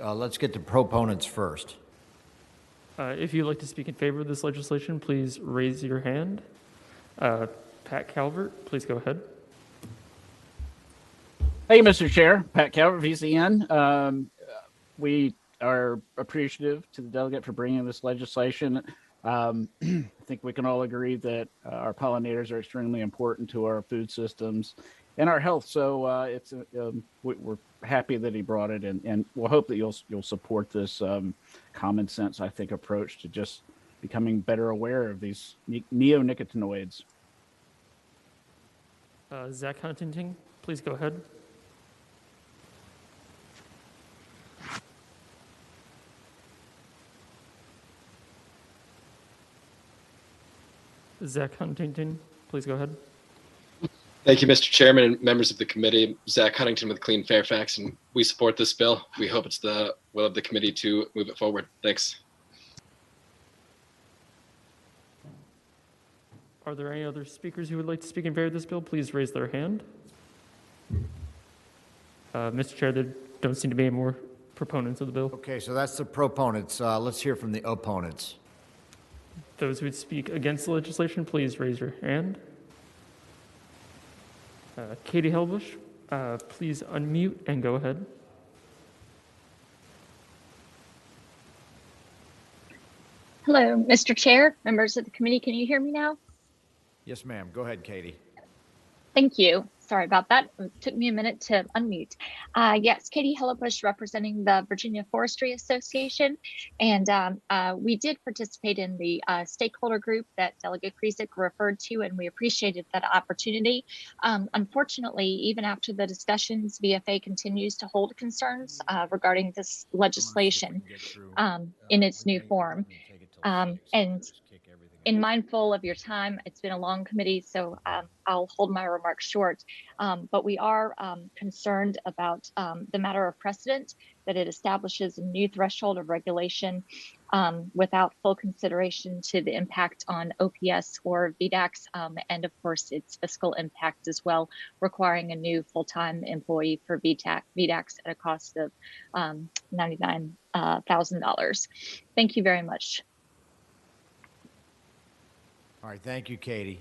Let's get the proponents first. If you'd like to speak in favor of this legislation, please raise your hand. Pat Calvert, please go ahead. Hey, Mr. Chair, Pat Calvert, VCN. We are appreciative to the delegate for bringing this legislation. I think we can all agree that our pollinators are extremely important to our food systems and our health. So we're happy that he brought it, and we'll hope that you'll support this common sense, I think, approach to just becoming better aware of these neonicotinoids. Zach Huntington, please go ahead. Zach Huntington, please go ahead. Thank you, Mr. Chairman and members of the committee. Zach Huntington with Clean Fairfax, and we support this bill. We hope it's the will of the committee to move it forward. Thanks. Are there any other speakers who would like to speak in favor of this bill? Please raise their hand. Mr. Chair, there don't seem to be any more proponents of the bill. Okay, so that's the proponents. Let's hear from the opponents. Those who would speak against the legislation, please raise your hand. Katie Helbush, please unmute and go ahead. Hello, Mr. Chair, members of the committee. Can you hear me now? Yes, ma'am. Go ahead, Katie. Thank you. Sorry about that. It took me a minute to unmute. Yes, Katie Hellebush representing the Virginia Forestry Association. And we did participate in the stakeholder group that Delegate Krizek referred to, and we appreciated that opportunity. Unfortunately, even after the discussions, VFA continues to hold concerns regarding this legislation in its new form. And in mindful of your time, it's been a long committee, so I'll hold my remarks short. But we are concerned about the matter of precedent, that it establishes a new threshold of regulation without full consideration to the impact on OPS or VDAX, and of course its fiscal impact as well, requiring a new full-time employee for VDAX at a cost of $99,000. Thank you very much. All right, thank you, Katie.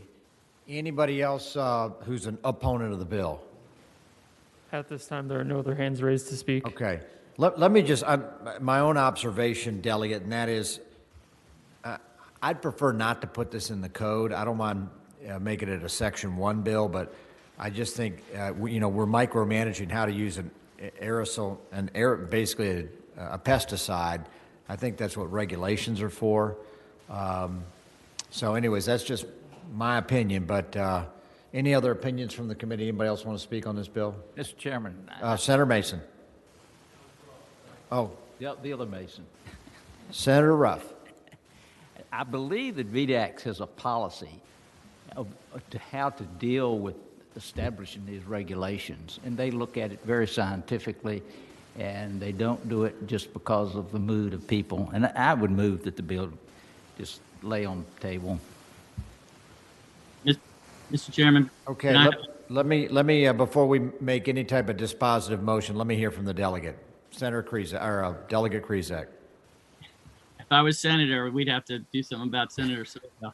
Anybody else who's an opponent of the bill? At this time, there are no other hands raised to speak. Okay. Let me just, my own observation, Delegate, and that is, I'd prefer not to put this in the code. I don't mind making it a Section 1 bill, but I just think, we're micromanaging how to use an aerosol, basically a pesticide. I think that's what regulations are for. So anyways, that's just my opinion, but any other opinions from the committee? Anybody else want to speak on this bill? Mr. Chairman. Senator Mason. Oh. Yep, the other Mason. Senator Ruff. I believe that VDAX has a policy of how to deal with establishing these regulations, and they look at it very scientifically, and they don't do it just because of the mood of people. And I would move that the bill just lay on the table. Mr. Chairman. Okay, let me before we make any type of dispositive motion, let me hear from the delegate. Senator Krizak, or Delegate Krizak. If I was senator, we'd have to do something about Senator Silva.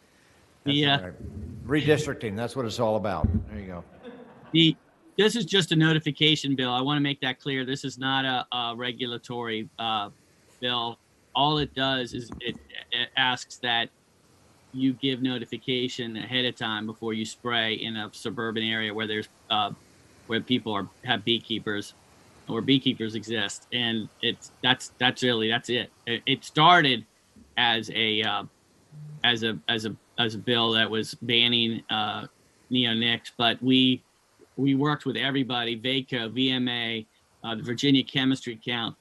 Right. Redistricting, that's what it's all about. There you go. This is just a notification bill. I want to make that clear. This is not a regulatory bill. All it does is it asks that you give notification ahead of time before you spray in a suburban area where there's where people have beekeepers or beekeepers exist, and that's it. It started as a bill that was banning neonics, but we worked with everybody, VACO, VMA, the Virginia Chemistry Council,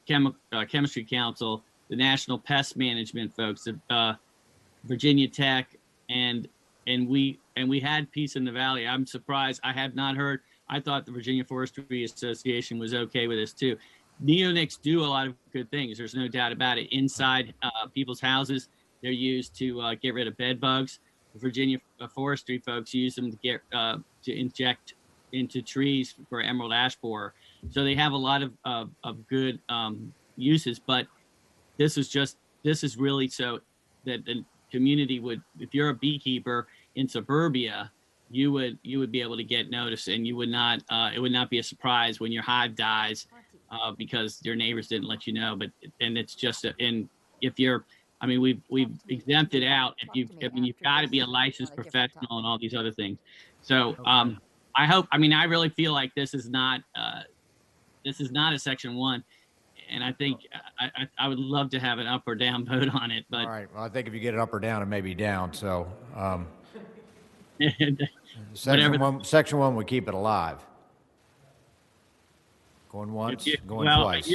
the National Pest Management folks, Virginia Tech, and we had peace in the valley. I'm surprised. I have not heard. I thought the Virginia Forestry Association was okay with this too. Neonics do a lot of good things. There's no doubt about it. Inside people's houses, they're used to get rid of bed bugs. The Virginia Forestry folks use them to inject into trees for emerald ash borer. So they have a lot of good uses. But this is really so that the community would, if you're a beekeeper in suburbia, you would be able to get notice, and you would not. It would not be a surprise when your hive dies because your neighbors didn't let you know. And it's just if you're, I mean, we've exempted out. You've got to be a licensed professional and all these other things. So I hope. I mean, I really feel like this is not a Section 1. And I think I would love to have an up or down vote on it. But all right. Well, I think if you get it up or down, it may be down. So Section 1 would keep it alive. Going once, going twice.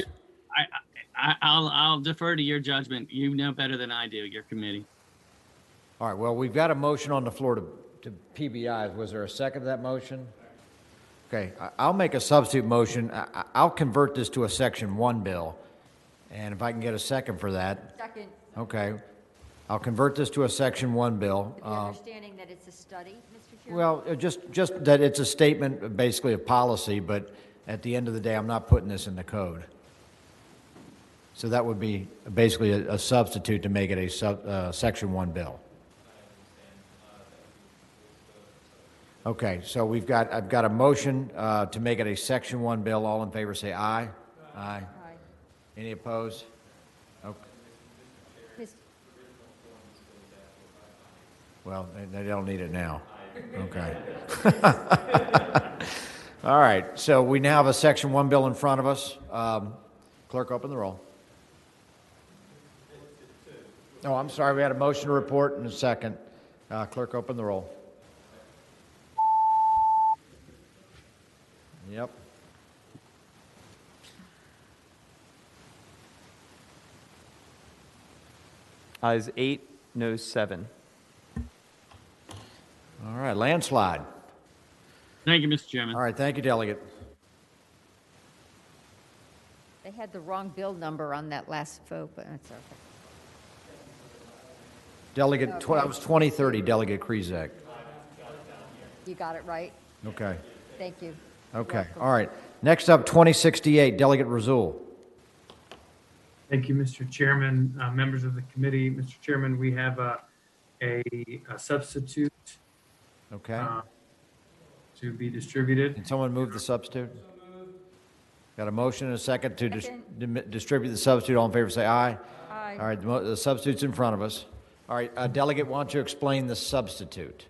I'll defer to your judgment. You know better than I do, your committee. All right. Well, we've got a motion on the floor to PBI. Was there a second to that motion? Okay, I'll make a substitute motion. I'll convert this to a Section 1 bill, and if I can get a second for that. Second. Okay, I'll convert this to a Section 1 bill. With the understanding that it's a study, Mr. Chairman? Well, just that it's a statement, basically of policy, but at the end of the day, I'm not putting this in the code. So that would be basically a substitute to make it a Section 1 bill. Okay, so I've got a motion to make it a Section 1 bill. All in favor say aye. Aye. Any opposed? Okay. Well, they don't need it now. Okay. All right, so we now have a Section 1 bill in front of us. Clerk, open the roll. Oh, I'm sorry, we had a motion to report and a second. Clerk, open the roll. Yep. Ayes 8, noes 7. All right, landslide. Thank you, Mr. Chairman. All right, thank you, Delegate. They had the wrong bill number on that last vote, but that's okay. Delegate, that was 2030, Delegate Krizak. You got it right. Okay. Thank you. Okay, all right. Next up, 2068, Delegate Razul. Thank you, Mr. Chairman, members of the committee. Mr. Chairman, we have a substitute Okay. To be distributed. Can someone move the substitute? Got a motion and a second to distribute the substitute. All in favor say aye. Aye. All right, the substitute's in front of us. All right, Delegate, why don't you explain the substitute?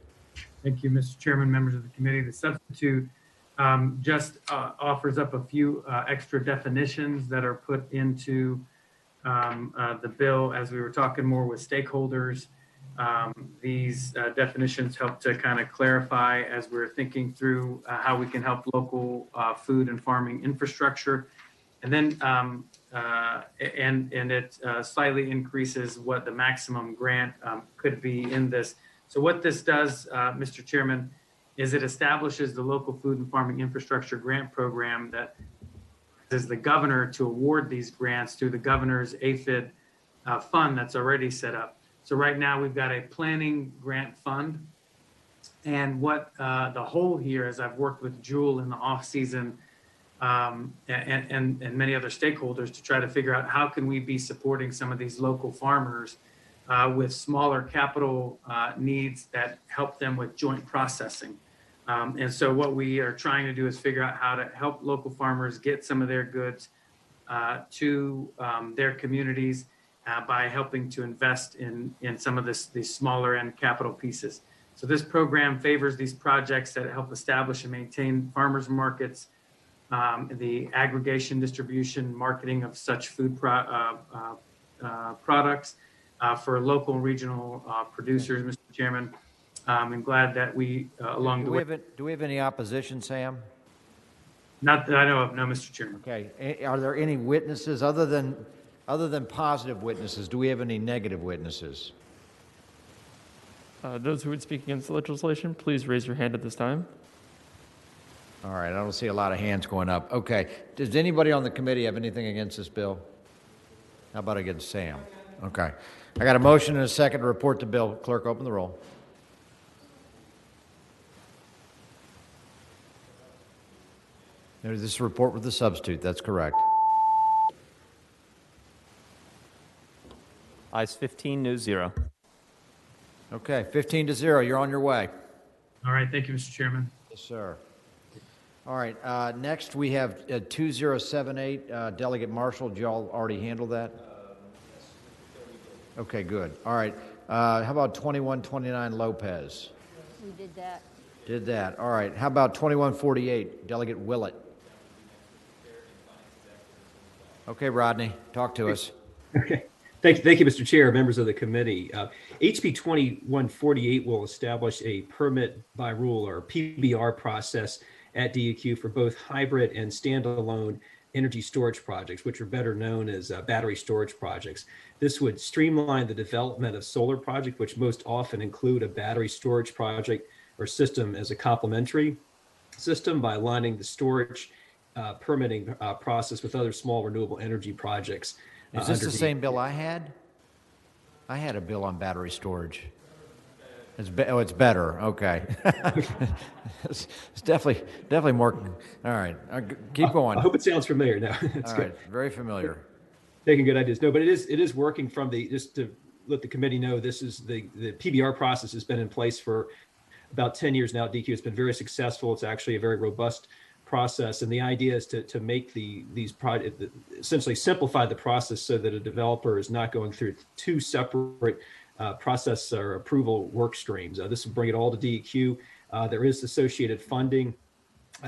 Thank you, Mr. Chairman, members of the committee. The substitute just offers up a few extra definitions that are put into the bill. As we were talking more with stakeholders, these definitions help to kind of clarify as we're thinking through how we can help local food and farming infrastructure. And then it slightly increases what the maximum grant could be in this. So what this does, Mr. Chairman, is it establishes the local food and farming infrastructure grant program that is the governor to award these grants through the governor's AFID fund that's already set up. So right now we've got a planning grant fund. And what the whole here, as I've worked with Jewel in the off season and many other stakeholders to try to figure out how can we be supporting some of these local farmers with smaller capital needs that help them with joint processing. And so what we are trying to do is figure out how to help local farmers get some of their goods to their communities by helping to invest in some of these smaller end capital pieces. So this program favors these projects that help establish and maintain farmers markets, the aggregation, distribution, marketing of such food products for local and regional producers, Mr. Chairman. I'm glad that we, along the way. Do we have any opposition, Sam? Not that I know of, no, Mr. Chairman. Okay. Are there any witnesses other than positive witnesses? Do we have any negative witnesses? Those who would speak against the legislation, please raise your hand at this time. All right. I don't see a lot of hands going up. Okay. Does anybody on the committee have anything against this bill? How about against Sam? Okay. I got a motion and a second to report the bill. Clerk, open the roll. There's this report with the substitute. That's correct. Ayes 15, no 0. Okay, 15-0. You're on your way. All right. Thank you, Mr. Chairman. Yes, sir. All right. Next, we have 2078. Delegate Marshall. Did y'all already handle that? Okay, good. All right. How about 2129 Lopez? We did that. Did that. All right. How about 2148 Delegate Willett? Okay, Rodney, talk to us. Okay. Thank you, Mr. Chair, members of the committee. HB 2148 will establish a permit by rule or PBR process at DEQ for both hybrid and standalone energy storage projects, which are better known as battery storage projects. This would streamline the development of solar projects, which most often include a battery storage project or system as a complementary system by aligning the storage permitting process with other small renewable energy projects. Is this the same bill I had? I had a bill on battery storage. It's better. Okay. it's definitely more. All right. Keep going. I hope it sounds familiar now. That's good. Right. Very familiar. Taking good ideas. No, but it is working from just to let the committee know, this is the PBR process has been in place for about 10 years now at DEQ. It's been very successful. It's actually a very robust process, and the idea is to make these projects, essentially simplify the process so that a developer is not going through two separate process or approval work streams. This will bring it all to DEQ. There is associated funding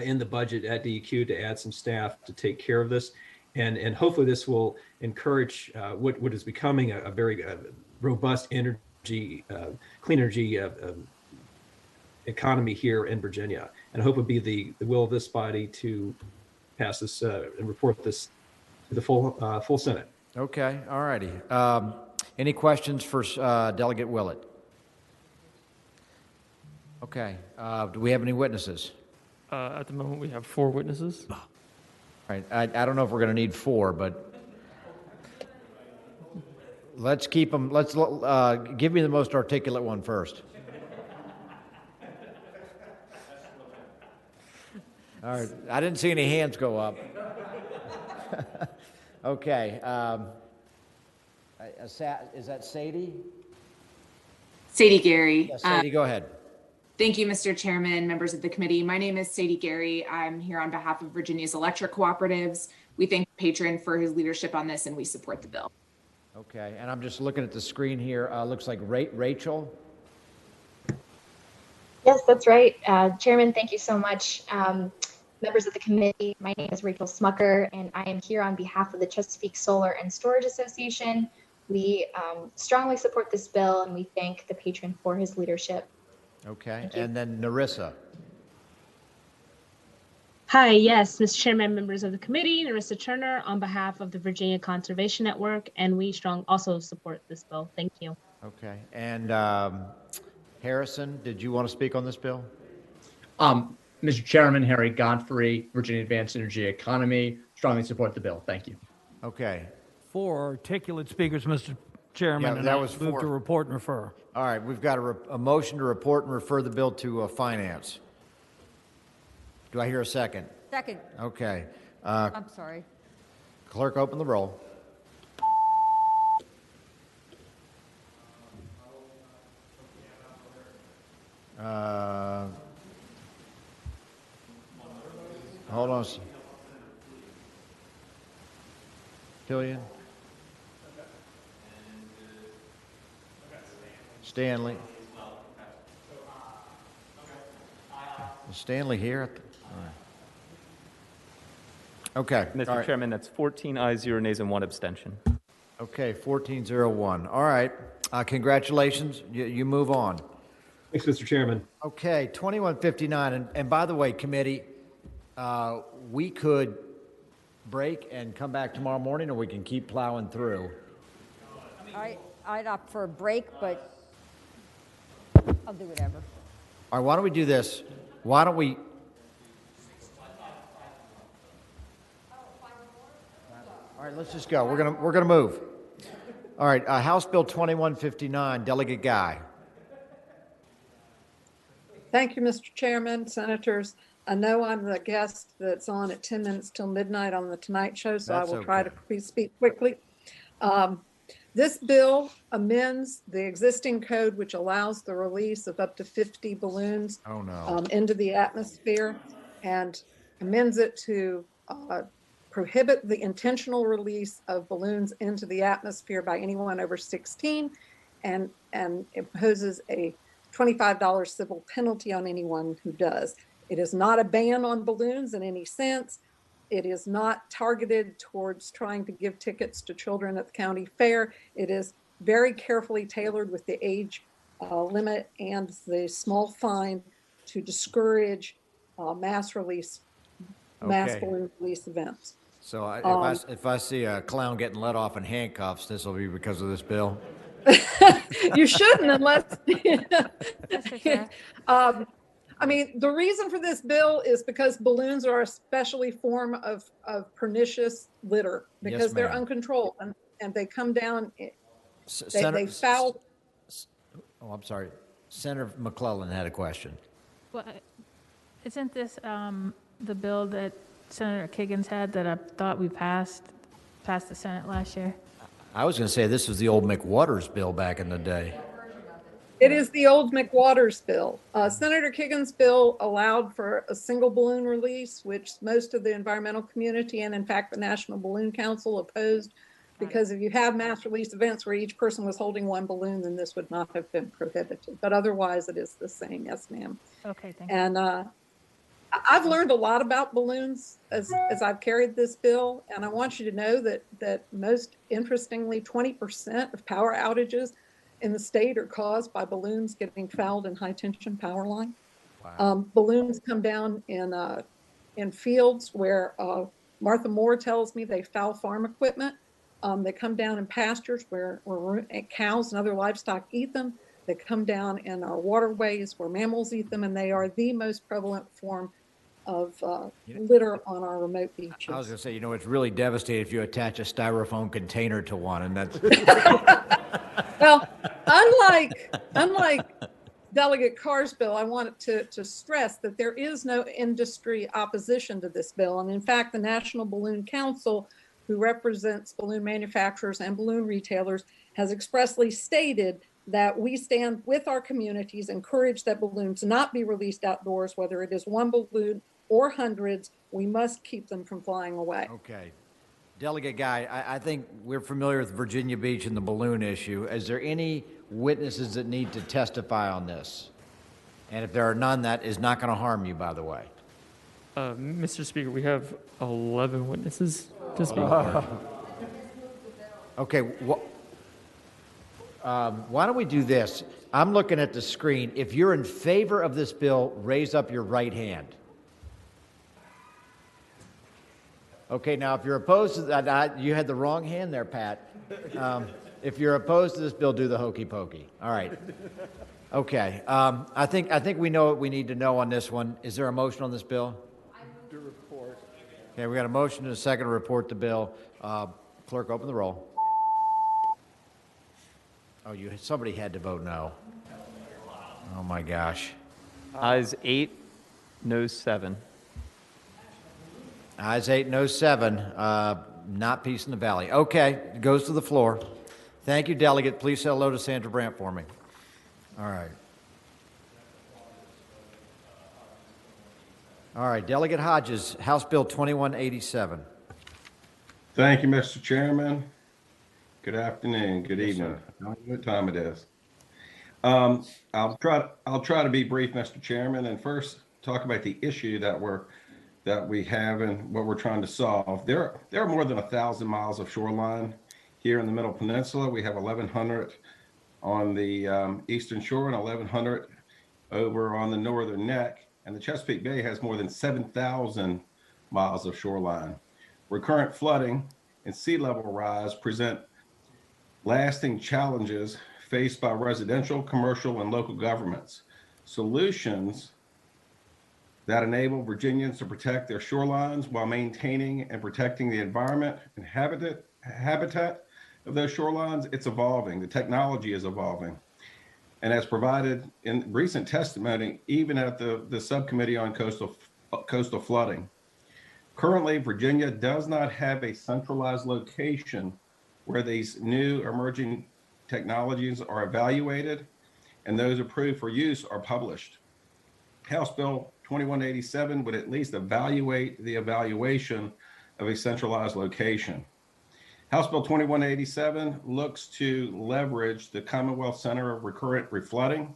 in the budget at DEQ to add some staff to take care of this, and hopefully this will encourage what is becoming a very robust energy, clean energy economy here in Virginia. And I hope it would be the will of this body to pass this and report this to the full Senate. Okay, all righty. Any questions for Delegate Willett? Okay, do we have any witnesses? At the moment, we have 4 witnesses. All right, I don't know if we're going to need 4, but Let's keep them, give me the most articulate one first. All right, I didn't see any hands go up. Okay. Is that Sadie? Sadie Gary. Yes, Sadie, go ahead. Thank you, Mr. Chairman, members of the committee. My name is Sadie Gary. I'm here on behalf of Virginia's Electric Cooperatives. We thank the patron for his leadership on this, and we support the bill. Okay, and I'm just looking at the screen here. Looks like Rachel. Yes, that's right. Chairman, thank you so much. Members of the committee, my name is Rachel Smucker, and I am here on behalf of the Chesapeake Solar and Storage Association. We strongly support this bill, and we thank the patron for his leadership. Okay, and then Narissa. Hi, yes, Mr. Chairman, members of the committee, Narissa Turner on behalf of the Virginia Conservation Network, and we also support this bill. Thank you. Okay, and Harrison, did you want to speak on this bill? Mr. Chairman, Harry Godfrey, Virginia Advanced Energy Economy, strongly support the bill. Thank you. Okay. 4 articulate speakers, Mr. Chairman, and that I was move 4. to report and refer. All right, we've got a motion to report and refer the bill to finance. Do I hear a second? Second. Okay. I'm sorry. Clerk, open the roll. Hold on. Killian. Stanley. Is Stanley here? Okay. Mr. Chairman, that's 14 ayes, 0 nays, and 1 abstention. Okay, 1401. All right. Congratulations. You move on. Thanks, Mr. Chairman. Okay, 2159. And by the way, committee, we could break and come back tomorrow morning, or we can keep plowing through. I'd opt for a break, but I'll do whatever. All right, why don't we do this? Why don't we... All right, let's just go. We're gonna move. All right, House Bill 2159, Delegate Guy. Thank you, Mr. Chairman, Senators. I know I'm the guest that's on at 10 minutes till midnight on the Tonight Show, so I will try to speak quickly. This bill amends the existing code, which allows the release of up to 50 balloons into the atmosphere, and amends it to prohibit the intentional release of balloons into the atmosphere by anyone over 16, and imposes a $25 civil penalty on anyone who does. It is not a ban on balloons in any sense. It is not targeted towards trying to give tickets to children at the county fair. It is very carefully tailored with the age limit and the small fine to discourage mass balloon release events. So if I see a clown getting let off in handcuffs, this will be because of this bill? You shouldn't unless... I mean, the reason for this bill is because balloons are especially form of pernicious litter because they're uncontrolled and they come down, they foul. Oh, I'm sorry. Senator McClellan had a question. Well, isn't this the bill that Senator Kiggins had that I thought we passed the Senate last year? I was going to say this was the old McWaters bill back in the day. It is the old McWaters bill. Senator Kiggins' bill allowed for a single balloon release, which most of the environmental community and in fact the National Balloon Council opposed, because if you have mass release events where each person was holding one balloon, then this would not have been prohibited. But otherwise it is the same. Yes, ma'am. Okay, thank you. And I've learned a lot about balloons as I've carried this bill. And I want you to know that most interestingly, 20% of power outages in the state are caused by balloons getting fouled in high tension power line. Wow. Balloons come down in fields where Martha Moore tells me they foul farm equipment. They come down in pastures where cows and other livestock eat them. They come down in our waterways where mammals eat them, and they are the most prevalent form litter on our remote beaches. I was going to say, it's really devastating if you attach a styrofoam container to one, and that's. Well, unlike Delegate Carr's bill, I wanted to stress that there is no industry opposition to this bill. And in fact, the National Balloon Council, who represents balloon manufacturers and balloon retailers, has expressly stated that we stand with our communities, encourage that balloons not be released outdoors, whether it is one balloon or hundreds. We must keep them from flying away. Okay. Delegate Guy, I think we're familiar with Virginia Beach and the balloon issue. Is there any witnesses that need to testify on this? And if there are none, that is not going to harm you, by the way. Mr. Speaker, we have 11 witnesses to speak. Okay. Why don't we do this? I'm looking at the screen. If you're in favor of this bill, raise up your right hand. Okay, now if you're opposed to that, you had the wrong hand there, Pat. If you're opposed to this bill, do the hokey pokey. All right. Okay. I think we know what we need to know on this one. Is there a motion on this bill? I move to report. Okay, we got a motion and a second to report the bill. Clerk, open the roll. Oh, somebody had to vote no. Oh my gosh. Ayes 8, noes 7. Ayes 8, noes 7. Not peace in the valley. Okay, it goes to the floor. Thank you, Delegate. Please say hello to Sandra Brandt for me. All right. All right, Delegate Hodges, House Bill 2187. Thank you, Mr. Chairman. Good afternoon, good evening. I don't know what time it is. I'll try to be brief, Mr. Chairman, and first talk about the issue that we have and what we're trying to solve. There are more than 1,000 miles of shoreline here in the Middle Peninsula. We have 1,100 on the eastern shore and 1,100 over on the northern neck. And the Chesapeake Bay has more than 7,000 miles of shoreline. Recurrent flooding and sea level rise present lasting challenges faced by residential, commercial, and local governments. Solutions that enable Virginians to protect their shorelines while maintaining and protecting the environment and habitat of those shorelines, it's evolving. The technology is evolving. And as provided in recent testimony, even at the subcommittee on coastal flooding. Currently, Virginia does not have a centralized location where these new emerging technologies are evaluated and those approved for use are published. House Bill 2187 would at least evaluate the evaluation of a centralized location. House Bill 2187 looks to leverage the Commonwealth Center of Recurrent Reflooding,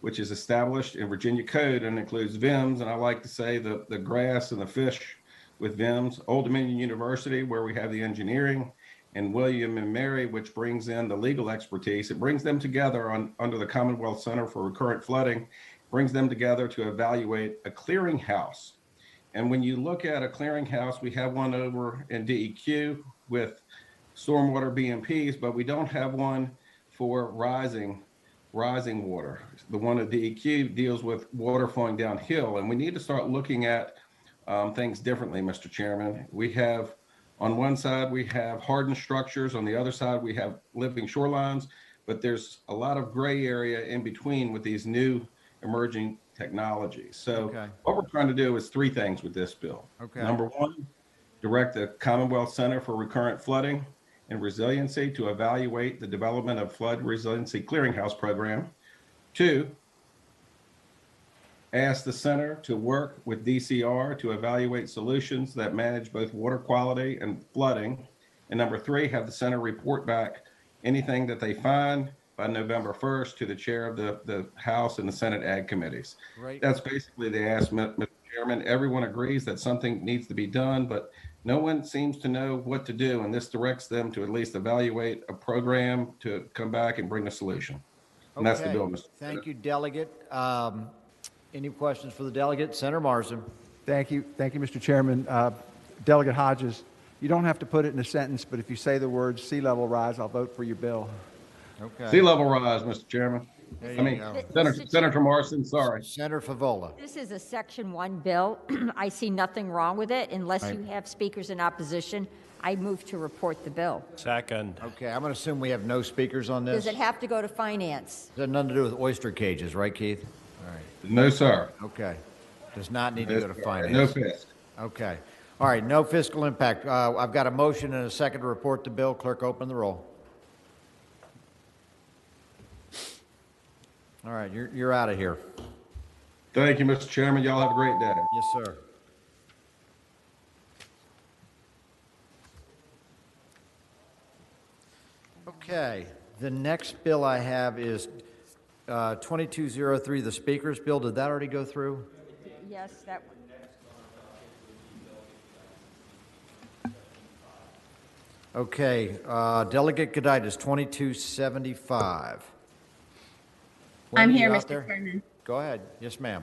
which is established in Virginia Code and includes VIMS, and I like to say the grass and the fish with VIMS, Old Dominion University, where we have the engineering, and William and Mary, which brings in the legal expertise. It brings them together under the Commonwealth Center for Recurrent Flooding, brings them together to evaluate a clearinghouse. And when you look at a clearinghouse, we have one over in DEQ with stormwater BMPs, but we don't have one for rising water. The one at DEQ deals with water flowing downhill, and we need to start looking at things differently, Mr. Chairman. We have, on one side, we have hardened structures. On the other side, we have living shorelines, but there's a lot of gray area in between with these new emerging technologies. So what we're trying to do is three things with this bill. Number one, direct the Commonwealth Center for Recurrent Flooding and Resiliency to evaluate the development of flood resiliency clearinghouse program. Two, ask the center to work with DCR to evaluate solutions that manage both water quality and flooding. And number three, have the center report back anything that they find by November 1st to the chair of the House and the Senate Ag Committees. Right. That's basically the ask, Mr. Chairman. Everyone agrees that something needs to be done, but no one seems to know what to do, and this directs them to at least evaluate a program to come back and bring a solution. And that's the bill, Mr. Thank you, Delegate. Any questions for the delegate? Senator Marsden. Thank you, Mr. Chairman. Delegate Hodges, you don't have to put it in a sentence, but if you say the words sea level rise, I'll vote for your bill. Okay. Sea level rise, Mr. Chairman. There I you mean, go. Senator Morrison, sorry. Senator Favola. This is a Section 1 bill. I see nothing wrong with it unless Right. you have speakers in opposition. I move to report the bill. Second. Okay, I'm going to assume we have no speakers on this. Does it have to go to finance? It has nothing to do with oyster cages, right, Keith? All right. No, sir. Okay. Does not need No, to go to sir. finance. No fisc. Okay. All right, no fiscal impact. I've got a motion and a second to report the bill. Clerk, open the roll. All right, you're out of here. Thank you, Mr. Chairman. Y'all have a great day. Yes, sir. Okay, the next bill I have is 2203, the Speaker's Bill. Did that already go through? Yes, that one. Okay, Delegate Goditis, 2275. I'm Wendy, here, you out Mr. there? Chairman. Go ahead. Yes, ma'am.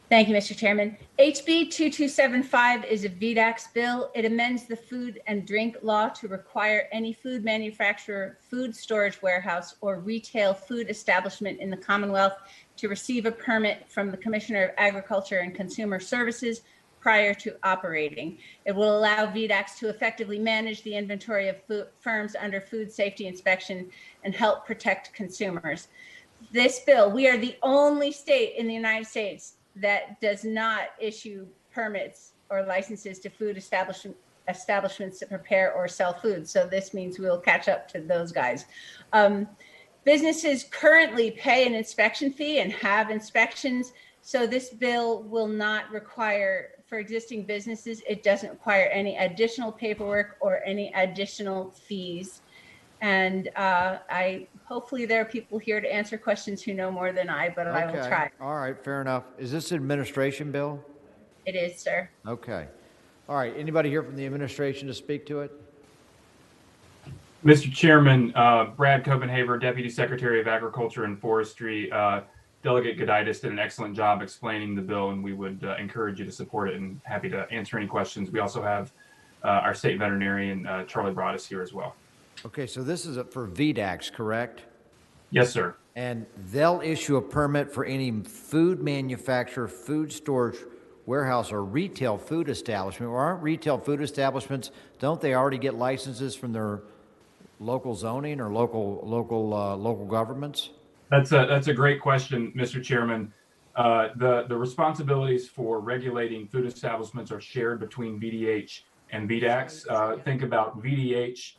Thank you, Mr. Chairman. HB 2275 is a VDAX bill. It amends the food and drink law to require any food manufacturer, food storage warehouse, or retail food establishment in the Commonwealth to receive a permit from the Commissioner of Agriculture and Consumer Services prior to operating. It will allow VDAX to effectively manage the inventory of firms under food safety inspection and help protect consumers. This bill, we are the only state in the United States that does not issue permits or licenses to food establishments to prepare or sell food. So this means we'll catch up to those guys. Businesses currently pay an inspection fee and have inspections. So this bill will not require, for existing businesses, it doesn't require any additional paperwork or any additional fees. And hopefully there are people here to answer questions who know more than I, but I will try. All right, fair enough. Is this an administration bill? It is, sir. Okay. All right, anybody here from the administration to speak to it? Mr. Chairman, Brad Copenhaver, Deputy Secretary of Agriculture and Forestry. Delegate Goditis did an excellent job explaining the bill, and we would encourage you to support it, and happy to answer any questions. We also have our state veterinarian, Charlie Broadus, here as well. Okay, so this is for VDAX, correct? Yes, sir. And they'll issue a permit for any food manufacturer, food storage warehouse, or retail food establishment. Or aren't retail food establishments, don't they already get licenses from their local zoning or local governments? That's a great question, Mr. Chairman. The responsibilities for regulating food establishments are shared between VDH and VDAX. Think about VDH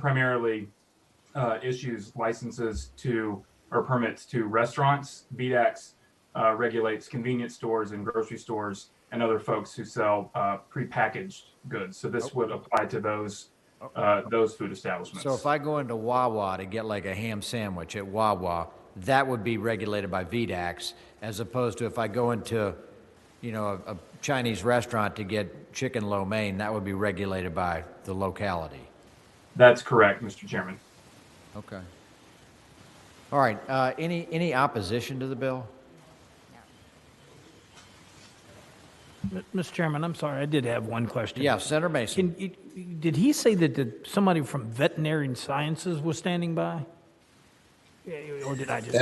primarily issues licenses or permits to restaurants. VDAX regulates convenience stores and grocery stores and other folks who sell prepackaged goods. So this would apply to those food establishments. So if I go into Wawa to get like a ham sandwich at Wawa, that would be regulated by VDAX, as opposed to if I go into, a Chinese restaurant to get chicken lo mein, that would be regulated by the locality. That's correct, Mr. Chairman. Okay. All right. Any opposition to the bill? Mr. Chairman, I'm sorry, I did have one question. Yeah, Senator Mason. Did he say that somebody from Veterinary Sciences was standing by? Or did I just?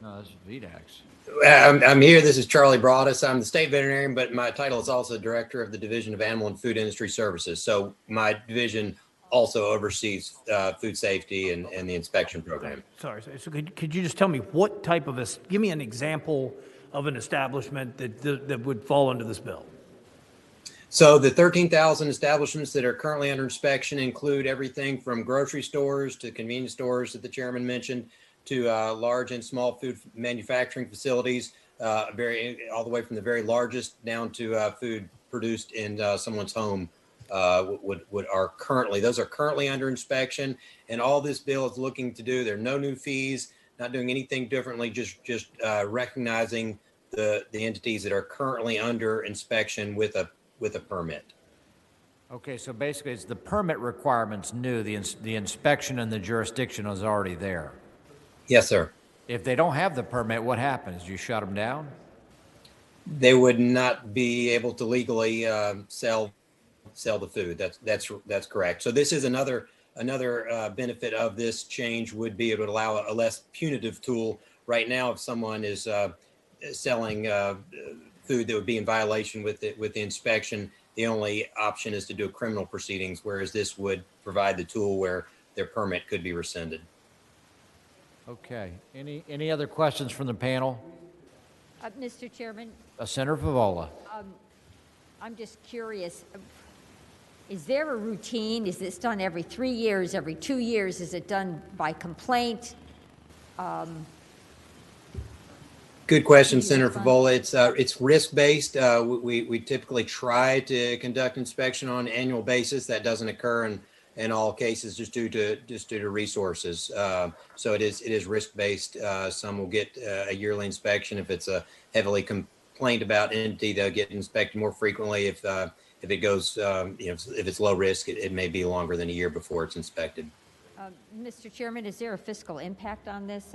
No, this is VDAX. I'm here. This is Charlie Broadus. I'm the state veterinarian, but my title is also director of the Division of Animal and Food Industry Services. So my division also oversees food safety and the inspection program. Sorry. So could you just tell me what type of give me an example of an establishment that would fall under this bill? So the 13,000 establishments that are currently under inspection include everything from grocery stores to convenience stores that the chairman mentioned, to large and small food manufacturing facilities, all the way from the very largest down to food produced in someone's home. Those are currently under inspection, and all this bill is looking to do. There are no new fees, not doing anything differently, just recognizing the entities that are currently under inspection with a permit. Okay, so basically it's the permit requirements new, the inspection and the jurisdiction is already there. Yes, sir. If they don't have the permit, what happens? You shut them down? They would not be able to legally sell the food. That's correct. So this is another Another benefit of this change would be it would allow a less punitive tool. Right now, if someone is selling food that would be in violation with the inspection, the only option is to do criminal proceedings, whereas this would provide the tool where their permit could be rescinded. Okay. Any other questions from the panel? Mr. Chairman, Senator Favola. I'm just curious. Is there a routine? Is this done every 3 years, every 2 years? Is it done by complaint? Good question, Senator Favola. It's risk-based. We typically try to conduct inspection on an annual basis. That doesn't occur in all cases just due to resources. So it is risk-based. Some will get a yearly inspection. If it's a heavily complained about entity, they'll get inspected more frequently. If it goes, if it's low risk, it may be longer than a year before it's inspected. Mr. Chairman, is there a fiscal impact on this?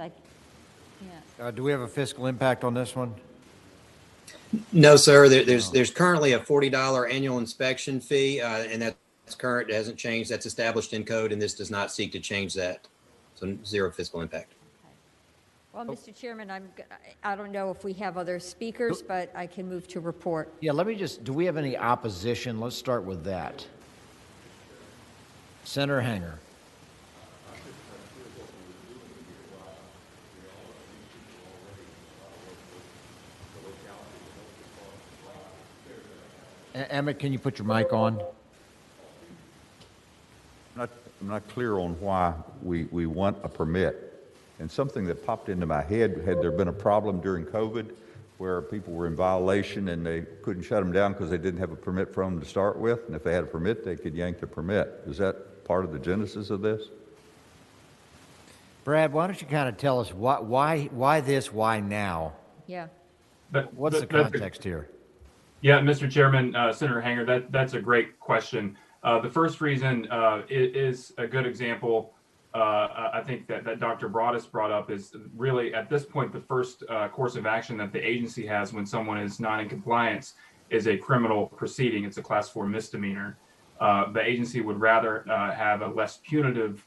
Do we have a fiscal impact on this one? No, sir. There's currently a $40 annual inspection fee, and that's current. It hasn't changed. That's established in code, and this does not seek to change that. So zero fiscal impact. Well, Mr. Chairman, I don't know if we have other speakers, but I can move to report. Yeah, let me do we have any opposition? Let's start with that. Senator Hanger. Emmett, can you put your mic on? I'm not clear on why we want a permit. And something that popped into my head, had there been a problem during COVID where people were in violation and they couldn't shut them down because they didn't have a permit from them to start with, and if they had a permit, they could yank the permit. Is that part of the genesis of this? Brad, why don't you kind of tell us why this, why now? Yeah. What's the context here? Yeah, Mr. Chairman, Senator Hanger, that's a great question. The first reason is a good example. I think that Dr. Broadus brought up is really at this point the first course of action that the agency has when someone is not in compliance is a criminal proceeding. It's a class 4 misdemeanor. The agency would rather have a less punitive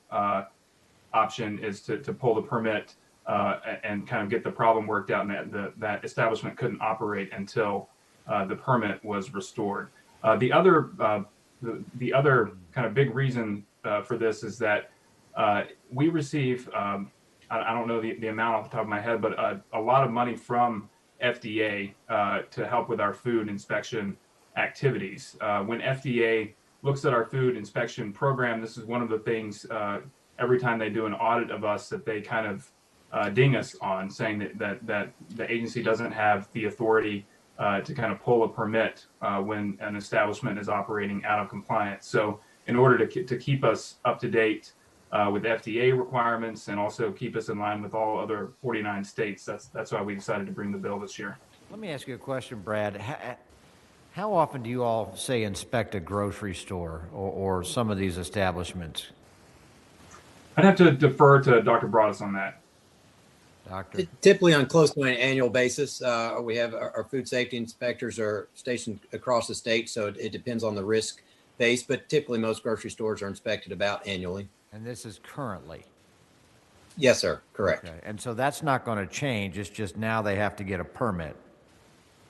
option is to pull the permit and kind of get the problem worked out, and that establishment couldn't operate until the permit was restored. The other kind of big reason for this is that we receive, I don't know the amount off the top of my head, but a lot of money from FDA to help with our food inspection activities. When FDA looks at our food inspection program, this is one of the things every time they do an audit of us that they kind of ding us on, saying that the agency doesn't have the authority to kind of pull a permit when an establishment is operating out of compliance. So in order to keep us up to date with FDA requirements and also keep us in line with all other 49 states, that's why we decided to bring the bill this year. Let me ask you a question, Brad. How often do you all, say, inspect a grocery store or some of these establishments? I'd have to defer to Dr. Broadus on that. Doctor? Typically on close to an annual basis. We have our food safety inspectors are stationed across the state, so it depends on the risk base, but typically most grocery stores are inspected about annually. And this is currently? Yes, sir. Correct. Okay. And so that's not going to change. It's just now they have to get a permit.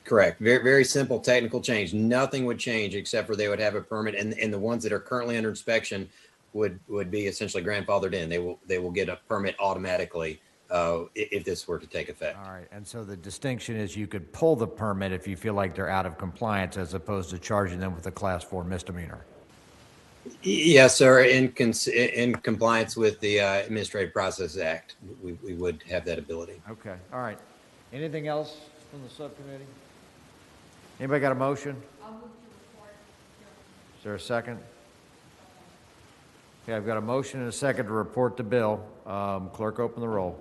Correct. Very, very simple technical change. Nothing would change except for they would have a permit, and the ones that are currently under inspection would be essentially grandfathered in. They will get a permit automatically if this were to take effect. All right. And so the distinction is you could pull the permit if you feel like they're out of compliance as opposed to charging them with a class 4 misdemeanor. Yes, sir. In compliance with the Administrative Process Act, we would have that ability. Okay. All right. Anything else from the subcommittee? Anybody got a motion? I'll move to report. Is there a second? Okay, I've got a motion and a second to report the bill. Clerk, open the roll.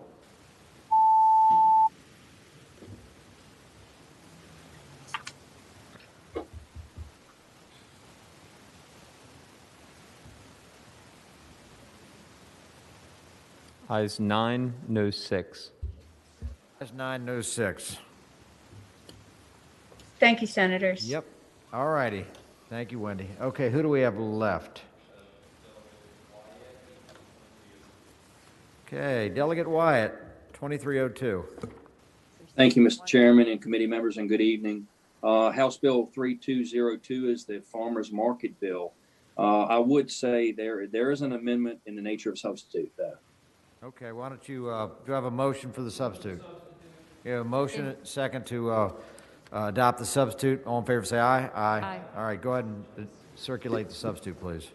Ayes 9, no 6. Ayes 9, no 6. Thank you, Senators. Yep. All righty. Thank you, Wendy. Okay, who do we have left? Okay, Delegate Wyatt, 2302. Thank you, Mr. Chairman and committee members, and good evening. House Bill 3202 is the farmer's market bill. I would say there is an amendment in the nature of substitute, though. Okay, why don't you, do I have a motion for the substitute? Yeah, a motion, second to adopt the substitute. All in favor, say aye. Aye. All right, go ahead and circulate the substitute, please.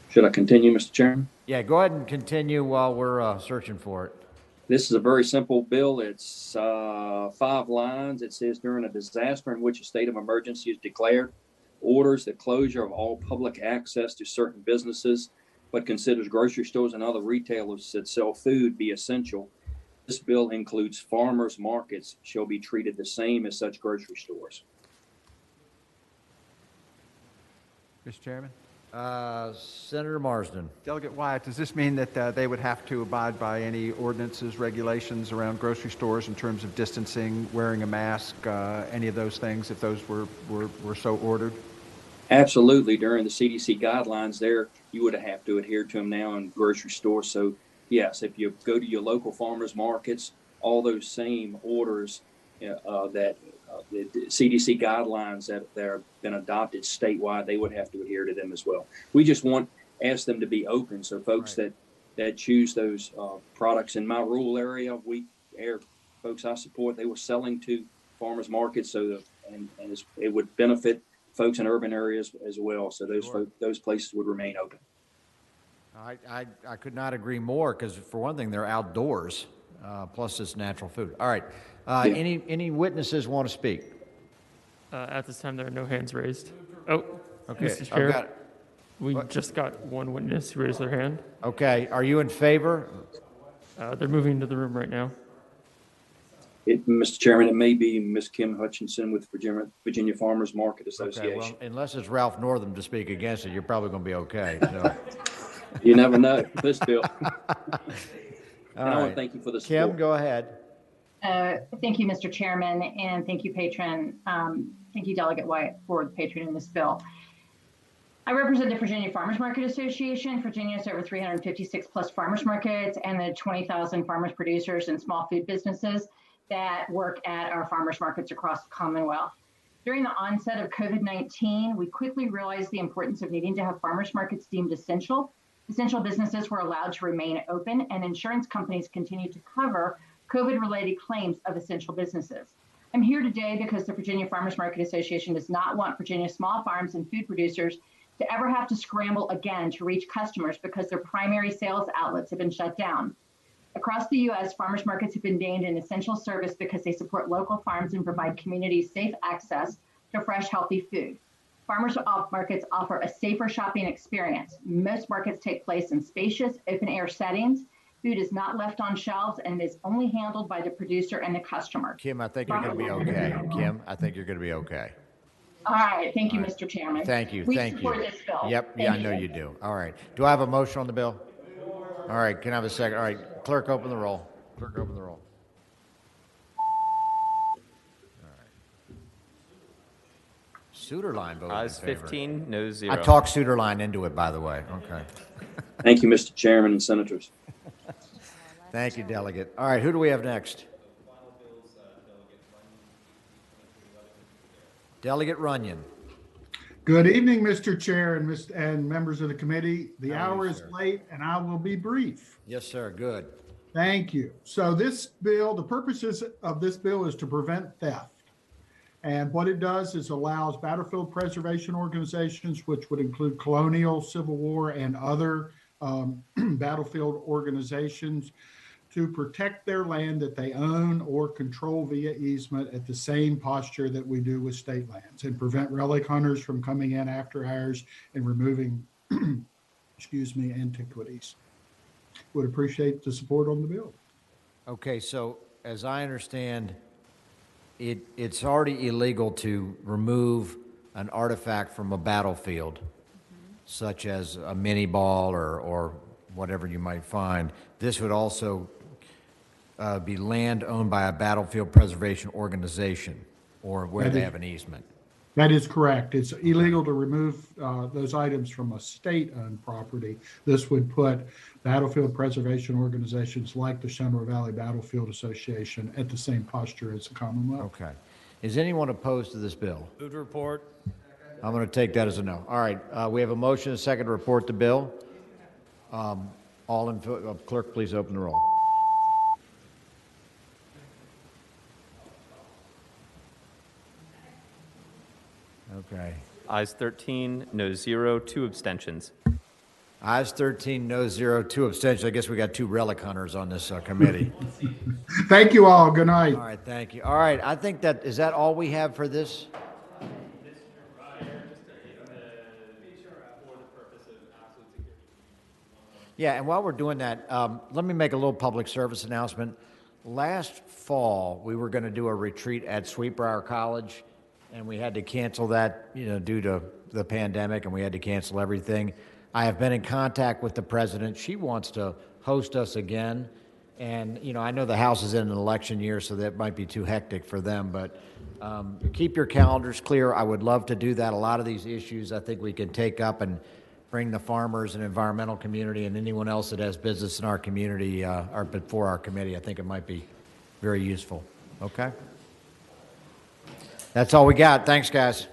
Should I continue, Mr. Chairman? Yeah, go ahead and continue while we're searching for it. This is a very simple bill. It's 5 lines. It says during a disaster in which a state of emergency is declared, orders the closure of all public access to certain businesses, but considers grocery stores and other retailers that sell food be essential. This bill includes farmers markets shall be treated the same as such grocery stores. Mr. Chairman? Senator Marsden. Delegate Wyatt, does this mean that they would have to abide by any ordinances, regulations around grocery stores in terms of distancing, wearing a mask, any of those things, if those were so ordered? Absolutely. During the CDC guidelines there, you would have to adhere to them now in grocery stores. So yes, if you go to your local farmers markets, all those same orders that the CDC guidelines that have been adopted statewide, they would have to adhere to them as well. We just ask them to be open. So folks that choose those products in my rural area, folks I support, they were selling to farmers markets. So it would benefit folks in urban areas as well. So those places would remain open. I could not agree more, because for one thing, they're outdoors, plus it's natural food. All right. Any witnesses want to speak? At this time, there are no hands raised. Oh, okay. Mr. Chair, we just got one witness who raised their hand. Okay. Are you in favor? They're moving into the room right now. Mr. Chairman, it may be Ms. Kim Hutchinson with Virginia Farmers Market Association. Okay, well, unless it's Ralph Northam to speak against it, you're probably going to be okay. So. You never know. This bill. All right. I want to thank you for the support. Kim, go ahead. Thank you, Mr. Chairman, and thank you, Patron. Thank you, Delegate White, for the patron in this bill. I represent the Virginia Farmers Market Association. Virginia has over 356 plus farmers markets and the 20,000 farmers, producers, and small food businesses that work at our farmers markets across the Commonwealth. During the onset of COVID-19, we quickly realized the importance of needing to have farmers markets deemed essential. Essential businesses were allowed to remain open, and insurance companies continued to cover COVID-related claims of essential businesses. I'm here today because the Virginia Farmers Market Association does not want Virginia small farms and food producers to ever have to scramble again to reach customers because their primary sales outlets have been shut down. Across the U.S., farmers markets have been named an essential service because they support local farms and provide communities safe access to fresh, healthy food. Farmers markets offer a safer shopping experience. Most markets take place in spacious, open-air settings. Food is not left on shelves and is only handled by the producer and the customer. Kim, I think you're going to be okay. Kim, I think you're going to be okay. All right. Thank you, Mr. Chairman. Thank you. We Thank support you. this bill. Yep. Thank Yeah, I know you do. All right. Do I have a motion on the bill? All right. Can I have a second? All right. Clerk, open the roll. Clerk, open the roll. Suiterline voted Ayes in favor. 15, no 0. I talked Suiterline into it, by the way. Okay. Thank you, Mr. Chairman and Senators. Thank you, Delegate. All right, who do we have next? Delegate Runyon. Good evening, Mr. Chair and members of the committee. The hour is late and I will be brief. Yes, sir. Good. Thank you. So this bill, the purposes of this bill is to prevent theft. And what it does is allows battlefield preservation organizations, which would include Colonial, Civil War, and other battlefield organizations, to protect their land that they own or control via easement at the same posture that we do with state lands, and prevent relic hunters from coming in after hours and removing, antiquities. Would appreciate the support on the bill. Okay, so as I understand, it's already illegal to remove an artifact from a battlefield, such as a mini ball or whatever you might find. This would also be land owned by a battlefield preservation organization or where they have an easement. That is correct. It's illegal to remove those items from a state-owned property. This would put battlefield preservation organizations like the Shenandoah Valley Battlefield Association at the same posture as the Commonwealth. Okay. Is anyone opposed to this bill? Move to report. I'm going to take that as a no. All right, we have a motion and a second to report the bill. Clerk, please open the roll. Okay. Ayes 13, no 0, 2 abstentions. Ayes 13, no 0, 2 abstentions. I guess we got 2 relic hunters on this committee. Thank you all. Good night. All right, thank you. All right, I think is that all we have for this? Yeah, and while we're doing that, let me make a little public service announcement. Last fall, we were going to do a retreat at Sweetbriar College, and we had to cancel that, due to the pandemic, and we had to cancel everything. I have been in contact with the president. She wants to host us again, and I know the House is in an election year, so that might be too hectic for them, but keep your calendars clear. I would love to do that. A lot of these issues I think we can take up and bring the farmers and environmental community and anyone else that has business in our community or before our committee. I think it might be very useful. Okay? That's all we got. Thanks, guys.